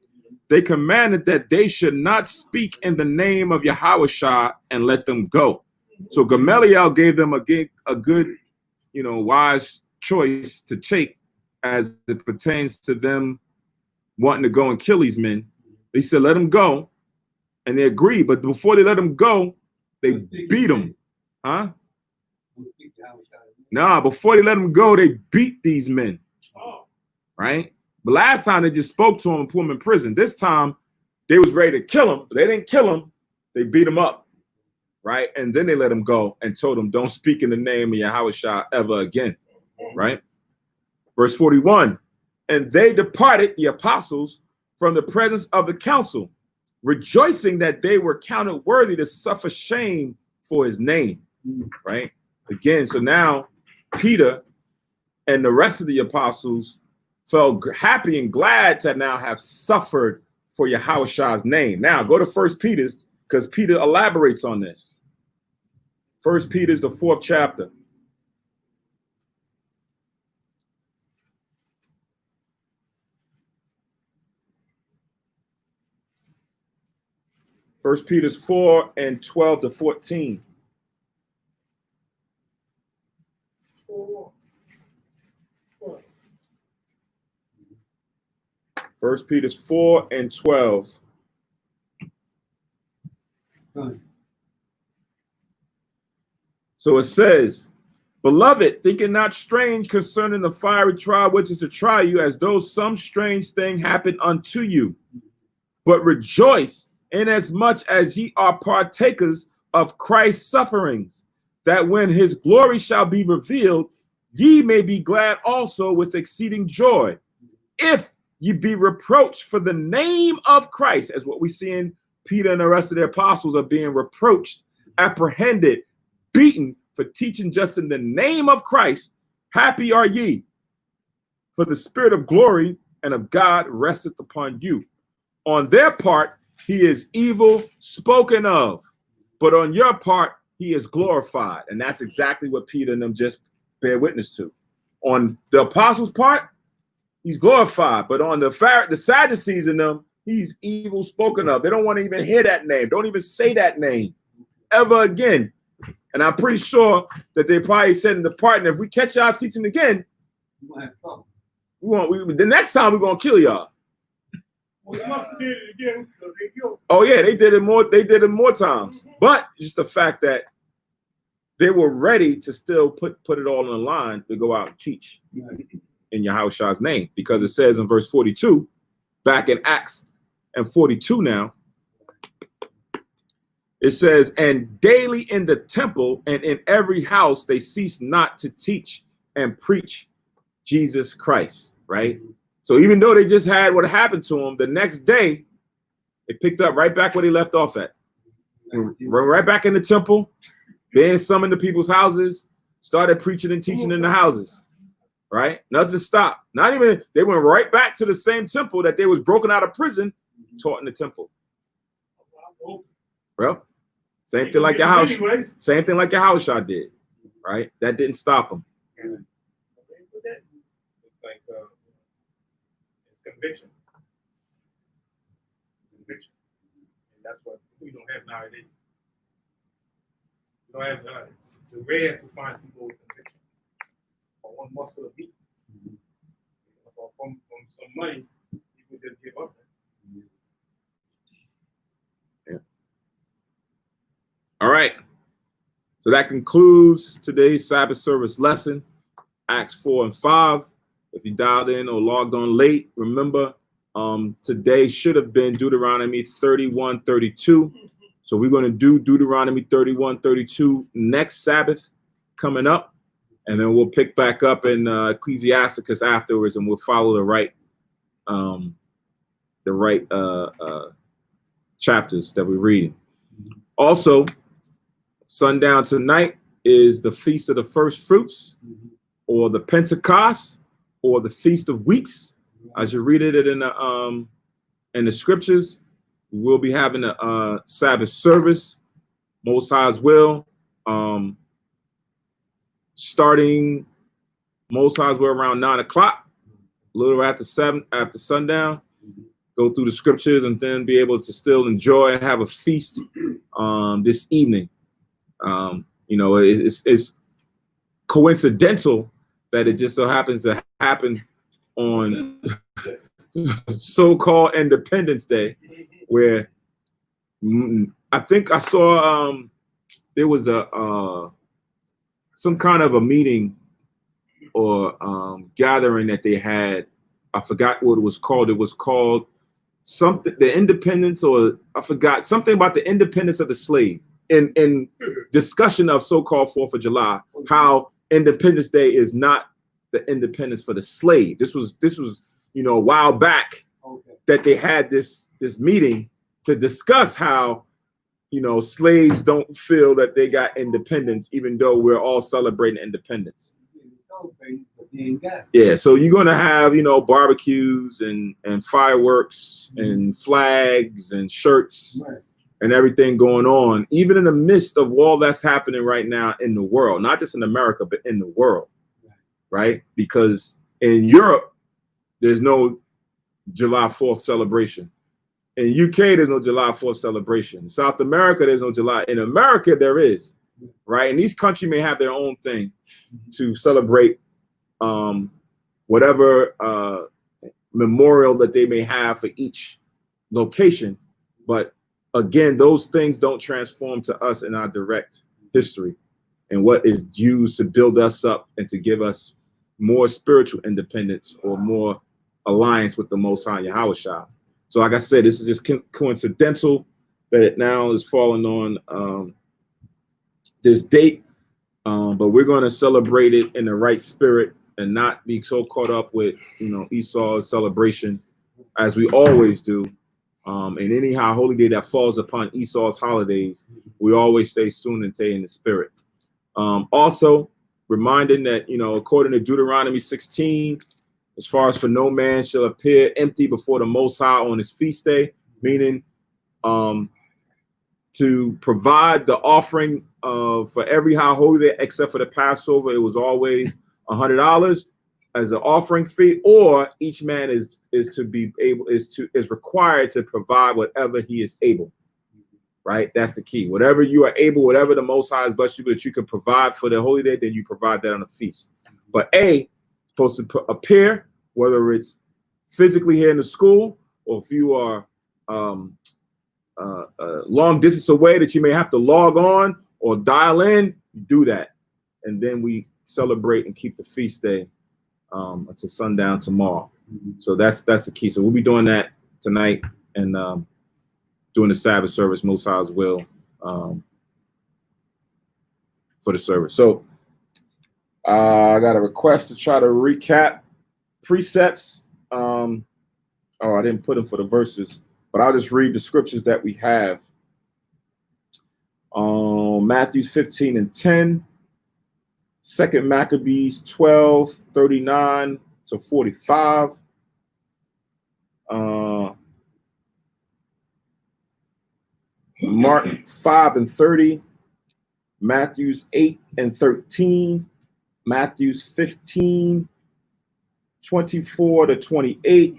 they commanded that they should not speak in the name of Yahushua and let them go. So Gamaliel gave them a good, wise choice to take as it pertains to them wanting to go and kill these men. They said, let them go. And they agreed. But before they let them go, they beat them. Huh? Nah, before they let them go, they beat these men. Right? But last time they just spoke to him and put him in prison. This time they was ready to kill him, but they didn't kill him. They beat him up. Right? And then they let him go and told him, don't speak in the name of Yahushua ever again. Right? Verse 41. And they departed, the apostles, from the presence of the council, rejoicing that they were counted worthy to suffer shame for his name. Right? Again, so now Peter and the rest of the apostles felt happy and glad to now have suffered for Yahushua's name. Now go to 1 Peter's, because Peter elaborates on this. 1 Peter's the 4th chapter. First Peter's 4 and 12 to 14. 1 Peter's 4 and 12. So it says, Beloved, think it not strange concerning the fiery trial which is to try you, as though some strange thing happened unto you. But rejoice inasmuch as ye are partakers of Christ's sufferings, that when his glory shall be revealed, ye may be glad also with exceeding joy. If ye be reproached for the name of Christ, as what we see in Peter and the rest of the apostles are being reproached, apprehended, beaten for teaching just in the name of Christ, happy are ye, for the spirit of glory and of God resteth upon you. On their part, he is evil spoken of, but on your part, he is glorified. And that's exactly what Peter and them just bear witness to. On the apostles' part, he's glorified, but on the Sadducees and them, he's evil spoken of. They don't want to even hear that name. Don't even say that name ever again. And I'm pretty sure that they probably said in the part, and if we catch y'all teaching again, the next time we're gonna kill y'all. Well, they must have did it again because they killed. Oh yeah, they did it more. They did it more times. But just the fact that they were ready to still put it all on the line to go out and teach in Yahushua's name, because it says in verse 42, back in Acts and 42 now, it says, and daily in the temple and in every house they cease not to teach and preach Jesus Christ, right? So even though they just had what happened to them, the next day they picked up right back where they left off at. Right back in the temple, being summoned to people's houses, started preaching and teaching in the houses, right? Nothing stopped. Not even, they went right back to the same temple that they was broken out of prison, taught in the temple. Well, same thing like Yahushua. Same thing like Yahushua did, right? That didn't stop them. It's like it's conviction. Conviction. And that's what we don't have nowadays. We don't have it's rare to find people with conviction. Or one muscle of meat. Or from some money, people just give up. All right. So that concludes today's Sabbath service lesson, Acts 4 and 5. If you dialed in or logged on late, remember today should have been Deuteronomy 31:32. So we're going to do Deuteronomy 31:32 next Sabbath coming up, and then we'll pick back up in Ecclesiasticus afterwards, and we'll follow the right chapters that we're reading. Also, sundown tonight is the Feast of the First Fruits, or the Pentecost, or the Feast of Weeks, as you read it in the scriptures. We will be having a Sabbath service, Most High's will, starting Most High's will around 9 o'clock, a little after sundown. Go through the scriptures and then be able to still enjoy and have a feast this evening. It's coincidental that it just so happens to happen on so-called Independence Day, where I think I saw there was some kind of a meeting or gathering that they had. I forgot what it was called. It was called something, the independence, or I forgot, something about the independence of the slave. In discussion of so-called 4th of July, how Independence Day is not the independence for the slave. This was a while back that they had this meeting to discuss how slaves don't feel that they got independence, even though we're all celebrating independence. Yeah, so you're gonna have, you know, barbecues and fireworks and flags and shirts and everything going on, even in the midst of all that's happening right now in the world, not just in America, but in the world, right? Because in Europe, there's no July 4th celebration. In UK, there's no July 4th celebration. In South America, there's no July. In America, there is, right? And each country may have their own thing to celebrate whatever memorial that they may have for each location. But again, those things don't transform to us in our direct history and what is used to build us up and to give us more spiritual independence or more alliance with the Most High Yahushua. So like I said, this is just coincidental that it now is falling on this date, but we're going to celebrate it in the right spirit and not be so caught up with, you know, Esau's celebration as we always do. And anyhow, holy day that falls upon Esau's holidays, we always stay sunate in the spirit. Also, reminding that, you know, according to Deuteronomy 16, as far as for no man shall appear empty before the Most High on his feast day, meaning to provide the offering for every high holy day except for the Passover, it was always $100 as an offering fee, or each man is required to provide whatever he is able. Right, that's the key. Whatever you are able, whatever the Most High has blessed you that you can provide for the holy day, then you provide that on the feast. But supposed to appear, whether it's physically here in the school or if you are long distance away that you may have to log on or dial in, do that, and then we celebrate and keep the feast day until sundown tomorrow. So that's the key. So we'll be doing that tonight and doing the Sabbath service, Most High's will, for the service. So I got a request to try to recap precepts. I didn't put them for the verses, but I'll just read the scriptures that we have. Matthew 15 and 10, 2 Maccabees 12, 39 to 45. Mark 5 and 30, Matthews 8 and 13, Matthews 15, 24 to 28,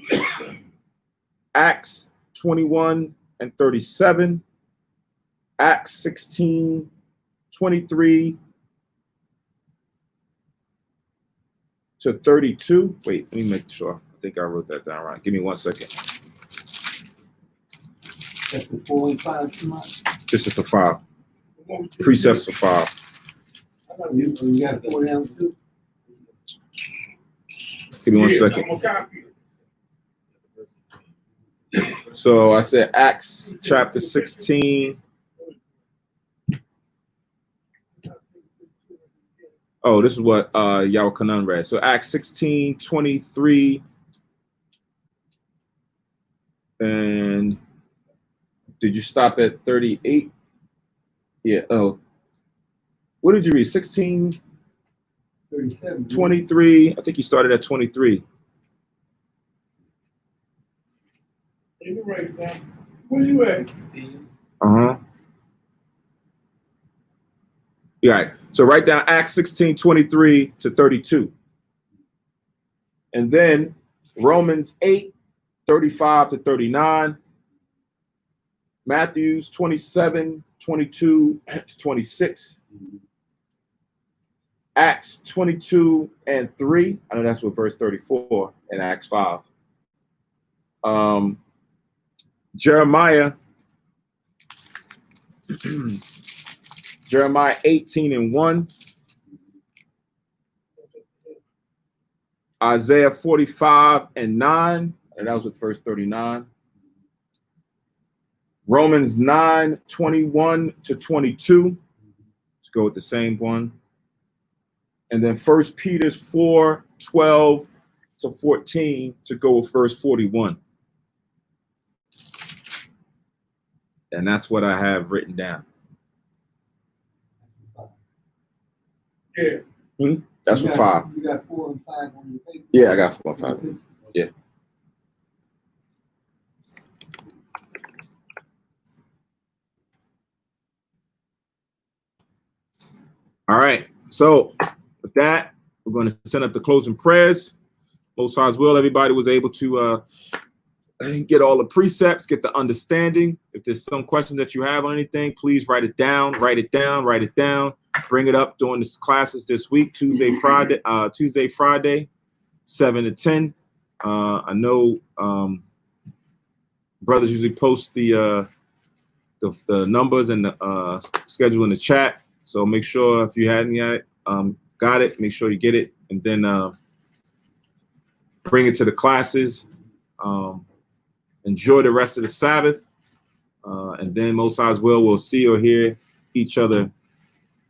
Acts 21 and 37, Acts 16, 23 to 32. Wait, let me make sure. I think I wrote that down right. Give me 1 second. That's the 4 and 5 too much. This is for 5. Precepts for 5. You got 4 down too. Give me 1 second. So I said Acts chapter 16. Oh, this is what Yahukanan read. So Acts 16, 23. And did you stop at 38? Yeah. Oh, what did you read? 16, 37. 23. I think you started at 23. You right now. Where you at? Uh-huh. Yeah. Right. So write down Acts 16, 23 to 32. And then Romans 8, 35 to 39. Matthews 27, 22 to 26. Acts 22 and 3. I know that's what verse 34 in Acts 5. Jeremiah 18 and 1. Isaiah 45 and 9. And that was with verse 39. Romans 9, 21 to 22. Let's go with the same one. And then 1 Peter 4, 12 to 14 to go with verse 41. And that's what I have written down. Yeah. That's for 5. You got 4 and 5 on your paper? Yeah, I got 4 and 5. Yeah. All right. So with that, we're going to send up the closing prayers. Most High's will, everybody was able to get all the precepts, get the understanding. If there's some question that you have on anything, please write it down, write it down, write it down. Bring it up during the classes this week, Tuesday, Friday, 7 to 10. I know brothers usually post the numbers and the schedule in the chat. So make sure if you hadn't yet got it, make sure you get it, and then bring it to the classes. Enjoy the rest of the Sabbath, and then Most High's will, we'll see or hear each other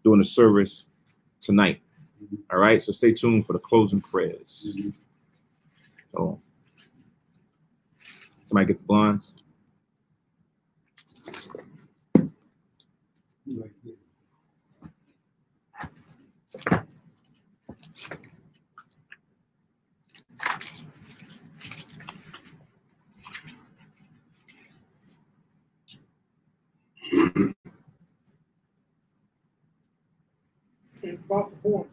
during the service tonight. All right, so stay tuned for the closing prayers. So, somebody get the blinds. About the point.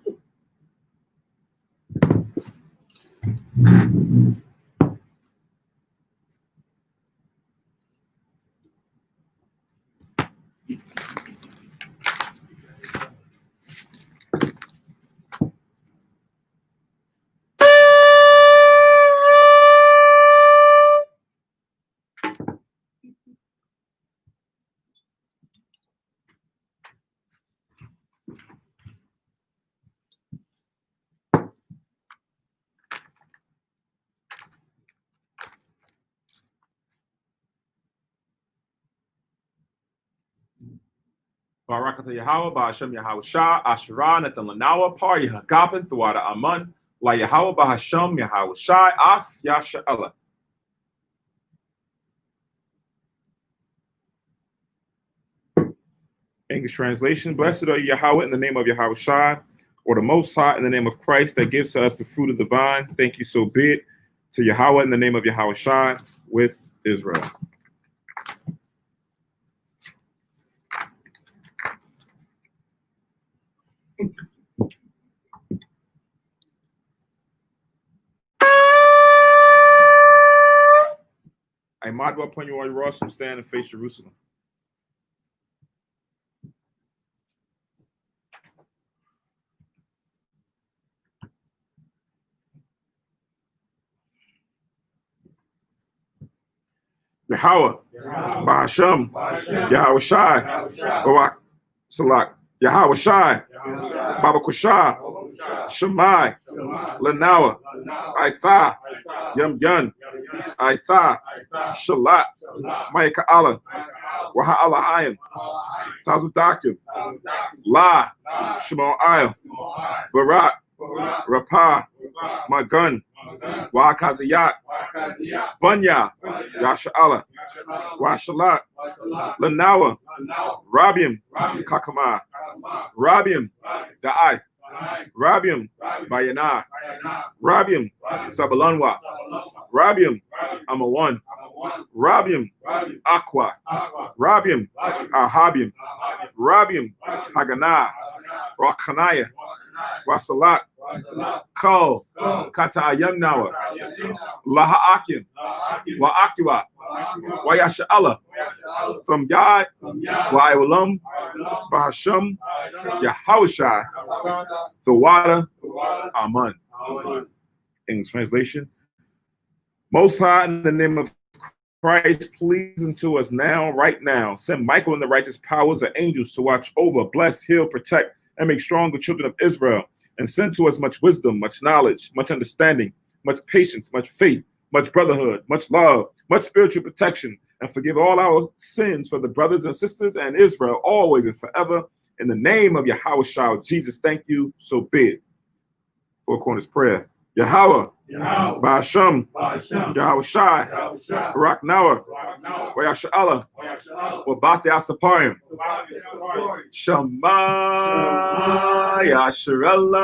Barakatah Yahweh, Ba'ashem Yahweh Shah, Asherah, Netan Lanawa, Par Yahagapan, Thawada Aman, La Yahweh, Ba'ashem Yahweh Shai, Ath Yasha Allah. English translation: Blessed are you, Yahweh, in the name of Yahweh Shai, or the Most High, in the name of Christ, that gives to us the fruit of the vine. Thank you, so be it. To Yahweh, in the name of Yahweh Shai, with Israel. I might well upon you all your Rossum, stand and face Jerusalem. Yahweh, Ba'ashem, Yahweh Shai, Barak Salak, Yahweh Shai, Baba Kushah, Shemai, Lanawa, Aitha, Yum Yun, Aitha, Shalat, Maika Allah, Waha Allah Hayan, Tazu Dakim, La, Shimon Ayel, Barak, Rapah, Magun, Wakazayat, Bunya, Yasha Allah, Washalat, Lanawa, Rabium, Kakama, Rabium, Da'ai, Rabium, Bayana, Rabium, Sabalanwa, Rabium, Amawan, Rabium, Aqua, Rabium, Ahabium, Rabium, Haganah, Rakhanaya, Wasalat, Ko, Kata Ayamnawa, Laha'akim, Wa'akiwa, Wayasha Allah, from Yad, Wa'iwalam, Bahasham, Yahushai, Thawada, Aman. English translation: Most High, in the name of Christ, please unto us now, right now. Send Michael and the righteous powers of angels to watch over, bless, heal, protect, and make strong the children of Israel. And send to us much wisdom, much knowledge, much understanding, much patience, much faith, much brotherhood, much love, much spiritual protection, and forgive all our sins for the brothers and sisters and Israel, always and forever. In the name of Yahweh Shai, Jesus, thank you, so be it. Four Corners Prayer. Yahweh, Ba'ashem, Yahweh Shai, Barak Nawa, Wayasha Allah, Wabate Asaparim, Shema Yasharallah,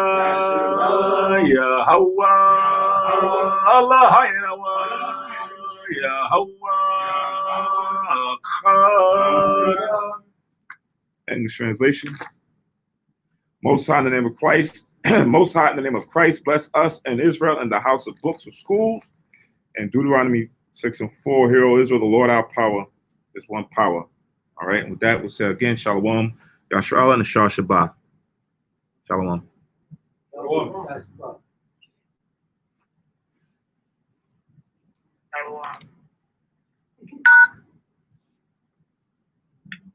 Yahweh, Allah, Yahweh, Echad. English translation. Most High in the name of Christ, Most High in the name of Christ, bless us and Israel and the house of books of schools. And Deuteronomy 6:4, Hear, O Israel, the Lord our power is one power. All right, and with that, we'll say again, Shalom, Yasharallah, and Shah Shabbat. Shalom.